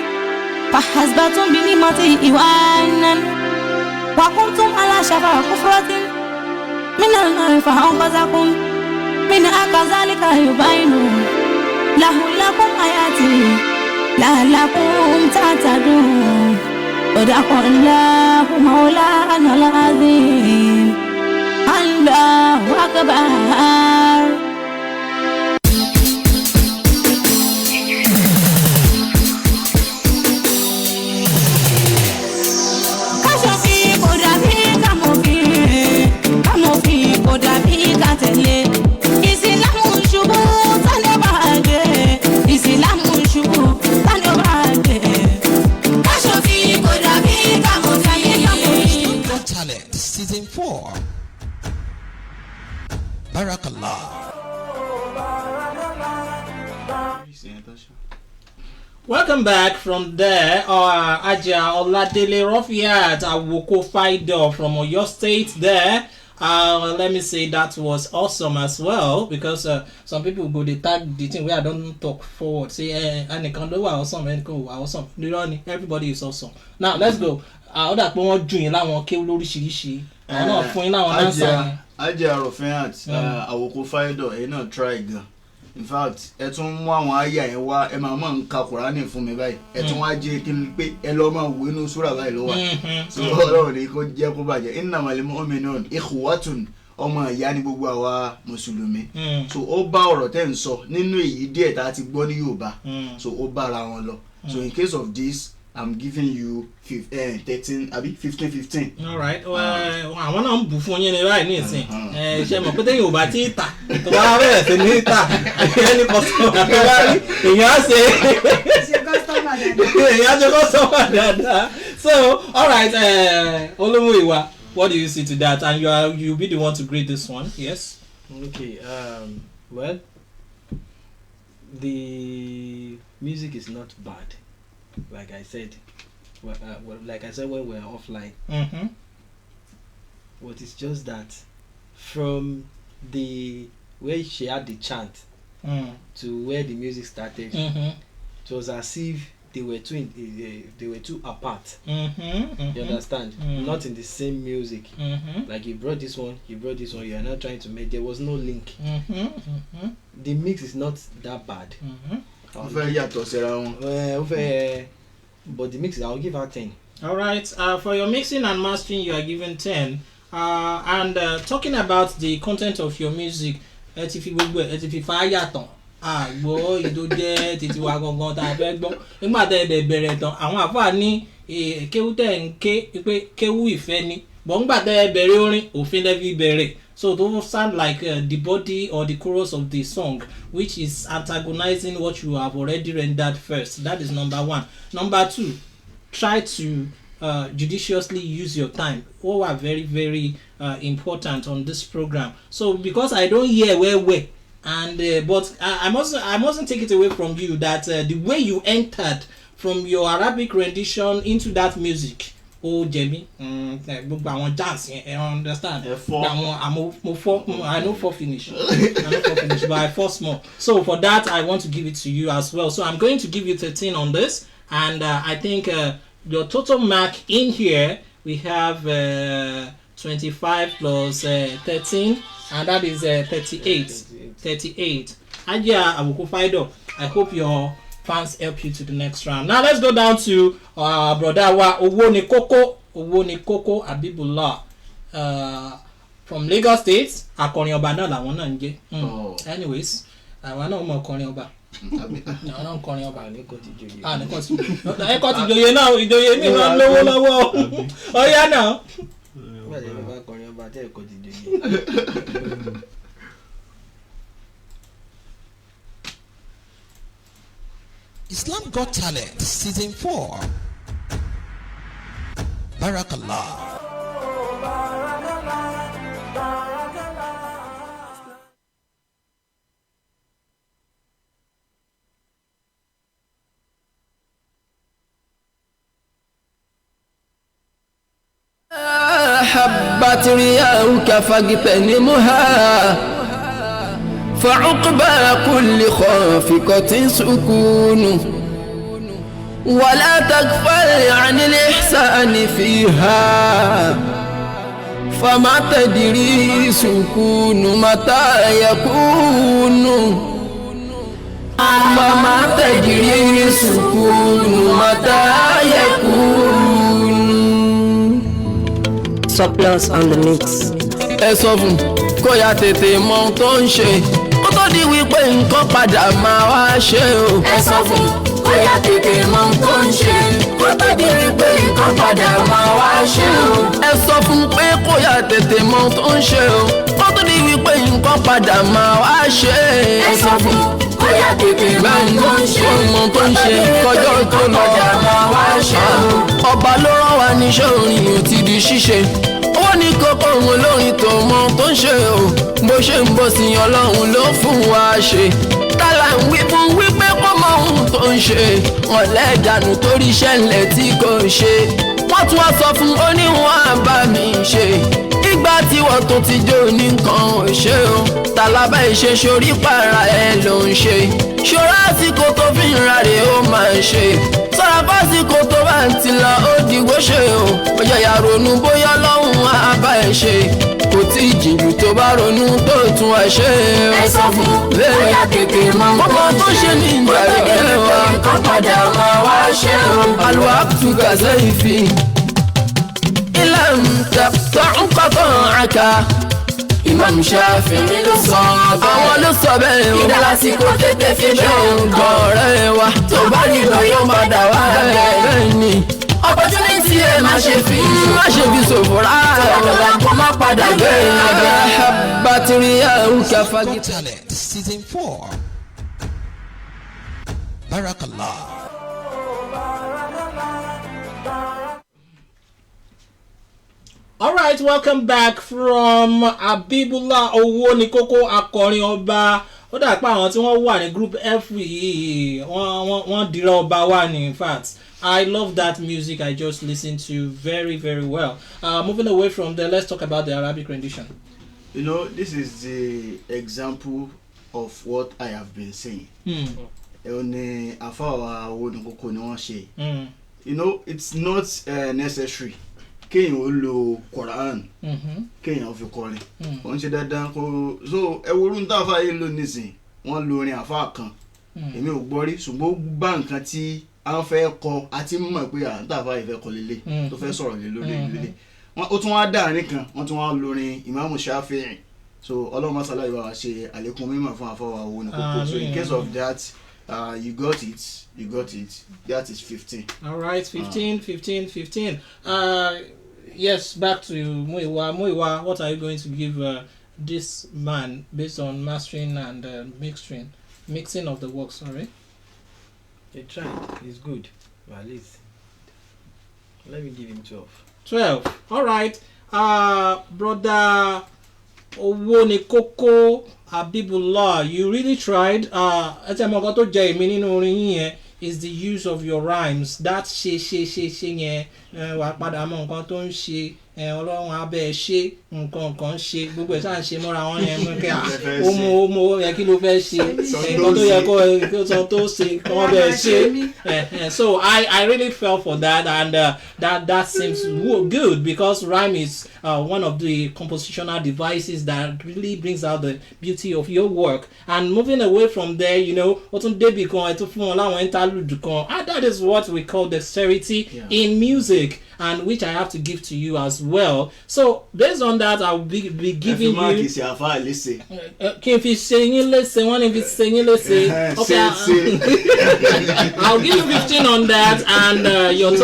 فأصبحتم بنعمته إخوانا وكنتم على شفا حفرة من النار فأنقذكم منها كذلك يبين لكم آياتي لعلكم تهتدون صدق الله مولانا العظيم الله أكبر Season 4. Barakallah. Welcome back from there. Ajia Oladele Rofiat Awoko Faido from Oyo State there. Let me say that was awesome as well, because some people go they tag the thing where I don't talk forward. Say and can do awesome, and go awesome. Everybody is awesome. Now let's go. Ọ̀dà pé wọ́n dùn yín láwọn kéwú lóríṣiríṣi àwọn náà fún yín láwọn dáńsà yẹn. Ajia Rofiat Awoko Faido ẹ̀yin náà try gan in fact ẹ tún mú àwọn àyà ẹ wá ẹ máa ń ka Kùránì fún mi báyìí ẹ tún wá jẹ́ kí n pé ẹ lọ máa wo inú súrà báyìí ló wà so Ọlọ́run ní kó jẹ́ kó bàjẹ́ innamal mu'minun ikhwatun ọmọ ìyá ni gbogbo àwa mùsùlùmí so ó bá ọ̀rọ̀ tẹ́ ń sọ nínú èyí díẹ̀ tá a ti gbọ́ ní Yorùbá so ó bára wọn lọ so in case of this I'm giving you 13 àbí 15. All right. Àwọn náà ń bù fún yín ní báyìí ní ìsìn. Ṣé mọ̀ pé téèyàn ò bá tí ì tà tó bá bẹ̀rẹ̀ sí ní tà ẹni kọ́sọ́mà tó bá rí èèyàn á ṣe èèyàn á ṣe kọ́sọ́mà dáadáa. So all right, Olumuyiwa, what do you see to that? And you'll be the one to grade this one. Yes. Okay. Well, the music is not bad. Like I said, when we're offline. But it's just that from the way she had the chant to where the music started, it was as if they were two apart. You understand? Not in the same music. Like you brought this one, you are not trying to make. There was no link. The mix is not that bad. But the mix, I'll give her 10. All right. For your mixing and mastering, you are given 10. And talking about the content of your music, àgbọ̀ ètò jẹ́ títí wa gangan tá a fẹ́ gbọ́ nígbà tẹ́ ẹ bẹ̀rẹ̀ tán àwọn àfáà ní kéwú tẹ̀ ń ké pé kéwú ìfẹ́ ni bọ̀ nígbà tẹ́ ẹ bẹ̀rẹ̀ orin òfin lẹ́bí bẹ̀rẹ̀ so don't sound like the body or the chorus of the song which is antagonizing what you have already rendered first. That is number one. Number two, try to judiciously use your time. All are very, very important on this program. So because I don't hear where and but I mustn't take it away from you that the way you entered from your Arabic rendition into that music, oh Jamie, gbogbo àwọn jazz you understand? I know for finish, but I force more. So for that I want to give it to you as well. So I'm going to give you 13 on this, and I think your total mark in here we have 25 plus 13, and that is 38. Ajia Abuku Fido, I hope your fans help you to the next round. Now let's go down to brother wa Owó ni Kókó Abibullah from Lagos State. Akọrin ọba náà làwọn náà ń jẹ́. Anyways, àwọn náà mọ akọrin ọba. Àwọn náà ń kọrin ọba. Nìkan ti joyè náà, ìjòyè mi máa ń lówó lọ́wọ́. Ọ̀yá náà. Islam Got Talent Season 4. Barakallah. حبت رياؤك فاغتنمها فعقبى كل خافقة سكون ولا تغفل عن الإحسان فيها فما تدري سكون متى يكون فما تدري سكون متى يكون. Surplus on the mix. Ẹ sọ fún kó yá tètè mọ ohun tó ń ṣe kó tó di wípé nǹkan padà máa wá ṣe o. Ẹ sọ fún kó yá tètè mọ ohun tó ń ṣe kó tó di wípé nǹkan padà máa wá ṣe o. Ẹ sọ fún pé kó yá tètè mọ ohun tó ń ṣe o kó tó di wípé nǹkan padà máa wá ṣe. Ẹ sọ fún kó yá tètè mọ ohun tó ń ṣe kọjọ́ tó lọ máa wá ṣe o. Ọba ló rán wa níṣẹ́ orin ò ti di ṣíṣe owó ní kókó òun olórin tó mọ tó ń ṣe o bó ṣe ń bọ̀ sí Ọlọ́run ló fún wa ṣe tálà ń wí fún wípé kó mọ ohun tó ń ṣe wọn lẹ́ẹ̀dánù torí iṣẹ́ ńlẹ̀ tí kò ṣe wọ́n tún wá sọ fún oníwọ̀n àbá mi ṣe ìgbà tí wọ́n tó ti jó ní nǹkan ò ṣe o tàlábà ìṣe sórí para ẹ ló ń ṣe ṣọ́ra àsìkò tó fi ń rárẹ̀ ó máa ń ṣe sọ́ra fásìkò tó bá ń ti lọ ó dìgbò ṣe o ọjọ́ ìyá ronú bóyá Ọlọ́run àbá ẹ̀ ṣe kò tí ì jìnlù tó tó bá ronú tó tún wá ṣe ẹ sọ fún bóyá tètè mọ ọmọ tó ṣe ní ìjà rẹ̀ wá kó padà máa wá ṣe o. الوقت كسيف إن لم تقطع قطعك Imam Shafi'i ló sọ àwọn ló sọ bẹ́ẹ̀ o. ìdálásìkò tètè fi bẹ́ẹ̀ o. ọ̀rẹ́ wa tó bá nílò yóò padà wá bẹ́ẹ̀ ni. opportunity ẹ má ṣe fi ṣòfò rárá. tọ́lá kó má padà gbé bátìrì àrùkà fagi. Talent Season 4. Barakallah. All right, welcome back from Abibullah Owonikoko akọrin ọba. Ó dà pé àwọn tí wọ́n wà ní group F yìí wọ́n dira ọba wà ní. In fact, I love that music I just listened to very, very well. Moving away from there, let's talk about the Arabic rendition. You know, this is the example of what I have been saying. You know, it's not necessary. Kéèyàn ó lo Quran kéèyàn fi kọrin wọ́n ṣe dandan kó so ẹwúrú ń tàfà yìí ló nísìn wọ́n lo orin àfáà kan èmi ò gbọ́ rí ṣùgbọ́n ó bá nǹkan tí a ń fẹ́ kọ àti mọ̀ pé à ń tàfà ìfẹ́ kọ lélẹ̀ tó fẹ́ sọ̀rọ̀ lé lórí lélẹ̀ ó tún wá dà nìkan wọ́n tún wá lo orin Imam Shafi'i so ọlọ́run masala ìwà wa ṣe àlékún mímọ̀ fún àfọwà owó ní kókó so in case of that you got it that is 15. All right, 15. Yes, back to Muiwa, what are you going to give this man based on mastering and mixing of the work? Sorry. They tried. It's good. But at least, let me give him 12. 12. All right. Brother Owonikoko Abibullah, you really tried. Is the use of your rhymes. That she yẹn wà padà mọ nǹkan tó ń ṣe ọlọ́run abẹ́ ṣe nǹkan ṣe gbogbo ẹ̀ sáà ń ṣe mọ́ra wọn yẹn mú kí ó mú yẹ kí ló fẹ́ ṣe nǹkan tó yẹ kó sọ tó ṣe kí wọ́n bẹ́ẹ̀ ṣe. So I really fell for that, and that seems good because rhyme is one of the compositional devices that really brings out the beauty of your work. And moving away from there, you know, that is what we call dexterity in music, and which I have to give to you as well. So based on that, I'll be giving you. Can you sing listen? One if it's singing listen. Okay. I'll give you 15 on that, and your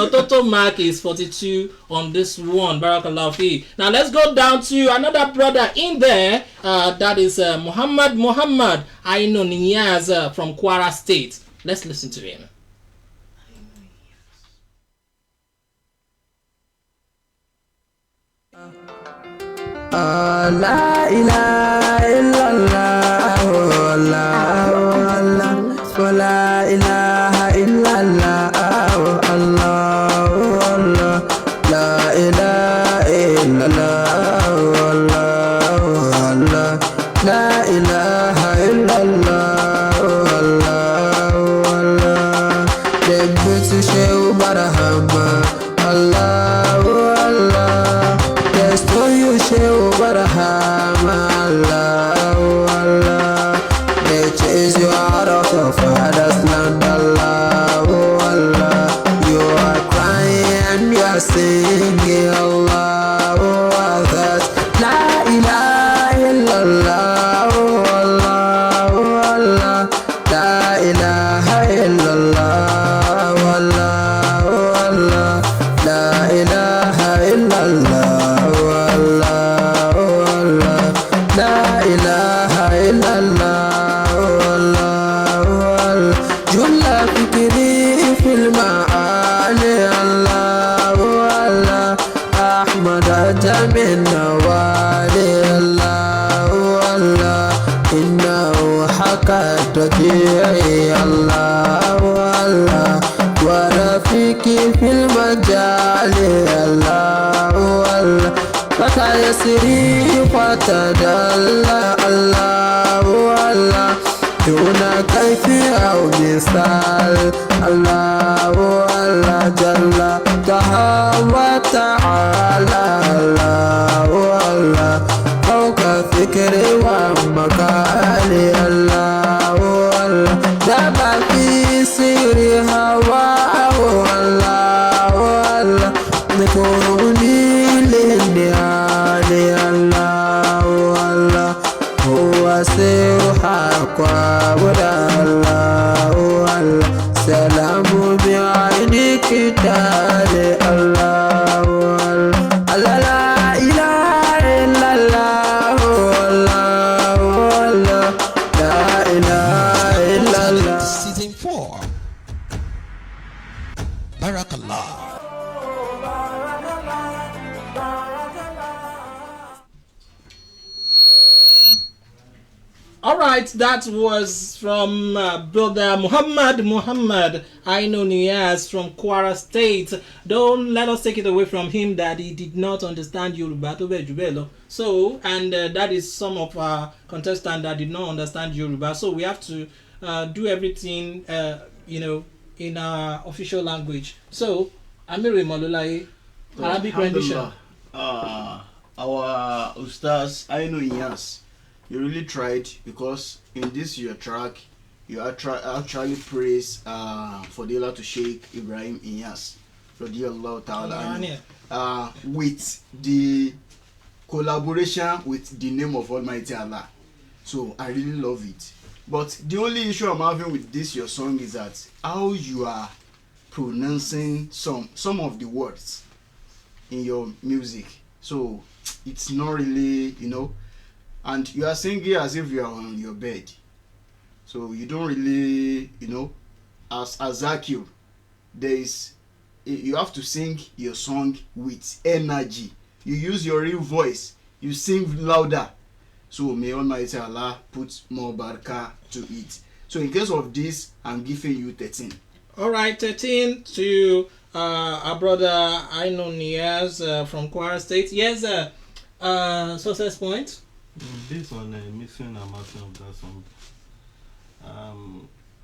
total mark is 42 on this one. Barakallahu fi. Now let's go down to another brother in there. That is Muhammad Aino Niyaz from Kwara State. Let's listen to him. La ilaha illallah, la ilaha illallah, Allah, la ilaha illallah, la ilaha illallah, Allah, the British Barahama, Allah, the story Barahama, Allah, they chase you out of your father's land, Allah, you are crying and you are singing, Allah, that la ilaha illallah, Allah, la ilaha illallah, Allah, la ilaha illallah. La ilaha illallah, Julla fikri fil ma'ali, Allah, Ahmad Jamin Nawali, Allah, innahu haqqa tabi'i, Allah, wa rafiki fil majali, Allah, fata yasri فتدلى الله دون كيف أو مثال الله جل وتعالى الله tale Allah Allah la ilaha illallah Allah Allah la ilaha illallah. Season 4. Barakallah. All right, that was from brother Muhammad Aino Nias from Kwara State. Don't let us take it away from him that he did not understand Yoruba. So, and that is some of our contestants that did not understand Yoruba. So we have to do everything, in our official language. So, Amiru Malulai, Arabic rendition. Our Ustaz Aino Nias, you really tried, because in this your track you actually praise Fadila to Sheikh Ibrahim Inyas radiyallahu ta'ala with the collaboration with the name of Almighty Allah. So I really love it. But the only issue I'm having with this your song is that how you are pronouncing some of the words in your music. So it's not really, and you are singing as if you are on your bed, so you don't really, as Zakir, you have to sing your song with energy. You use your real voice, you sing louder. So may Almighty Allah put more barakah to it. So in case of this, I'm giving you 13. All right, 13 to our brother Aino Niaz from Kwara State. Yes, success point. Based on mixing and mastering of that song,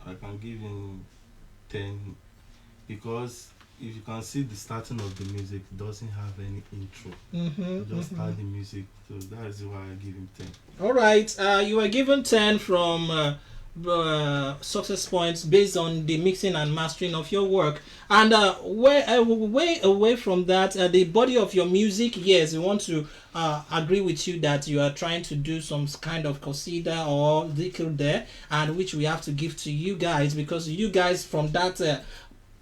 I can give him 10, because if you can see the starting of the music, it doesn't have any intro. Just start the music, so that is why I give him 10. All right, you were given 10 from success points based on the mixing and mastering of your work. And way away from that, the body of your music, yes, we want to agree with you that you are trying to do some kind of qasida or dhikr there, and which we have to give to you guys, because you guys from that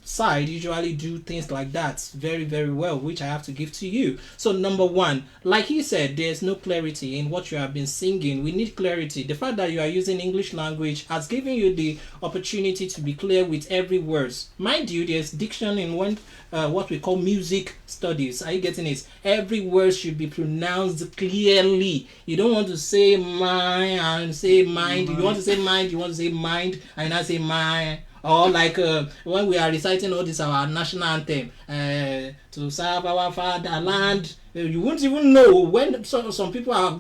side usually do things like that very, very well, which I have to give to you. So number one, like he said, there's no clarity in what you have been singing. We need clarity. The fact that you are using English language has given you the opportunity to be clear with every words. Mind you, there's diction in what we call music studies. Are you getting it? Every word should be pronounced clearly. You don't want to say mind and say mind. You want to say mind, you want to say mind and not say mind. Or like when we are reciting all this our national anthem, to serve our fatherland, you won't even know when some people are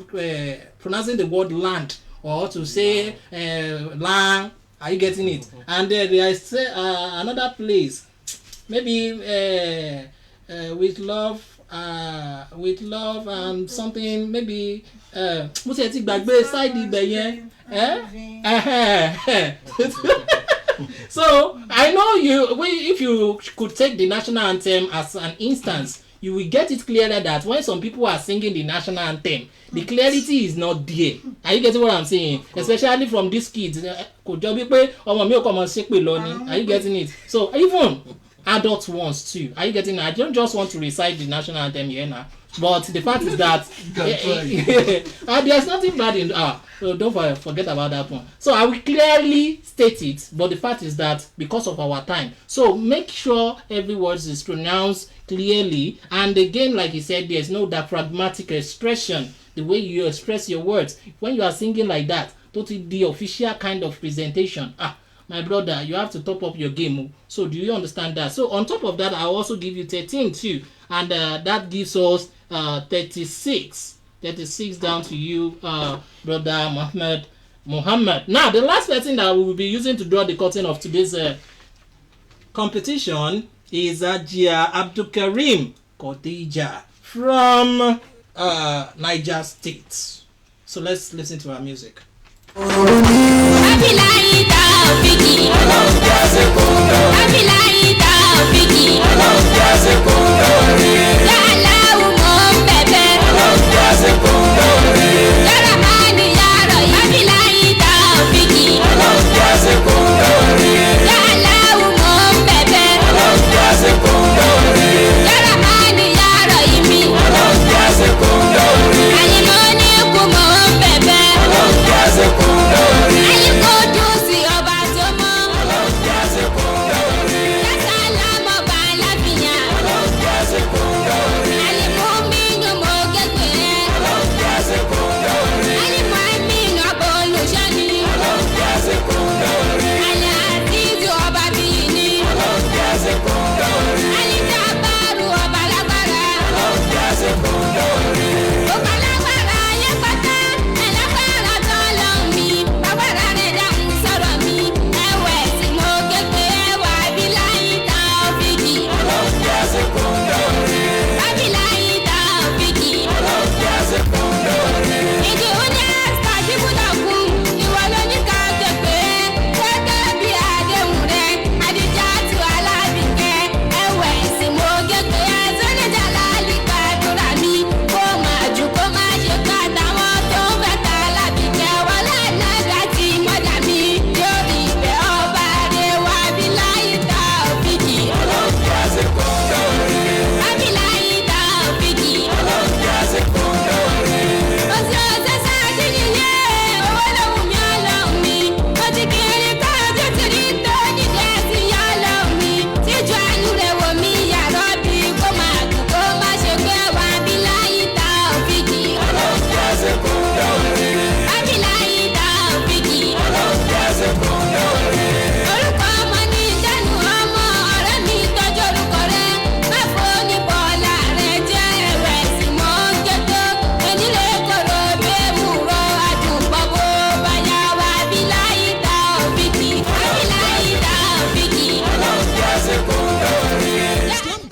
pronouncing the word land, or to say land. Are you getting it? And there is another place, maybe with love and something, maybe mo ti ti gbàgbé side ibẹ̀ yẹn. So I know if you could take the national anthem as an instance, you will get it clearer that when some people are singing the national anthem, the clarity is not there. Are you getting what I'm saying? Especially from these kids. Are you getting it? So even adult ones too. Are you getting it? I don't just want to recite the national anthem here now. But the fact is that there's nothing bad in so don't forget about that one. So I will clearly state it, but the fact is that because of our time, so make sure every word is pronounced clearly. And again, like he said, there's no diaphragmatic expression, the way you express your words when you are singing like that. Totally the official kind of presentation. My brother, you have to top up your game. So do you understand that? So on top of that, I'll also give you 13 too, and that gives us 36 down to you, brother Muhammad. Now the last person that we will be using to draw the curtain of today's competition is Jia Abdul Karim Khadija from Niger State. So let's listen to our music. That's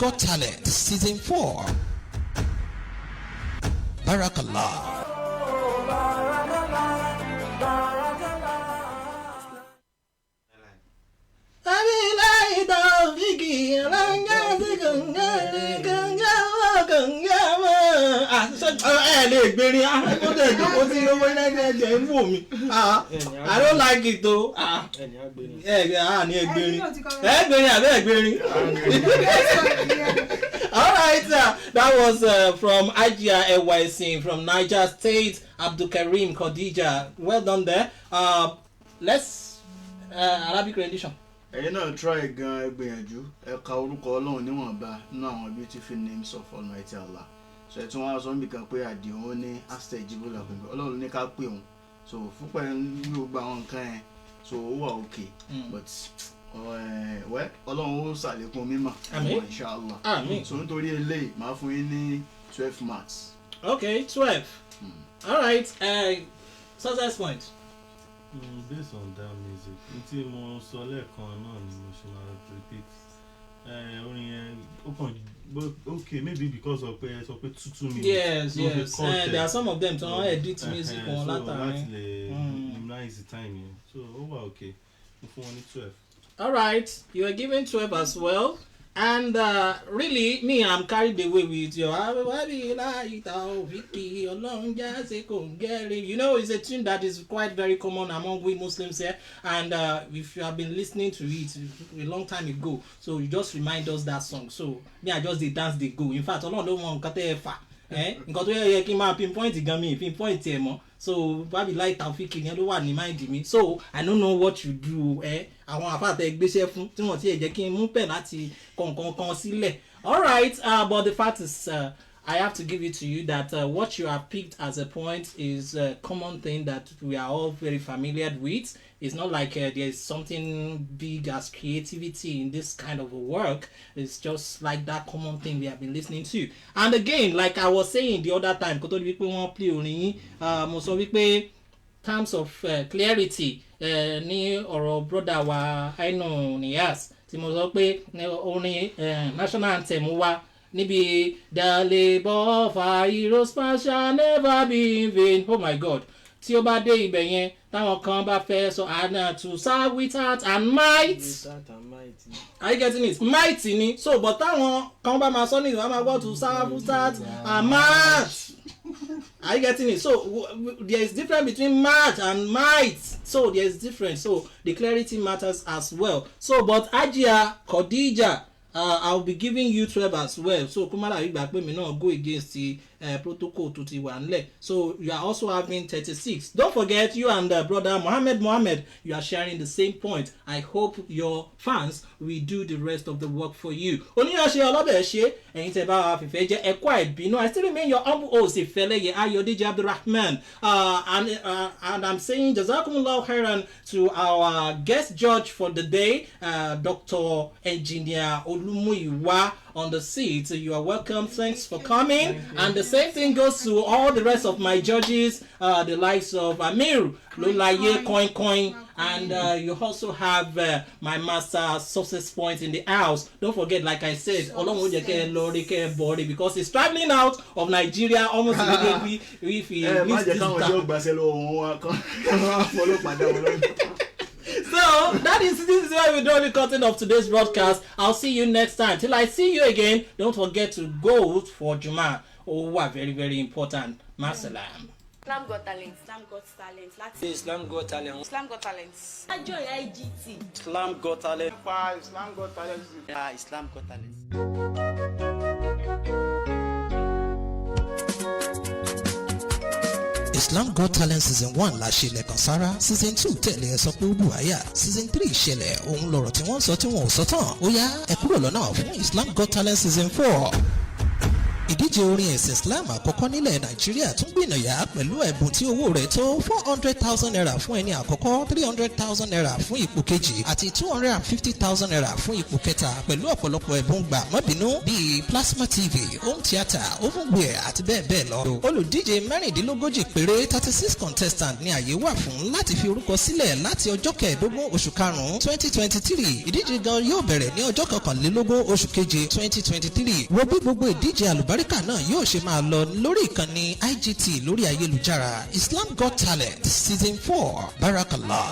Got Talent Season 4. Barakallah. I don't like it though. Alright, that was from Ajia Ewaisi from Niger State, Abdul Karim Khadija. Well done there. Let's Arabic rendition. ẹ̀yin náà try gan gbìyànjú ẹ ka orúkọ Ọlọ́run níwọ̀nba nínú àwọn beautiful names of Almighty Allah. So ẹ tún wá sọ níbi kan pé àdìhun ní astajibu lakum Ọlọ́run ní ká pè òun so fúnpẹ́ ní gbogbo àwọn nǹkan yẹn so ó wà okay but Ọlọ́run ó ṣàlékún mímọ̀ inshallah. So nítorí eléyìí máa fún yín ní 12 marks. Okay, 12. Alright, success point. Based on that music, until mo sọ lẹ́ẹ̀kan náà ni mo ṣe máa repeat. Orin yẹn ó kàn okay maybe because of pé sọ pé 2 minutes. Yes. There are some of them to edit music on that time. So láti lè minimize the time yẹn. So ó wà okay. Mo fún wọn ní 12. Alright, you are given 12 as well. And really, me, I'm carried away with your you know, it's a tune that is quite very common among we Muslims here. And if you have been listening to it a long time ago, so you just remind us that song. So me, I just the dance they go. In fact, I don't want to nǹkan tó yẹ kí n máa pinpoint gan mi pinpoint ẹ mọ́ so babi like Taofik yẹn ló wà ní mind mi so I don't know what you do àwọn àfàtẹ gbéṣẹ́ fún tí wọ́n ti ẹ̀ jẹ́ kí n mú pẹ̀ láti kọ̀ọ̀kan sílẹ̀. Alright, but the fact is I have to give it to you that what you have picked as a point is a common thing that we are all very familiar with. It's not like there's something big as creativity in this kind of a work. It's just like that common thing we have been listening to. And again, like I was saying the other time, kótó di pé wọ́n play orin mo sọ wípé terms of clarity ní ọ̀rọ̀ brother wa Ainu Niyas tí mo sọ pé orin national anthem wa níbi the labour of our heroes shall never be in vain. Oh my God. Tí ó bá dé ibẹ̀ yẹn táwọn kan bá fẹ́ sọ àná to serve with heart and might. Are you getting it? Might ni so but táwọn kan bá máa sọ ní ìwà máa gbọ́ to serve with heart and might. Are you getting it? So there is difference between might and might. So there is difference. So the clarity matters as well. So but Ajia Khadija, I'll be giving you 12 as well. So Kumala Igba pé mi náà go against the protocol to ti wà nílẹ̀. So you are also having 36. Don't forget you and brother Mohammed, you are sharing the same point. I hope your fans will do the rest of the work for you. Oníyanṣe ọlọ́bẹ̀ ṣe ẹ̀yin tẹ́ bá wa fìfẹ́ jẹ́ ẹ̀kọ́ àìbínú. I still remain your humble host Ìfẹ́lẹ́yẹ Ayọ̀déjì Abdulrahman. And I'm saying Jazakumullahu khairan to our guest judge for the day, Dr. Engineer Olumuyiwa on the seat. You are welcome. Thanks for coming. And the same thing goes to all the rest of my judges, the likes of Amir, Lolaye, Coin, and you also have my master success point in the house. Don't forget, like I said, because he's traveling out of Nigeria almost immediately if he missed this time. So this is where we draw the curtain of today's broadcast. I'll see you next time. Till I see you again, don't forget to go for Juma. Oh, very, very important. Masalam. Islam Got Talent. Islam Got Talent. Islam Got Talent. Islam Got Talent. Enjoy IGT. Islam Got Talent. Islam Got Talent. Islam Got Talent. Islam Got Talent Season 1 la ṣe lẹ́kan sára. Season 2 tẹ̀lé ẹ sọ pé ó bù àyà. Season 3 ṣẹlẹ̀ òun lọ̀rọ̀ tí wọ́n sọ tí wọ́n ò sọ tán. Ó yá ẹ kúrò lọ́nà fún Islam Got Talent Season 4. ìdíje orin ẹ̀sìn Islam àkọ́kọ́ nílẹ̀ Nàìjíríà tún gbìnàyà pẹ̀lú ẹ̀bùn tí owó rẹ̀ tó 400,000 naira fún ẹni àkọ́kọ́, 300,000 naira fún ipò kejì àti 250,000 naira fún ipò kẹta pẹ̀lú ọ̀pọ̀lọpọ̀ ẹ̀bùn gbà mọ́bìnú bíi plasma TV, home theatre, ovenware àti bẹ́ẹ̀ bẹ́ẹ̀ lọ. olùdíje mẹ́rìndínlógójì péré 36 contestant ní àyè wà fún láti fi orúkọ sílẹ̀ láti ọjọ́ kẹẹ̀ẹ́dógún oṣù karùn-ún 2023. ìdíje gan yóò bẹ̀rẹ̀ ní ọjọ́ kọkànlélógún oṣù keje 2023. wo bí gbogbo ìdíje àlùbáríkà náà yóò ṣe máa lọ lórí ìkànnì IGT lórí ayélujára. Islam Got Talent Season 4 Barakallah.